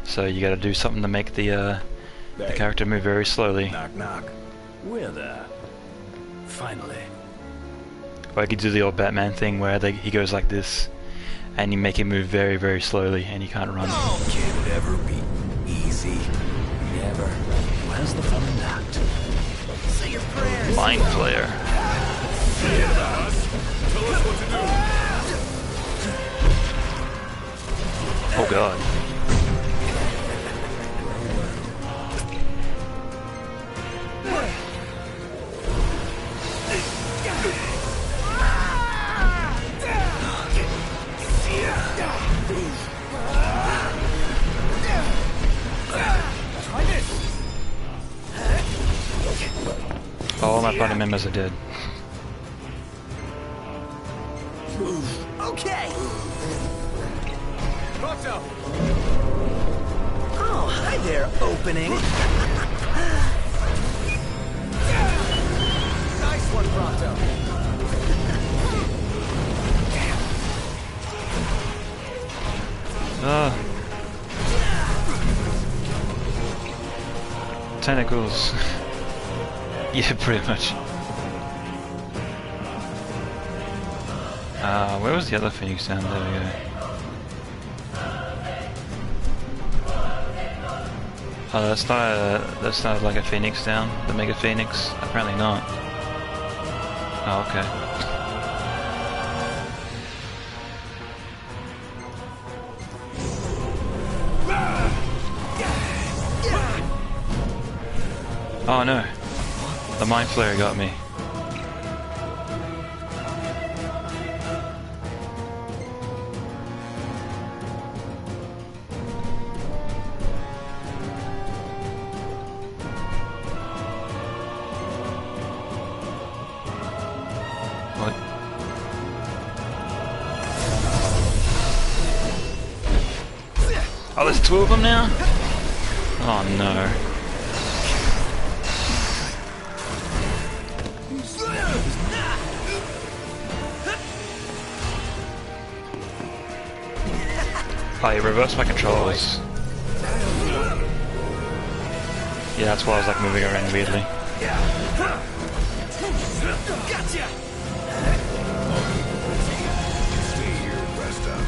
So you gotta do something to make the character move very slowly. Knock, knock. We're there. Finally. Or you could do the old Batman thing where he goes like this, and you make him move very, very slowly, and he can't run. Can it ever be easy? Never. Where's the fun in that? Say your prayers. Mind Flayer. Forget about us. Tell us what to do. Oh god. All my party members are dead. Okay. Proto! Oh, hi there, opening. Nice one, Proto. Tentacles. Yeah, pretty much. Where was the other Phoenix down? There we go. Oh, that's not like a Phoenix down, the Mega Phoenix? Apparently not. Oh, okay. Oh no, the Mind Flayer got me. What? Oh, there's two of them now? Oh no. Oh, you reversed my controls. Yeah, that's why I was like moving around weirdly. Gotcha! Stay here and rest up.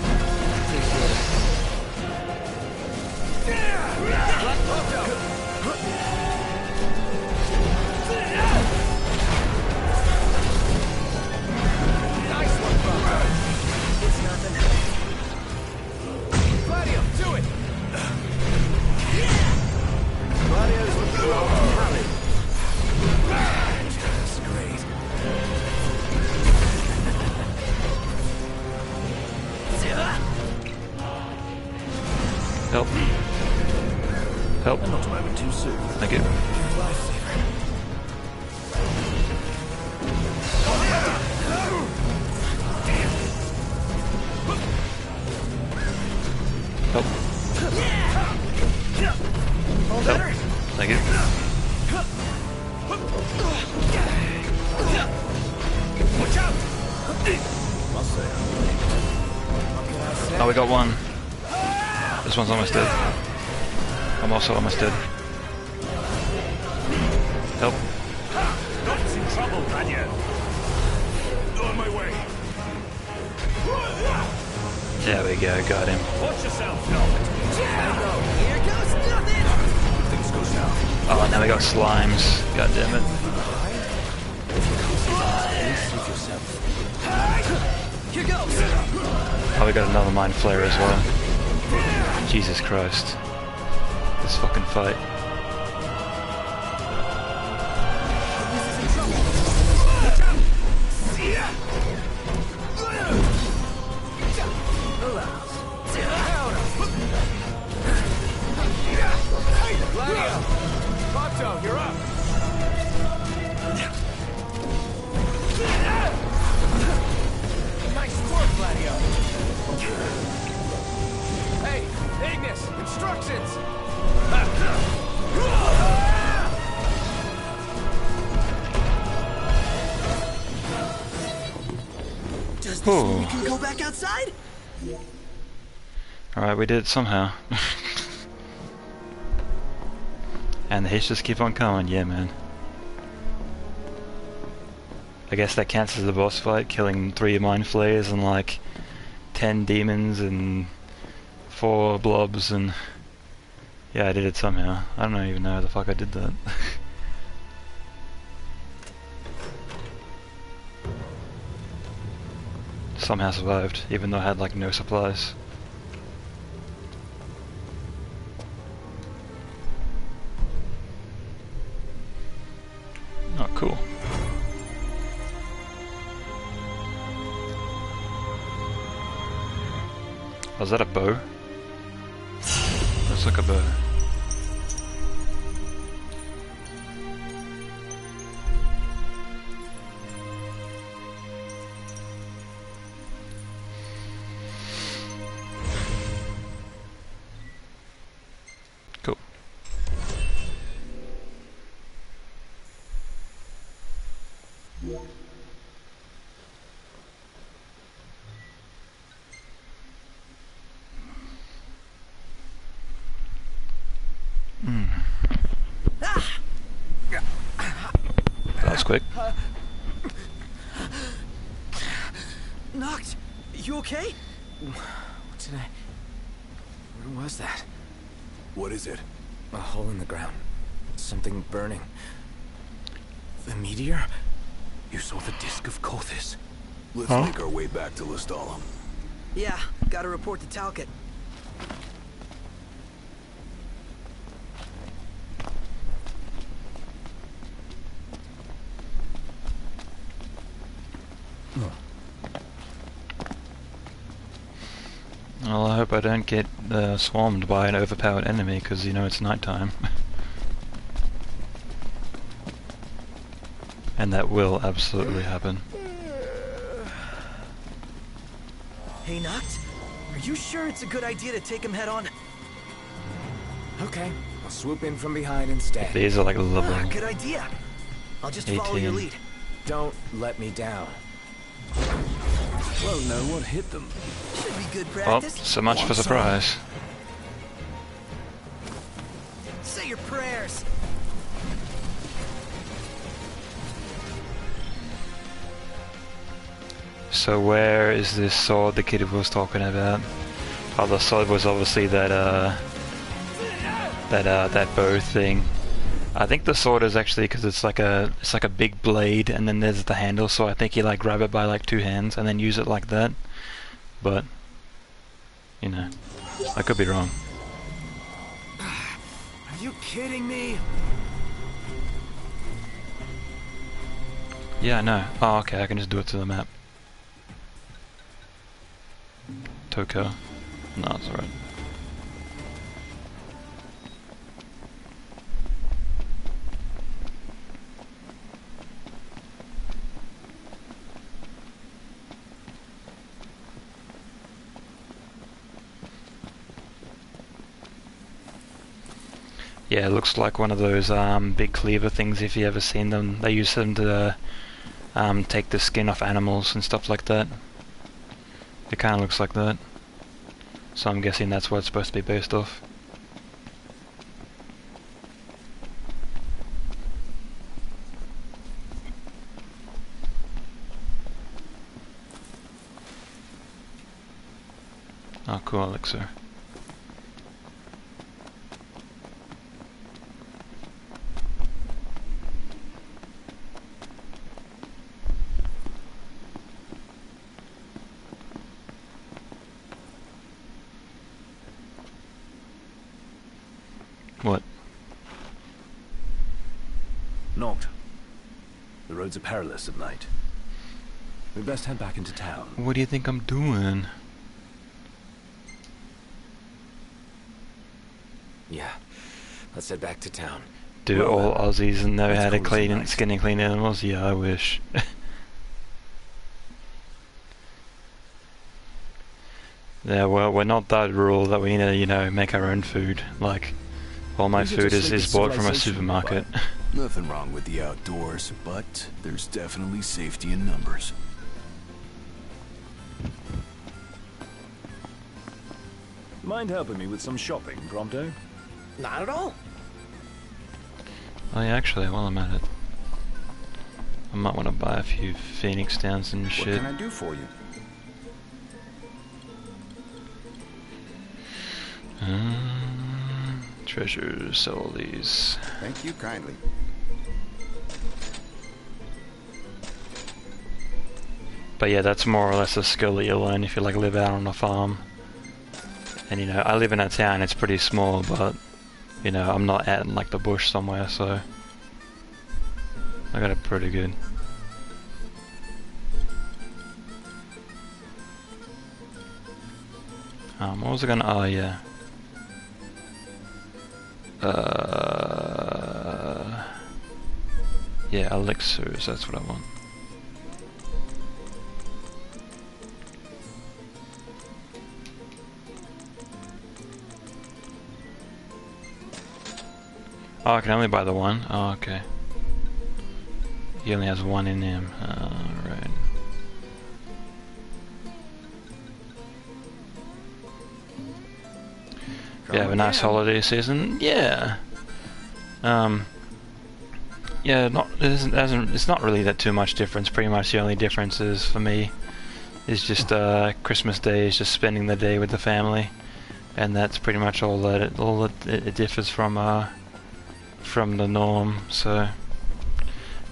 Nice one, bro. It's nothing. Gladio, do it! Gladio's looking all pally. That's great. Help. Help. I'm not moment too soon. Thank you. Help. Help. Thank you. Watch out! Oh, we got one. This one's almost dead. I'm also almost dead. Help. Not's in trouble, Gladio. On my way. There we go, got him. Watch yourself, Noct. Here goes nothing. Things go south. Oh, now we got slimes. God damn it. Here goes. Oh, we got another mind flare as well. Jesus Christ. This fucking fight. Bato, you're up. Nice work, Gladio. Hey, Ignis, instructions. Does this mean we can go back outside? Alright, we did it somehow. And the hits just keep on coming, yeah man. I guess that counts as the boss fight, killing 3 mind flayers and like 10 demons and 4 blobs and... Yeah, I did it somehow. I don't even know how the fuck I did that. Somehow survived, even though I had like no supplies. Oh, cool. Was that a bow? Looks like a bow. Cool. That was quick. Noct, you okay? What did I... Where was that? What is it? A hole in the ground. Something burning. The meteor? You saw the disc of Kothis. Let's Huh? make our way back to Lestallum. Yeah, gotta report to Talcott. Well, I hope I don't get swarmed by an overpowered enemy, because you know it's nighttime. And that will absolutely happen. Hey, Noct, are you sure it's a good idea to take him head on? Okay, I'll swoop in from behind instead. These are like level Good idea. I'll just follow your 18. lead. Don't let me down. Well, no, what hit them? Should be good Oh, practice. so much for surprise. Say your prayers. So where is this sword the kid was talking about? Oh, the sword was obviously that bow thing. I think the sword is actually because it's like a big blade, and then there's the handle. So I think you like grab it by like 2 hands and then use it like that. But you know, I could be wrong. Are you kidding me? Yeah, I know. Oh, okay. I can just do it to the map. Toko. No, it's alright. Yeah, it looks like one of those big cleaver things if you ever seen them. They use them to take the skin off animals and stuff like that. It kind of looks like that. So I'm guessing that's what it's supposed to be based off. Oh, cool, elixir. What? Noct. The roads are perilous at night. We'd best head back into town. What do you think I'm doing? Yeah, let's head back to town. Do all Aussies and know let's how to call it clean a and night. skin and clean animals? Yeah, I wish. Yeah, well, we're not that rural that we need to, you know, make our own food. Like, all my These are food just is like bought from a civilization, supermarket. but nothing wrong with the outdoors, but there's definitely safety in numbers. Mind helping me with some shopping, Prompto? Not at all. Oh yeah, actually, while I'm at it, I might want to buy a few Phoenix Downs and What shit. can I do for you? Treasures, sell all these. Thank you kindly. But yeah, that's more or less a skill that you learn if you like live out on a farm. And you know, I live in a town, it's pretty small, but you know, I'm not out in like the bush somewhere, so I got it pretty good. What was I gonna, oh yeah. Yeah, elixirs, that's what I want. Oh, I can only buy the one? Oh, okay. He only has one in him. Alright. You have a nice holiday season? Yeah. Yeah, it's not really that too much difference. Pretty much the only difference is for me is just Christmas Day is just spending the day with the family, and that's pretty much all that it differs from the norm. So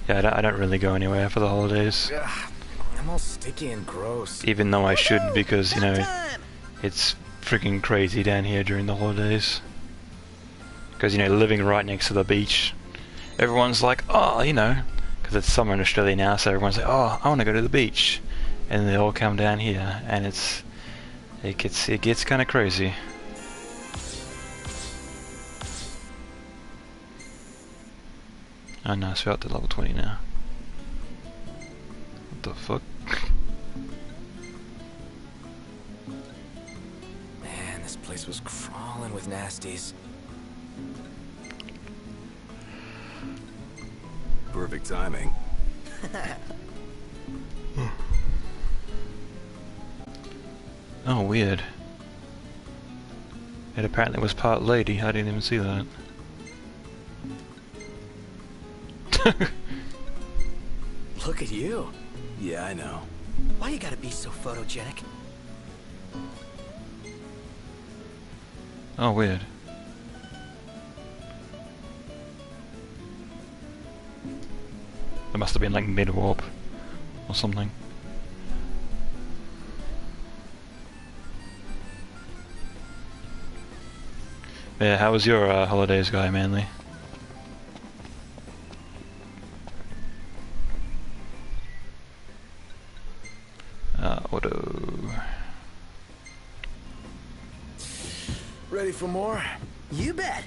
yeah, I don't really go anywhere for the holidays. Ugh, I'm all sticky and gross. Even though I should, because you know it's freaking crazy down here during the holidays. Because you know, living right next to the beach, everyone's like, oh, you know, because it's summer in Australia now, so everyone's like, oh, I want to go to the beach, and they all come down here, and it gets kind of crazy. Oh no, so we're up to level 20 now. What the fuck? Man, this place was crawling with nasties. Perfect timing. Oh, weird. It apparently was part lady. I didn't even see that. Look at you. Yeah, I know. Why you gotta be so photogenic? Oh, weird. It must have been like mid-warp or something. Yeah, how was your holidays, Guy Manley? Auto. Ready for more? You bet.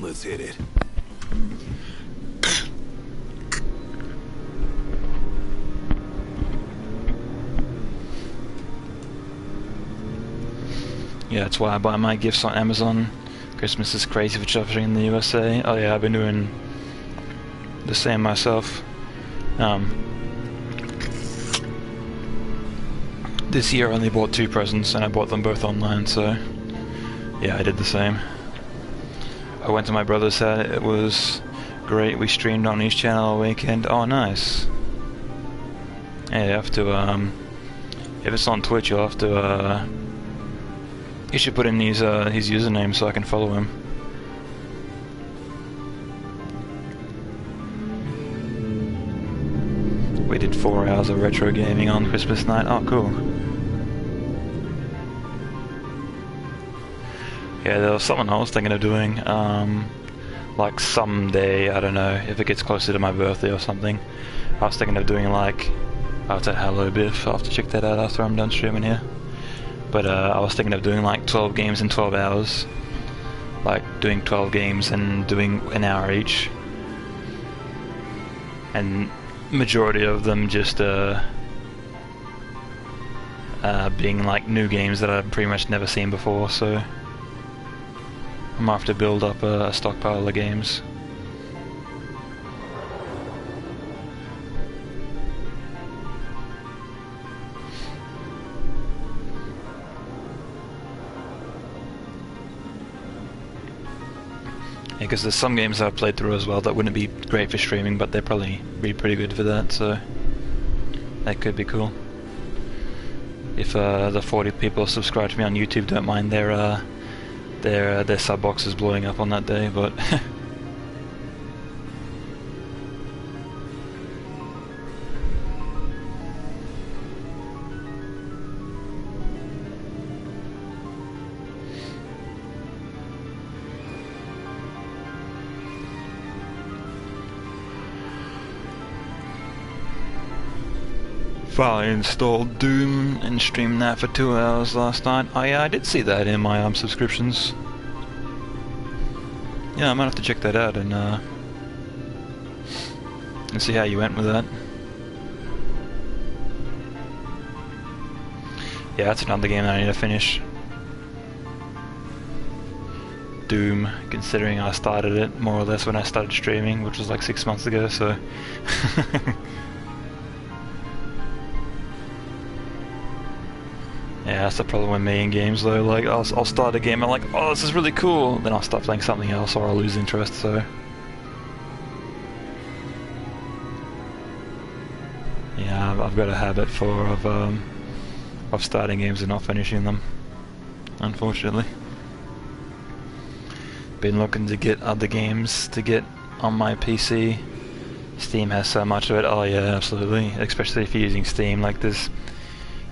Let's hit it. Yeah, that's why I buy my gifts on Amazon. Christmas is crazy for shopping in the USA. Oh yeah, I've been doing the same myself. This year I only bought 2 presents and I bought them both online, so yeah, I did the same. I went to my brother's house, it was great. We streamed on his channel all weekend. Oh, nice. Yeah, you have to, if it's on Twitch, you'll have to, you should put in his username so I can follow him. We did 4 hours of retro gaming on Christmas night. Oh, cool. Yeah, there was something I was thinking of doing, like someday, I don't know, if it gets closer to my birthday or something. I was thinking of doing like, I'll say hello Biff, I'll have to check that out after I'm done streaming here. But I was thinking of doing like 12 games in 12 hours. Like doing 12 games and doing an hour each. And majority of them just being like new games that I've pretty much never seen before, so I might have to build up a stockpile of games. Because there's some games I've played through as well that wouldn't be great for streaming, but they're probably be pretty good for that, so that could be cool. If the 40 people subscribe to me on YouTube don't mind their sub boxes blowing up on that day, but finally installed Doom and streamed that for 2 hours last night. Oh yeah, I did see that in my subscriptions. Yeah, I might have to check that out and see how you went with that. Yeah, that's another game that I need to finish. Doom, considering I started it more or less when I started streaming, which was like 6 months ago, so yeah, that's the problem with me in games though, like I'll start a game and I'm like, oh this is really cool, then I'll start playing something else or I'll lose interest, so yeah, I've got a habit of starting games and not finishing them, unfortunately. Been looking to get other games to get on my PC. Steam has so much of it. Oh yeah, absolutely, especially if you're using Steam, like there's,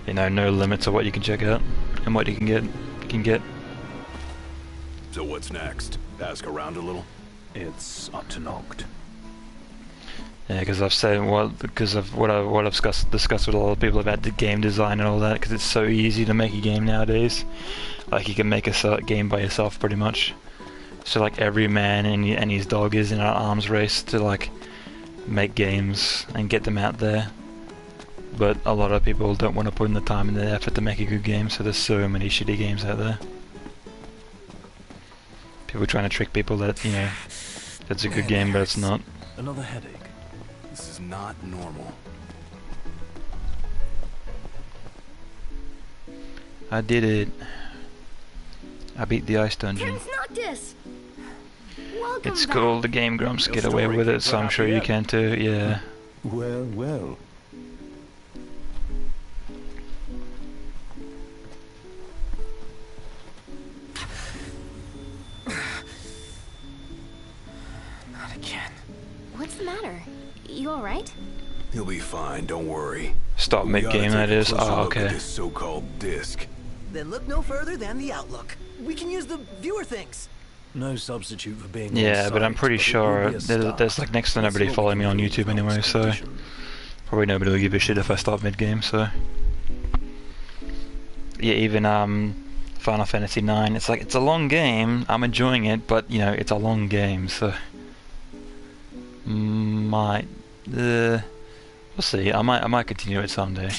you know, no limit to what you can check out and what you can get. So what's next? Ask around a little? It's up to Noct. Yeah, because I've said, well, because of what I've discussed with a lot of people about the game design and all that, because it's so easy to make a game nowadays. Like you can make a game by yourself pretty much. So like every man and his dog is in an arms race to like make games and get them out there. But a lot of people don't want to put in the time and the effort to make a good game, so there's so many shitty games out there. People trying to trick people that, you know, that's a good game, but it's not. Another headache. This is not normal. I did it. I beat the ice dungeon. Prince Noctis! Welcome It's back. cool, the Game Grumps get away with it, so I'm sure you can too, yeah. Well, well. Not again. What's the matter? You alright? He'll be fine, don't worry. Stop We mid-game, gotta that take a is. closer Oh, look at okay. this so-called disc. Then look no further than the Outlook. We can use the viewer things. No substitute for being Yeah, on but I'm site, pretty it will sure be a start. there's like next to nobody following me on YouTube anyway, so probably nobody will give a shit if I start mid-game, so. Yeah, even Final Fantasy 9, it's like, it's a long game, I'm enjoying it, but you know, it's a long game, so. We'll see, I might continue it someday.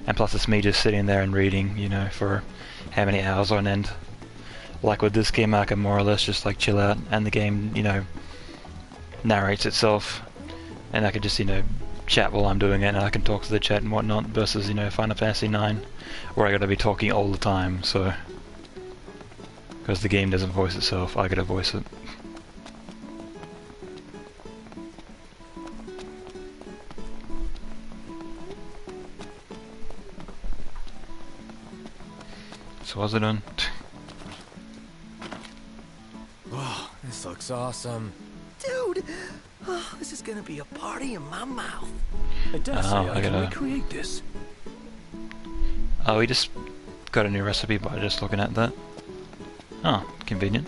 And plus it's me just sitting there and reading, you know, for how many hours on end. Like with this game I can more or less just like chill out and the game, you know, narrates itself. And I can just, you know, chat while I'm doing it and I can talk to the chat and whatnot versus, you know, Final Fantasy 9 where I gotta be talking all the time, so. Because the game doesn't voice itself, I gotta voice it. So what's it done? Oh, this looks awesome. Dude, oh, this is gonna be a party in my mouth. I dare say Oh, I I can gotta- recreate this. Oh, we just got a new recipe by just looking at that. Oh, convenient.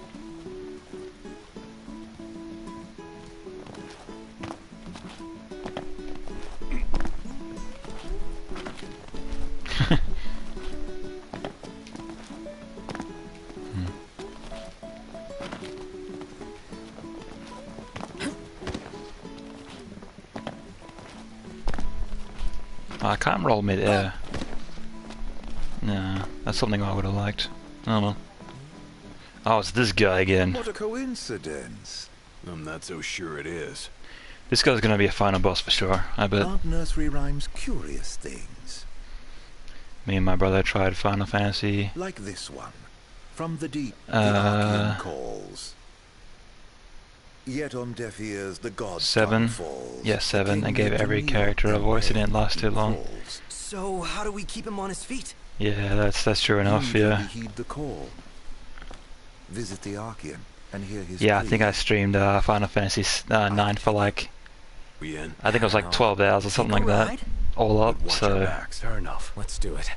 I can't roll mid-air. Nah, that's something I would have liked. Oh well. Oh, it's this guy again. What a coincidence. I'm not so sure it is. This guy's gonna be a final boss for sure, I bet. Aren't nursery rhymes curious things? Me and my brother tried Final Fantasy. Like this one. From the deep, the Uh, Archean calls. Yet on deaf ears, the gods 7. falls. Yeah, 7. I gave every character a voice. It didn't last too long. So how do we keep him on his feet? Yeah, that's true enough. Yeah. Heed the call. Visit the Archean and hear his Yeah, I plea. think I streamed Final Fantasy 9 for like, We in? I think it was like 12 hours or something like that, all up. Watch our So backs, fair enough. Let's do it.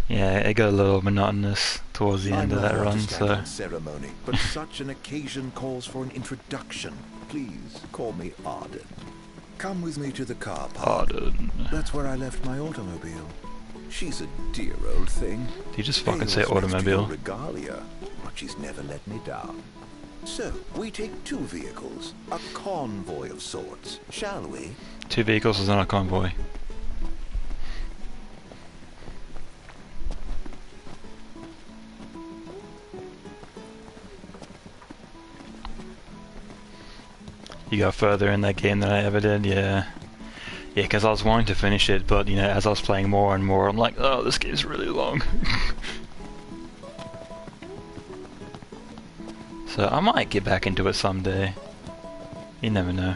yeah, it got a little monotonous towards the end of that run. So ceremony, but such an occasion calls for an introduction. Please call me Arden. Come with me to the car park. Arden. That's where I left my automobile. She's a dear old thing. Did you just fucking say Hails next to automobile? your regalia, but she's never let me down. So we take 2 vehicles, a convoy of sorts, shall we? 2 vehicles is not a convoy. You got further in that game than I ever did, yeah. Yeah, because I was wanting to finish it, but you know, as I was playing more and more, I'm like, oh, this game's really long. So I might get back into it someday. You never know.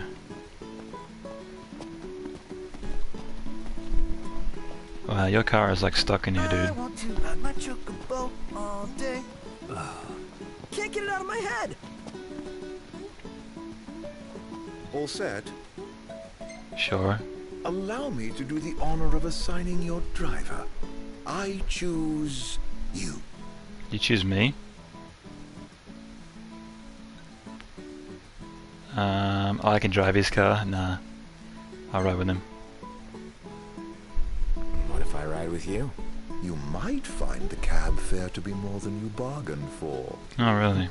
Wow, your car is like stuck in here, I dude. want to ride my chocobo all day. Can't get it out of my head. All set? Sure. Allow me to do the honor of assigning your driver. I choose you. You choose me? Oh, I can drive his car? Nah. I'll ride with him. What if I ride with you? You might find the cab fare to be more than you bargained for. Oh, really?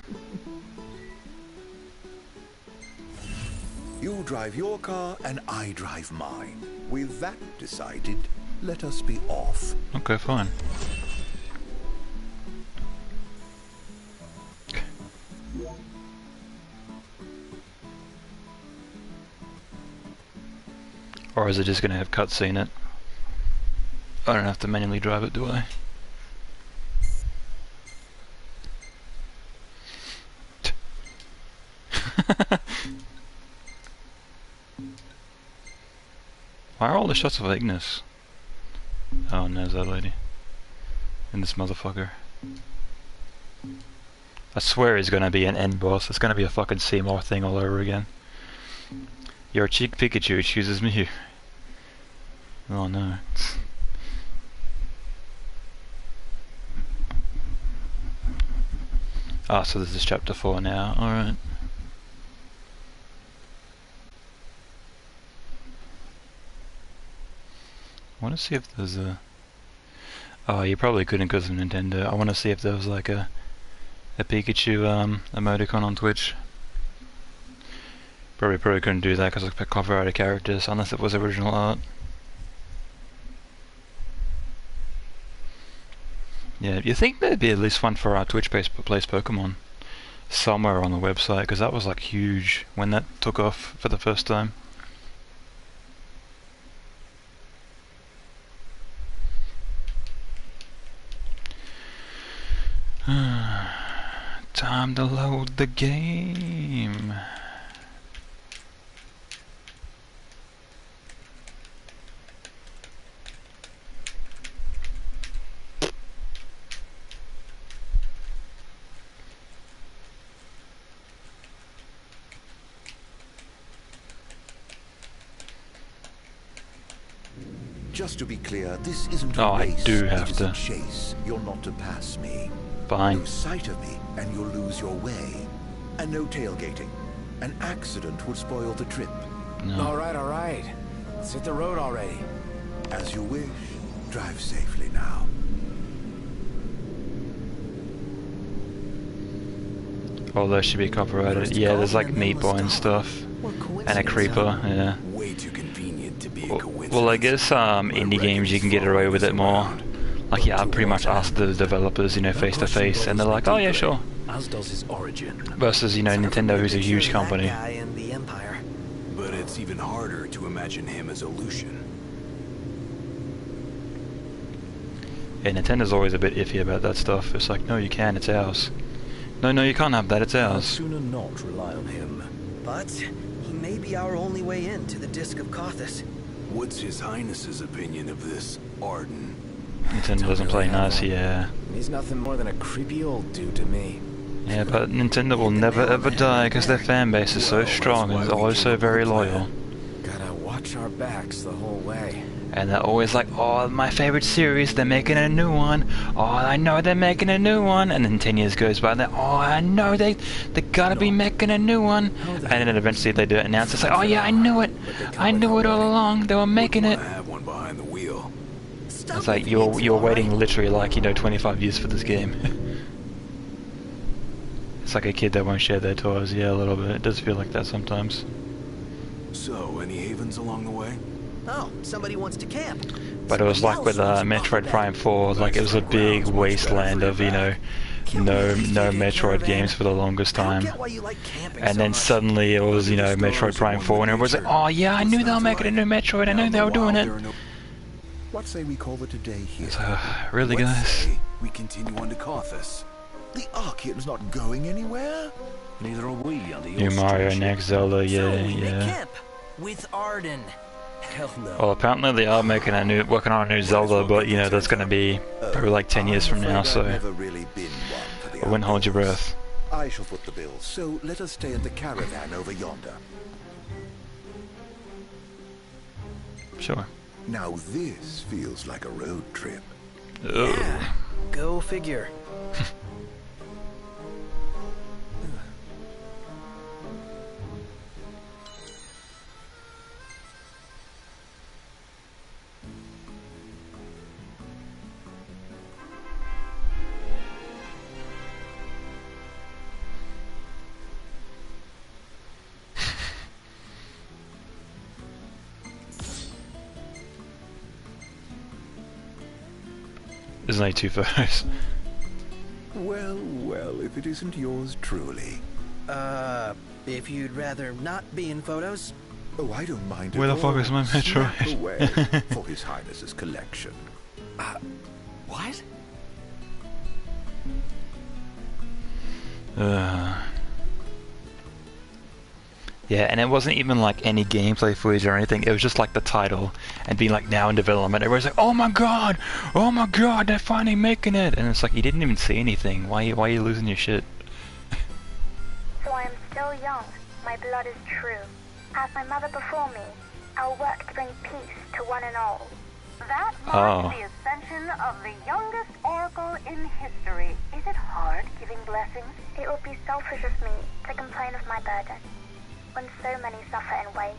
You drive your car and I drive mine. With that decided, let us be off. Okay, fine. Or is it just gonna have cutscene it? I don't have to manually drive it, do I? Why are all the shots of Ignis? Oh no, there's that lady. And this motherfucker. I swear he's gonna be an end boss. It's gonna be a fucking Seymour thing all over again. Your cheek Pikachu chooses me. Oh no. Ah, so this is chapter 4 now, alright. I want to see if there's a... Oh, you probably couldn't because of Nintendo. I want to see if there was like a Pikachu emoticon on Twitch. Probably couldn't do that because I copyright of characters unless it was original art. Yeah, you think there'd be at least one for our Twitch plays Pokemon somewhere on the website, because that was like huge when that took off for the first time. Time to load the game. Just to be clear, this isn't a Oh, race. I do have it is to. a chase. You're not to pass me. Fine. Lose sight of me, and you'll lose your way. And no tailgating. An accident would spoil the trip. No. All right. Let's hit the road already. As you wish. Drive safely now. Oh, there should be copyrighted. Yeah, there's like Meat Boy and stuff. And a Creeper, yeah. Way too convenient to be a coincidence. Well, I guess indie games you can get away with it more. Like, yeah, I pretty much asked the developers, you know, face to face, and they're like, oh yeah, sure. As does his origin. Versus, you know, Nintendo, who's a huge company. That guy in the Empire. But it's even harder to imagine him as a Lucian. Yeah, Nintendo's always a bit iffy about that stuff. It's like, no, you can, it's ours. No, you can't have that, it's I'd ours. sooner not rely on him. But he may be our only way in to the Disc of Cauthus. What's His Highness's opinion of this Arden? Nintendo doesn't play nice, yeah. He's nothing more than a creepy old dude to me. Yeah, but Nintendo will never ever die because their fan base is so strong and always so very loyal. Gotta watch our backs the whole way. And they're always like, oh, my favorite series, they're making a new one. Oh, I know they're making a new one. And then 10 years goes by and they're, oh, I know they gotta be making a new one. And then eventually they do it announce, it's like, oh yeah, I knew it all along, they were making it. Have one behind the wheel. It's like, you're waiting literally like, you know, 25 years for this game. It's like a kid that won't share their toys, yeah, a little bit. It does feel like that sometimes. So, any havens along the way? Oh, somebody wants to camp. But it was like with Metroid Prime 4, like it was a big wasteland of, you know, no Metroid games for the longest time. And then suddenly it was, you know, Metroid Prime 4 and everyone's like, oh yeah, I knew they were making a new Metroid, I knew they were doing it. What say we call it a day here? So, really guys? We continue on to Cauthus. The Archean's not going anywhere. Neither are we under your New Mario, stewardship. next Zelda, yeah, Make yeah. camp with Arden. Hell no. Well, apparently they are working on a new Zelda, but you know, that's gonna be probably like 10 years from now, so Never really been one for the I wouldn't hold your breath. I shall foot the bill, so let us stay at the caravan over yonder. Sure. Now this feels like a road trip. Ugh. Yeah, go figure. There's only 2 photos. Well, if it isn't yours truly. If you'd rather not be in photos, Oh, I don't mind. Where the at fuck all. is my Snap Metroid? away for His Highness's collection. What? Yeah, and it wasn't even like any gameplay footage or anything. It was just like the title and being like now in development. Everybody's like, oh my god, they're finally making it. And it's like, you didn't even see anything. Why are you losing your shit? So I am still young. My blood is true. As my mother before me, I will work to bring peace to one and all. That marks the ascension of the youngest oracle in history. Is it hard giving blessings? It would be selfish of me to complain of my burden, when so many suffer and wait.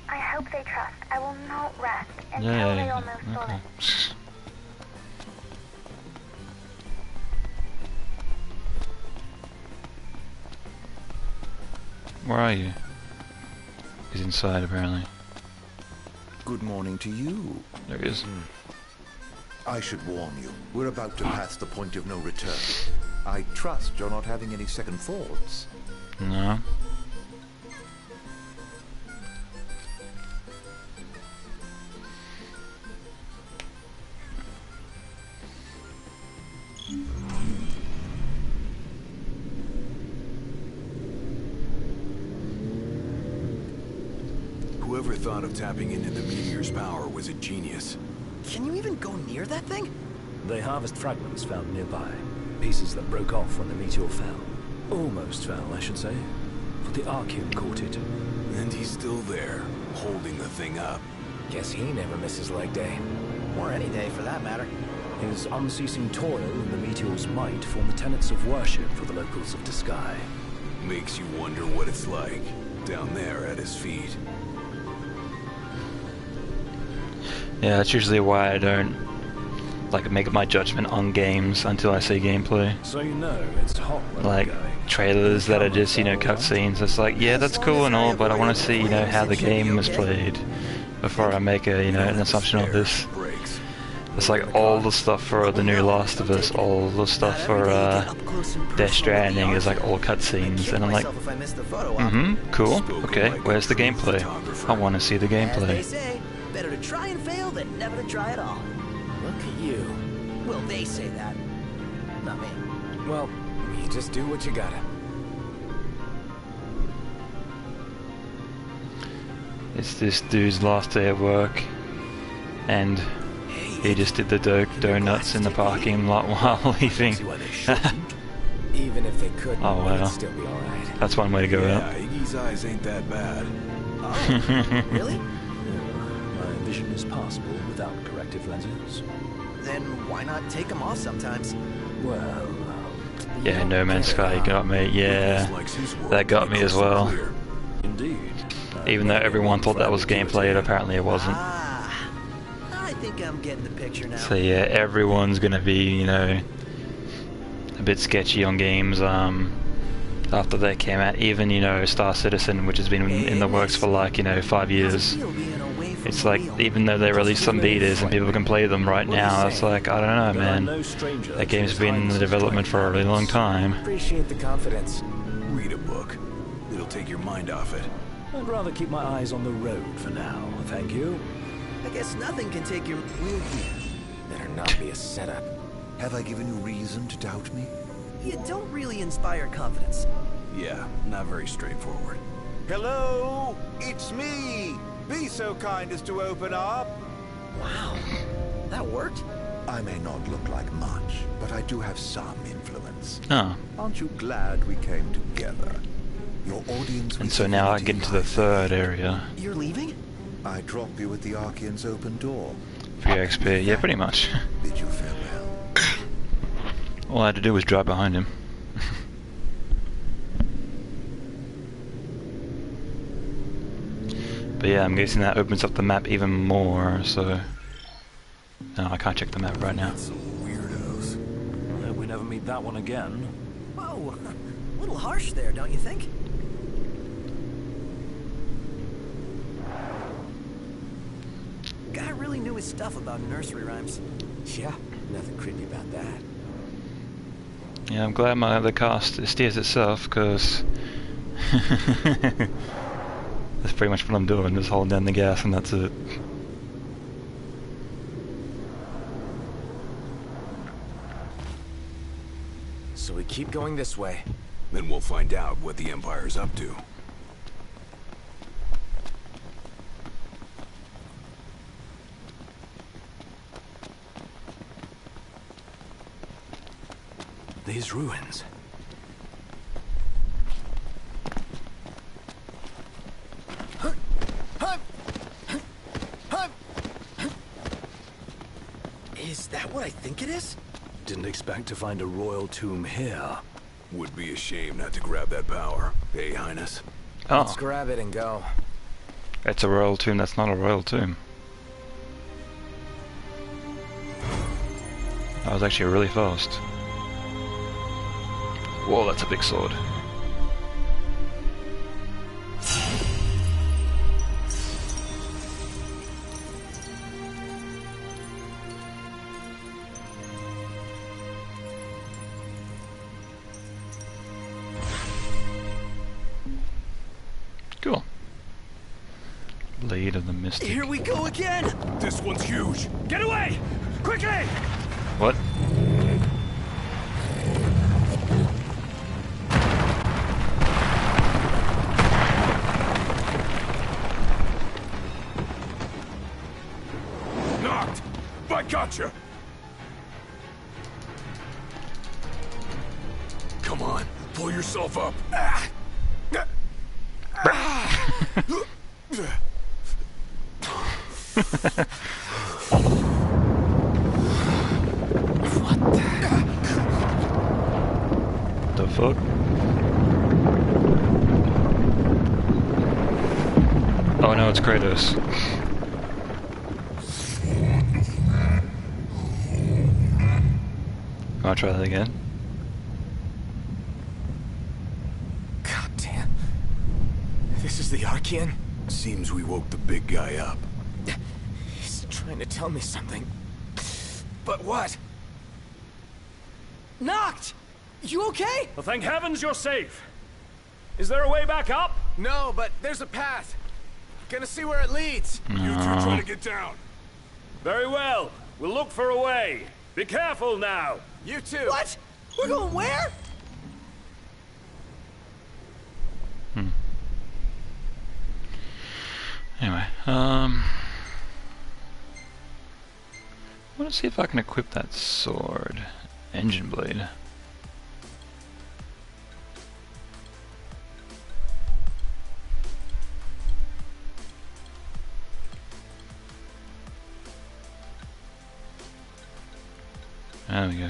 I hope they trust I will not rest until they all know solace. Where are you? He's inside, apparently. Good morning to you. There he is. I should warn you, we're about to pass the point of no return. I trust you're not having any second thoughts. No. Whoever thought of tapping into the meteor's power was a genius. Can you even go near that thing? They harvest fragments found nearby. Pieces that broke off when the meteor fell. Almost fell, I should say. But the Archean caught it. And he's still there, holding the thing up. Guess he never misses leg day. Or any day, for that matter. His unceasing toil and the meteor's might form the tenets of worship for the locals of Disgaea. Makes you wonder what it's like, down there at his feet. Yeah, that's usually why I don't like make my judgment on games until I see gameplay. So you know it's hot when like trailers that are just, you know, cutscenes. It's like, yeah, that's cool and all, but I want to see, you know, how the game is played before I make a, you know, an assumption of this. It's like all the stuff for the new Last of Us, all the stuff for Death Stranding is like all cutscenes, and I'm like, cool, okay, where's the gameplay? I want to see the As they gameplay. say, better to try and fail than never to try at all. Look at you. Well, they say that. Not me. Well, you just do what you gotta. It's this dude's last day at work, and he just did the donuts in the parking lot while leaving. Even if they couldn't, Oh it'd wow, still be alright. that's one way to go Yeah, out. Iggy's eyes ain't that bad. Really? My vision is passable without corrective lenses. Then why not take them off sometimes? Well, Yeah, No Man's Sky got me. Yeah, that got me as well. indeed. Even though everyone thought that was gameplay, it apparently it wasn't. I think I'm getting the picture now. So yeah, everyone's gonna be, you know, a bit sketchy on games after they came out. Even, you know, Star Citizen, which has been in the works for like, you know, 5 years. It's like, even though they released some betas and people can play them right now, it's like, I don't know, man. That game's been in the development for a really long time. Appreciate the confidence. Read a book. It'll take your mind off it. I'd rather keep my eyes on the road for now, thank you. I guess nothing can take your... Better not be a setup. Have I given you reason to doubt me? You don't really inspire confidence. Yeah, not very straightforward. Hello, it's me. Be so kind as to open up. Wow, that worked? I may not look like much, but I do have some influence. Oh. Aren't you glad we came together? Your audience... And so now I get into the third area. You're leaving? I drop you at the Archean's open door. For your XP, yeah, pretty much. Bid you farewell. All I had to do was drive behind him. But yeah, I'm guessing that opens up the map even more, so... No, I can't check the map right now. Weirdos. I hope we never meet that one again. Whoa, a little harsh there, don't you think? Guy really knew his stuff about nursery rhymes. Yeah, nothing creepy about that. Yeah, I'm glad the cast steers itself, because... That's pretty much what I'm doing, just holding down the gas and that's it. So we keep going this way. Then we'll find out what the Empire's up to. These ruins. Is that what I think it is? Didn't expect to find a royal tomb here. Would be a shame not to grab that power. Hey, Highness. Oh. Let's grab it and go. It's a royal tomb that's not a royal tomb. That was actually really fast. Whoa, that's a big sword. Cool. Blade of the Mystic. Here we go again! This one's huge. Get away! Quickly! What? Knocked! I gotcha! Come on, pull yourself up. The fuck? Oh no, it's Kratos. Wanna try that again? God damn. This is the Archean? Seems we woke the big guy up. He's trying to tell me something. But what? Knocked! You okay? Well, thank heavens you're safe. Is there a way back up? No, but there's a path. Gonna see where it leads. You two try to get down. Very well. We'll look for a way. Be careful now. You too. What? We're going where? Anyway, I want to see if I can equip that sword. Engine blade. There we go.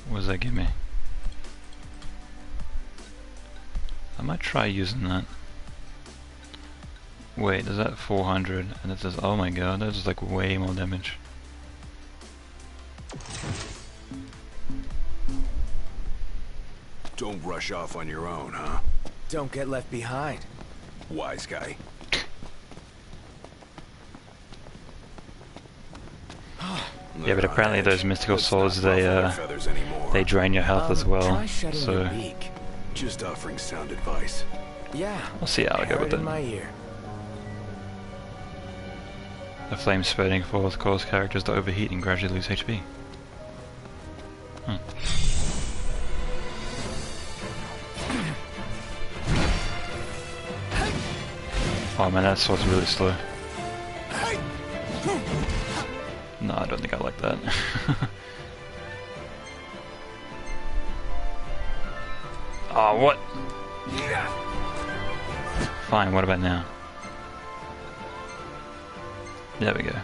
What does that give me? I might try using that. Wait, is that 400? And it says, oh my god, that is like way more damage. Don't rush off on your own, huh? Don't get left behind. Wise guy. Yeah, but apparently those mystical swords, they drain your health as well. So just offering sound advice. Yeah. We'll see how I go with it. My ear. The flames spurting forth cause characters to overheat and gradually lose HP. Oh man, that sword's really slow. No, I don't think I like that. Oh, what? Fine, what about now? There we go.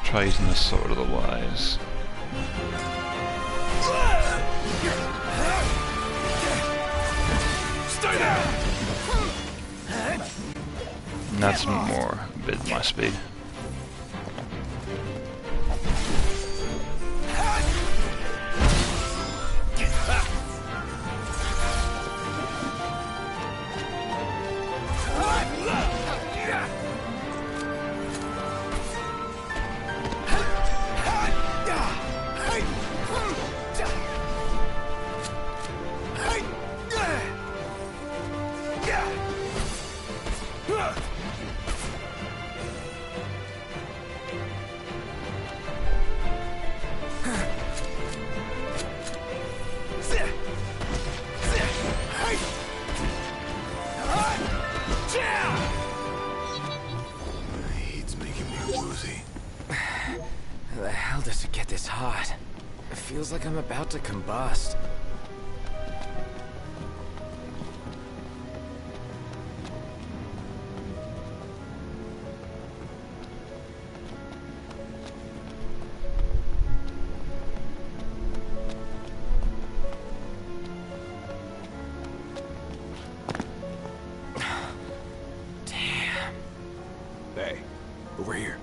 Try using the sword of the wise. Stay there! And that's more a bit my speed. hot. It feels like I'm about to combust. Damn. Hey, over here.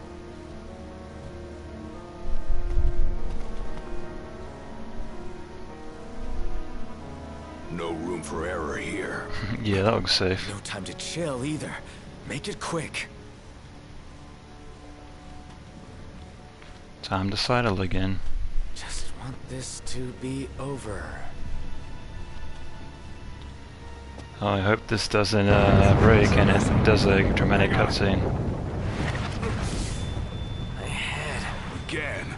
No room for error here. Yeah, that looks safe. No time to chill either. Make it quick. Time to sidle again. Just want this to be over. Oh, I hope this doesn't break and it does a dramatic cutscene. Again.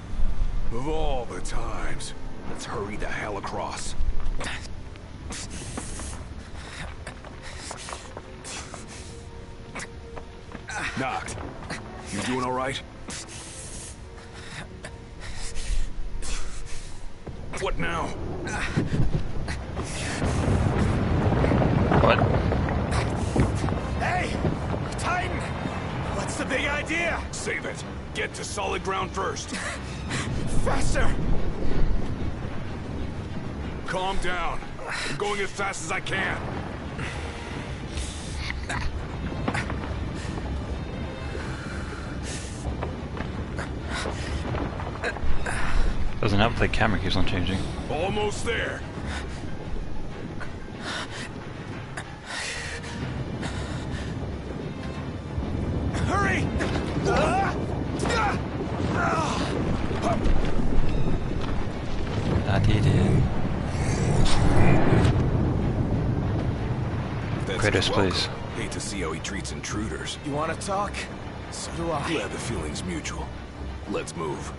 Of all the times. Let's hurry the hell across. Knocked. You doing all right? What now? What? Hey! Titan! What's the big idea? Save it. Get to solid ground first. Faster! Calm down. I'm going as fast as I can. Doesn't help the camera keeps on changing. Almost there. Hurry! That he did. Kratos, please. Hate to see how he treats intruders. You want to talk? So do I. Glad the feeling's mutual. Let's move.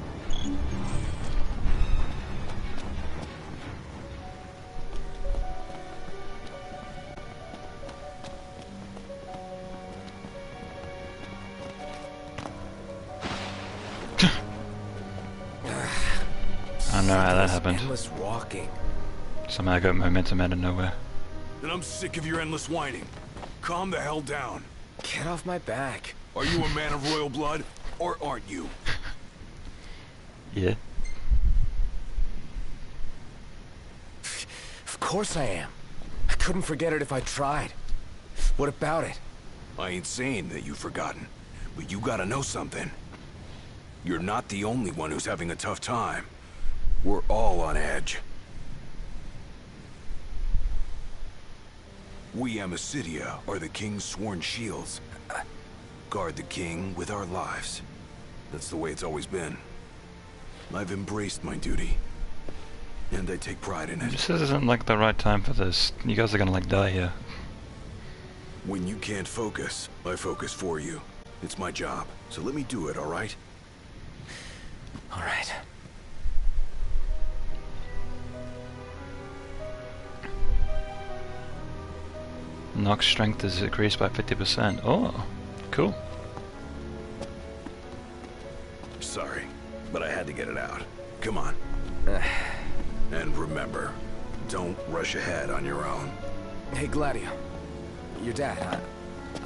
I don't know how that happened. Endless walking. Somehow I got momentum out of nowhere. And I'm sick of your endless whining. Calm the hell down. Get off my back. Are you a man of royal blood, or aren't you? Yeah. Of course I am. I couldn't forget it if I tried. What about it? I ain't saying that you've forgotten, but you gotta know something. You're not the only one who's having a tough time. We're all on edge. We Amicitia are the king's sworn shields. Guard the king with our lives. That's the way it's always been. I've embraced my duty, and I take pride in it. This isn't like the right time for this. You guys are gonna like die here. When you can't focus, I focus for you. It's my job, so let me do it, all right? All right. Nox strength is increased by 50%. Oh, cool. Sorry, but I had to get it out. Come on. And remember, don't rush ahead on your own. Hey, Gladio. Your dad,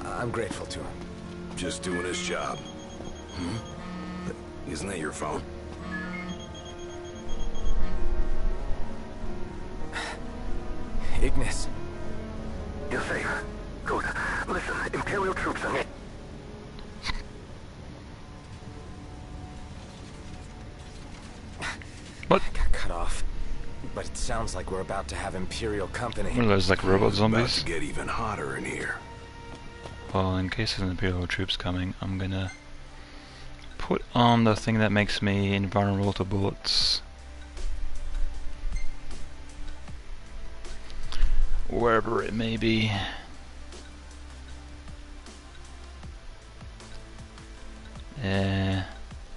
I'm grateful to him. Just doing his job. Isn't that your phone? Ignis. You're safe. Good. Listen, Imperial troops are near. What? I got cut off. But it sounds like we're about to have Imperial company. What are those, like robot zombies? About to get even hotter in here. Well, in case there's Imperial troops coming, I'm gonna put on the thing that makes me invulnerable to bullets. Wherever it may be.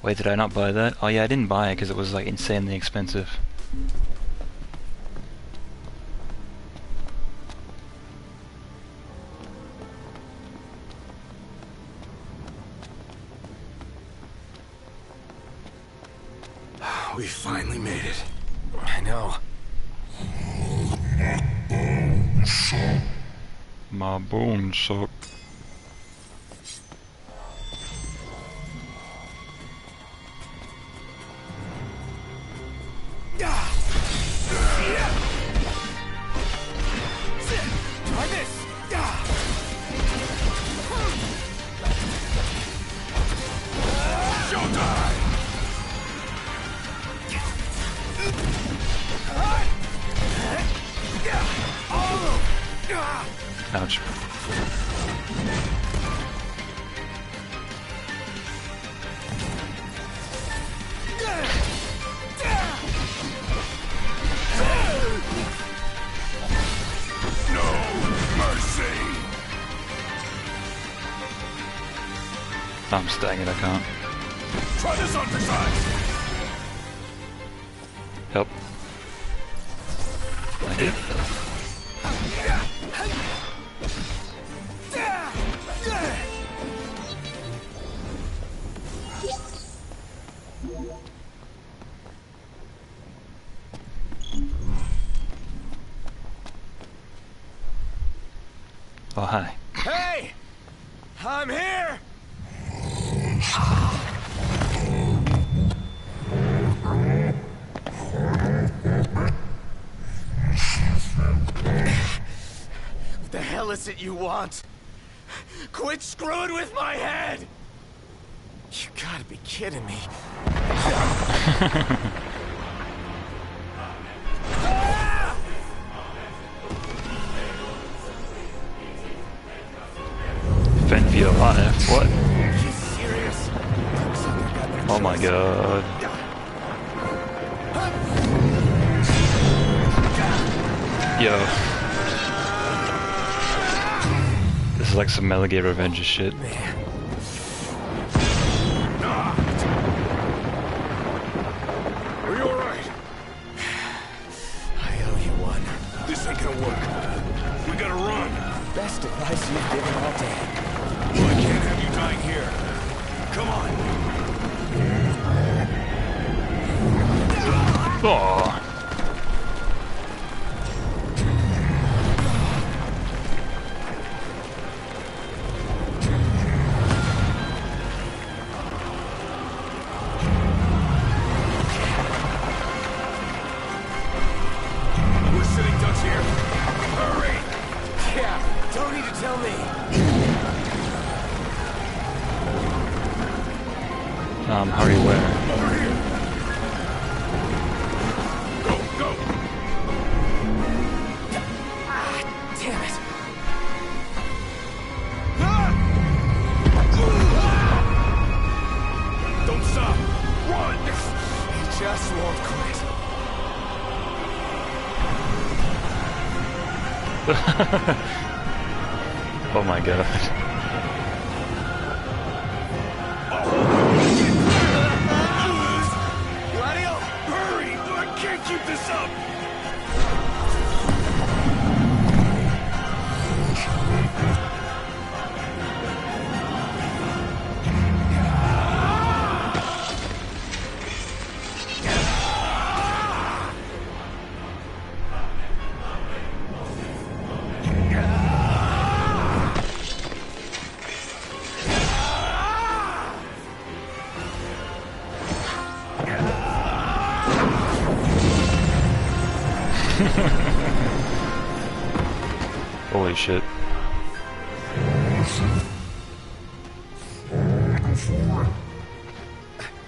Wait, did I not buy that? Oh yeah, I didn't buy it because it was like insanely expensive. We finally made it. I know. My bones suck. Try this. Showtime. Ouch. No mercy. I'm staying it, I can't. Try this on for size. Help. Thank you. Oh, hi. Hey! I'm here! What the hell is it you want? Quit screwing with my head! You gotta be kidding me. Fend for your life. What? You serious? Oh my god. Yo. This is like some Metal Gear Revenge shit. Are you alright? I owe you one. This ain't gonna work. We gotta run. Best advice you've given all day. Well, I can't have you dying here. Come on. Aww. We're sitting ducks here. Hurry! Yeah, don't need to tell me. Hurry where? Over here. Go, go! Ah, damn it. Don't stop! Run! It just won't quit. Oh my god. Gladio! Hurry! I can't keep this up! Holy shit.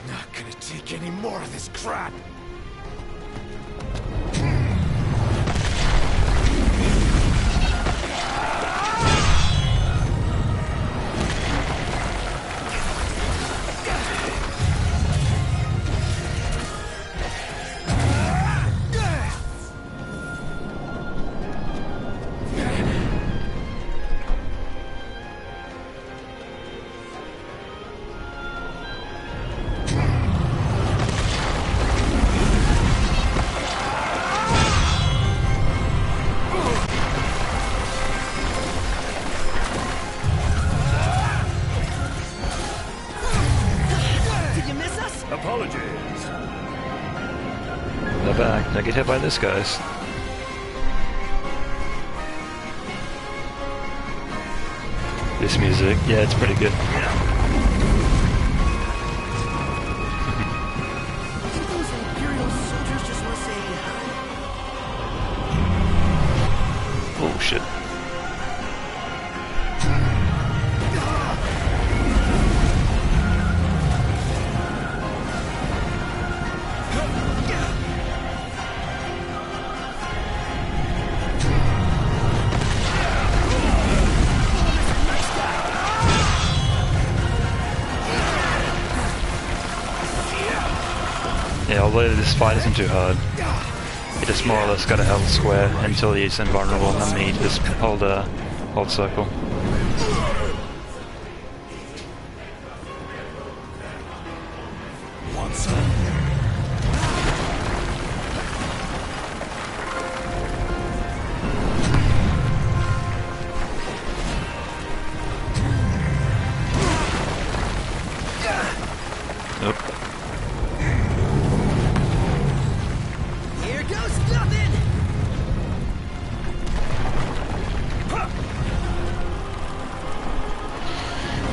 Not gonna take any more of this crap. Don't get hit by this, guys. This music, yeah, it's pretty good. Oh shit. Yeah, although this fight isn't too hard, you just more or less gotta hold square until he's invulnerable, and then me just hold circle.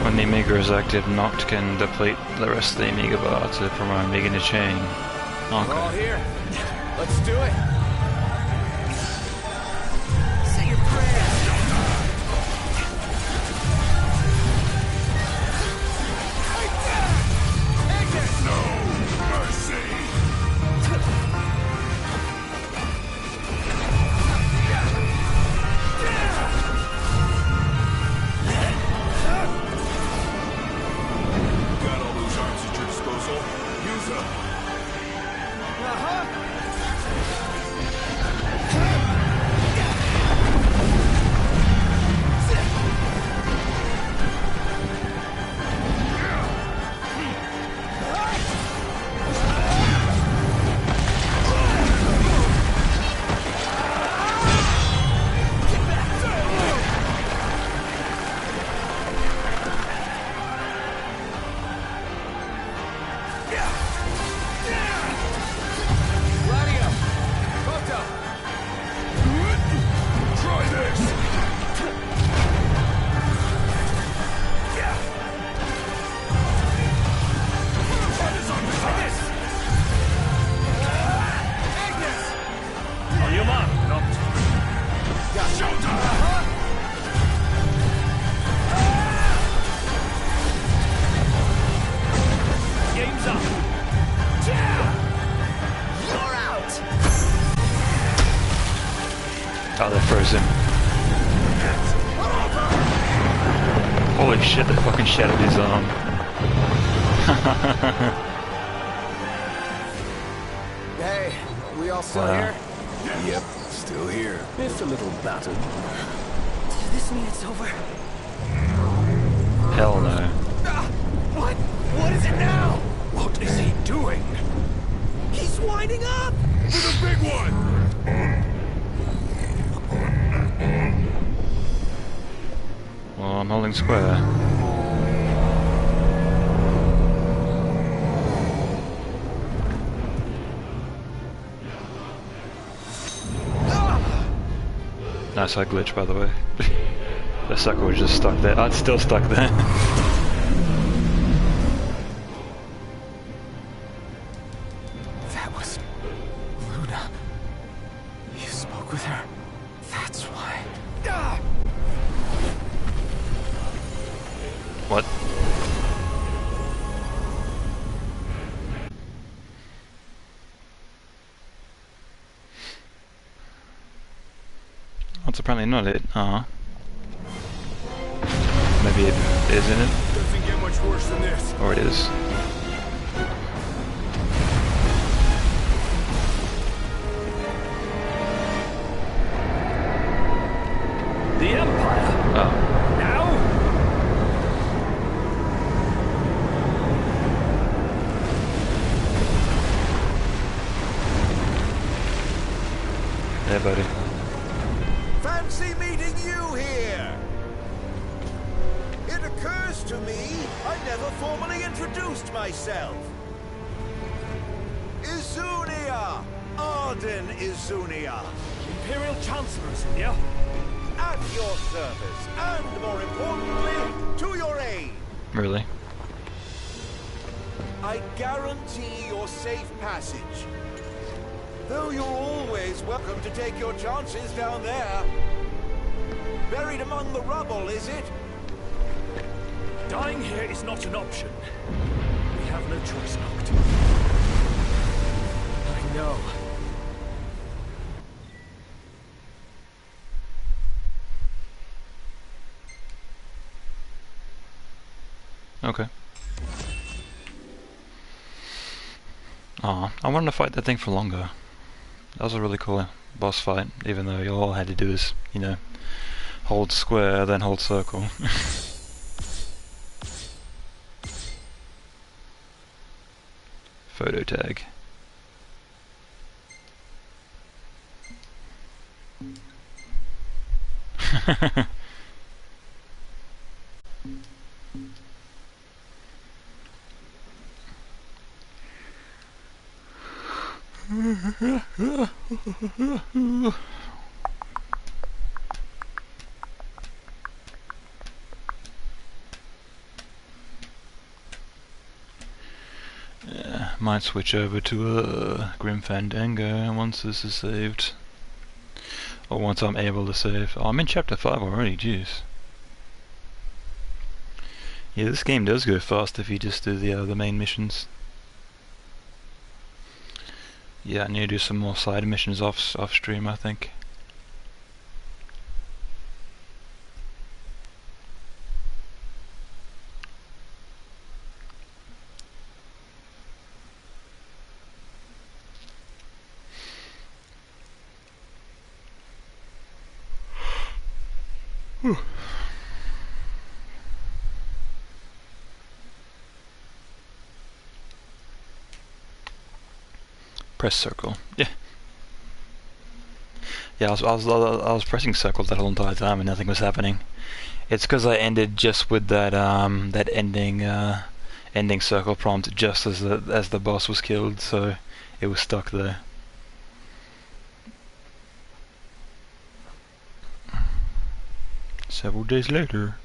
When the Amiga is active, Noct can deplete the rest of the Amiga bar to promote Amiga in a chain. We're all here. Let's do it. Say your prayers. No mercy. Got all those arms at your disposal. Use them. Oh, they froze him. Holy shit, they fucking shattered his arm. Hey, we all still Wow. here? Yep, still here. If a little battered. Does this mean it's over? Hell no. What? What is it now? What is he doing? He's winding up! For the big one! Well, I'm holding square. Nice high glitch, by the way. The sucker was just stuck there. It's still stuck there. That was Luna. You spoke with her? That's why. What? That's apparently not it. Maybe it isn't it? Doesn't get much worse than this. Or it is. The Empire. Oh. Now? Yeah, buddy. Fancy meeting you here! It occurs to me I never formally introduced myself. Izunia, Arden Izunia. Imperial Chancellor Izunia. At your service, and more importantly, to your aid. Really? I guarantee your safe passage. Though you're always welcome to take your chances down there. Buried among the rubble, is it? Dying here is not an option. We have no choice, Noct. I know. Okay. Aw, I wanted to fight that thing for longer. That was a really cool boss fight, even though all I had to do is, you know, hold square, then hold circle. Photo tag. Yeah, might switch over to Grim Fandango once this is saved. Or once I'm able to save. Oh, I'm in chapter 5 already, jeez. Yeah, this game does go fast if you just do the main missions. Yeah, I need to do some more side missions off stream, I think. Whew. Press circle. Yeah. Yeah, I was pressing circle that whole entire time and nothing was happening. It's because I ended just with that that ending circle prompt just as the boss was killed, so it was stuck there. Several days later.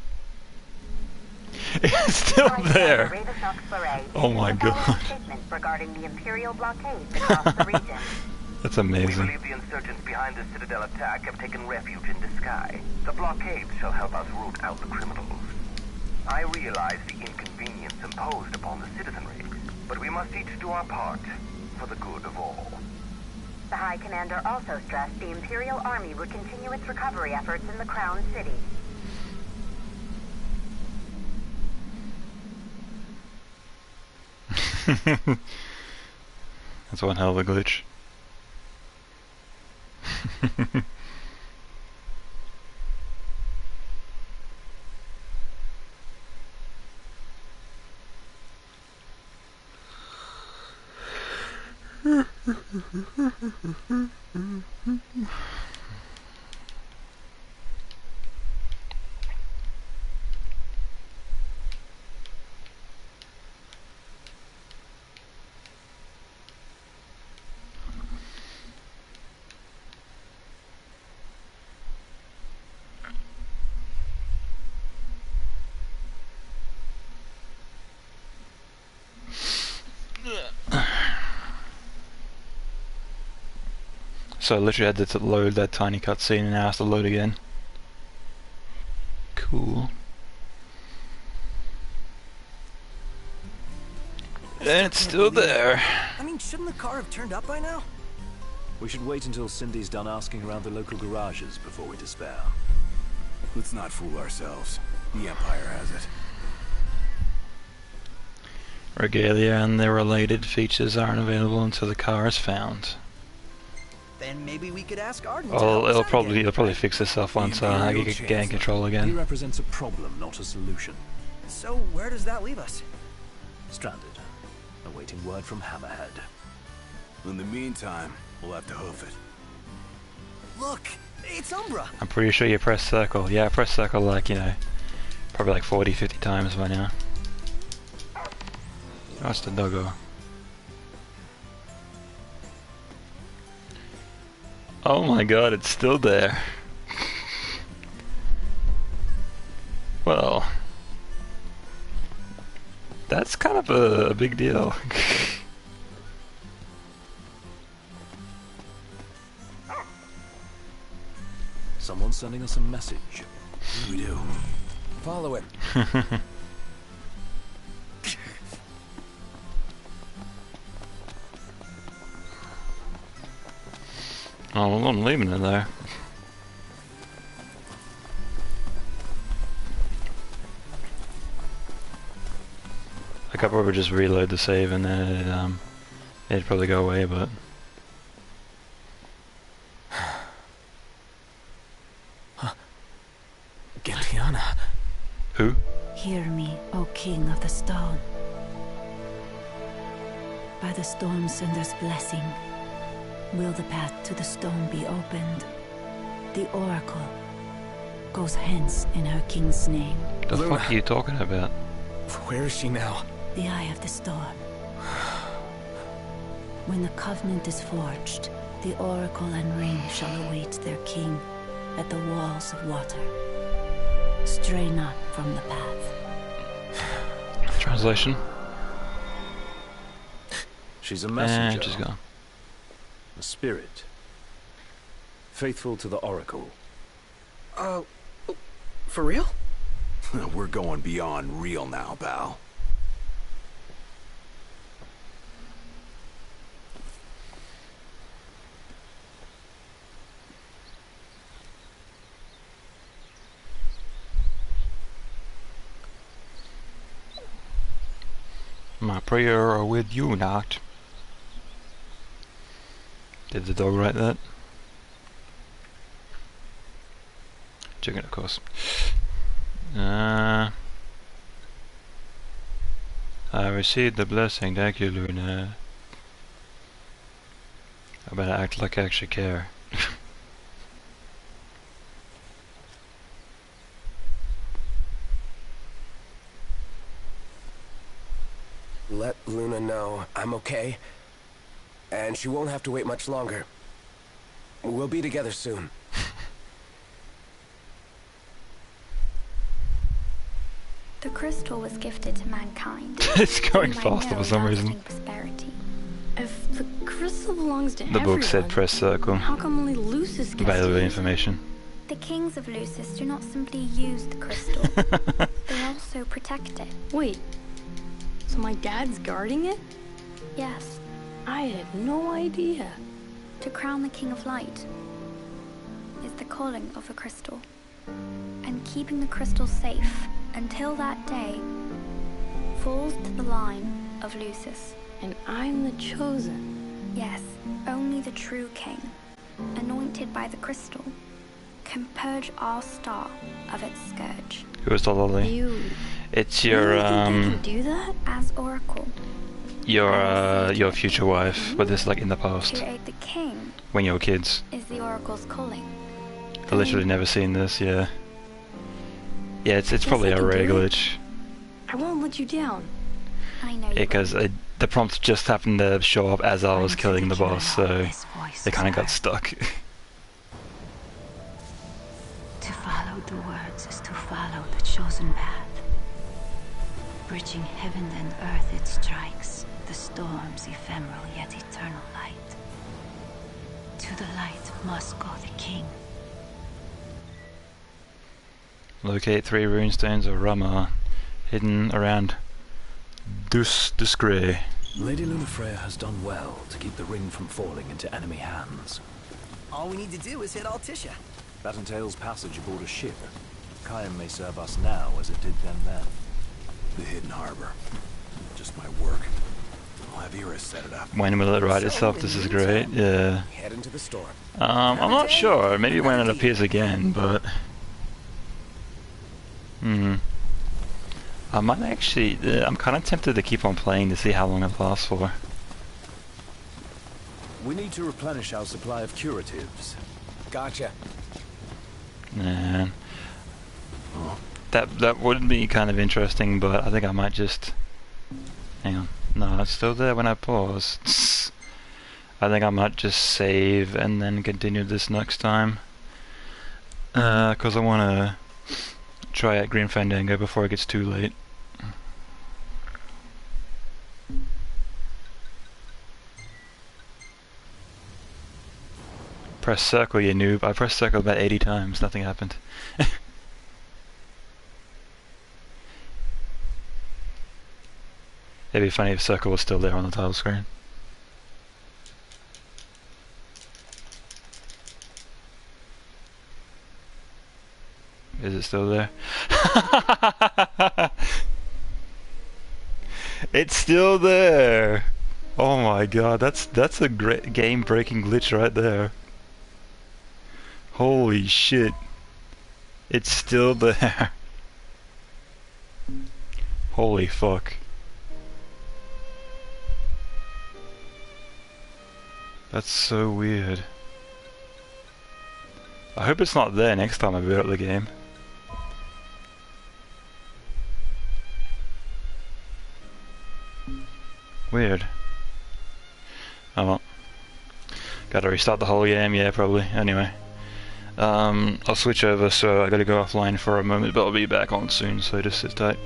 It's still there. Oh my god. Regarding the Imperial blockade across the region. That's amazing. We believe the insurgents behind the Citadel attack have taken refuge in the sky. The blockade shall help us root out the criminals. I realize the inconvenience imposed upon the citizenry, but we must each do our part for the good of all. The High Commander also stressed the Imperial Army would continue its recovery efforts in the Crown City. That's one hell of a glitch. So I literally had to load that tiny cutscene and now it has to load again. Cool. And it's still there. I mean, shouldn't the car have turned up by now? We should wait until Cindy's done asking around the local garages before we despair. Let's not fool ourselves. The Empire has it. Regalia and their related features aren't available until the car is found. Then maybe we could ask Arden. Well, it'll probably fix itself once I get in control again. He represents a problem, not a solution. So where does that leave us? Stranded, awaiting word from Hammerhead. In the meantime, we'll have to hoof it. Look, it's Umbra. I'm pretty sure you press circle. Yeah, I press circle like, you know, probably like 40, 50 times by now. That's the doggo. Oh my god, it's still there. Well, that's kind of a big deal. Someone's sending us a message. What do we do? Follow it. Oh, well, I'm leaving it there. I could probably just reload the save and then it'd probably go away, but... Gentiana. Who? Hear me, O King of the Stone. By the Stormsender's blessing, will the path to the stone be opened? The Oracle goes hence in her king's name. The fuck are you talking about? Where is she now? The Eye of the Storm. When the Covenant is forged, the Oracle and Ring shall await their king at the walls of water. Stray not from the path. Translation? She's a messenger. And she's gone. A spirit. Faithful to the Oracle. For real? We're going beyond real now, pal. My prayer are with you, not. Did the dog write that? Chicken, of course. I received the blessing, thank you, Luna. I better act like I actually care. Let Luna know I'm okay. And she won't have to wait much longer. We'll be together soon. The crystal was gifted to mankind. It's going It might faster know for some reason. lasting prosperity. If the crystal belongs to The book said everyone, press circle. how come only Lucis gets Valuable to use it? information. The kings of Lucis do not simply use the crystal. They also protect it. Wait, so my dad's guarding it? Yes. I had no idea. To crown the King of Light is the calling of a crystal. And keeping the crystal safe until that day falls to the line of Lucis. And I'm the chosen. Yes, only the true king, anointed by the crystal, can purge our star of its scourge. Who is the lolly? You It's your really think they can do that? As Oracle, your future wife, but this is like in the past. to aid the king When you were kids. is the Oracle's calling. I've literally never seen this, yeah. Yeah, it's Guess probably I a can do rare it. glitch. I won't let you down. I know you Because the prompt just happened to show up as I was killing the boss, so it kind of got stuck. To follow the words is to follow the chosen path. Bridging heaven and earth it strikes, the storm's ephemeral yet eternal light. To the light must go the king. Locate 3 runestones of Rama, hidden around Duscray. Lady Lunafreya has done well to keep the ring from falling into enemy hands. All we need to do is hit Altissia. That entails passage aboard a ship. Kyan may serve us now as it did them then. The hidden harbor. Just my work. I'll have Iris set it up. When will it write itself? This is great, yeah. Head into the storm. I'm not sure, maybe when it appears again, but... I might actually, I'm kind of tempted to keep on playing to see how long it lasts for. We need to replenish our supply of curatives. Gotcha. Man. That would be kind of interesting, but I think I might just... Hang on. No, it's still there when I pause. I think I might just save and then continue this next time. Because I want to try out Green Fandango before it gets too late. Press circle, you noob. I pressed circle about 80 times, nothing happened. It'd be funny if circle was still there on the title screen. Is it still there? It's still there! Oh my god, that's a great game-breaking glitch right there. Holy shit. It's still there. Holy fuck. That's so weird. I hope it's not there next time I boot up the game. Weird. Oh well. Gotta restart the whole game, yeah, probably. Anyway. I'll switch over, so I gotta go offline for a moment, but I'll be back on soon, so just sit tight.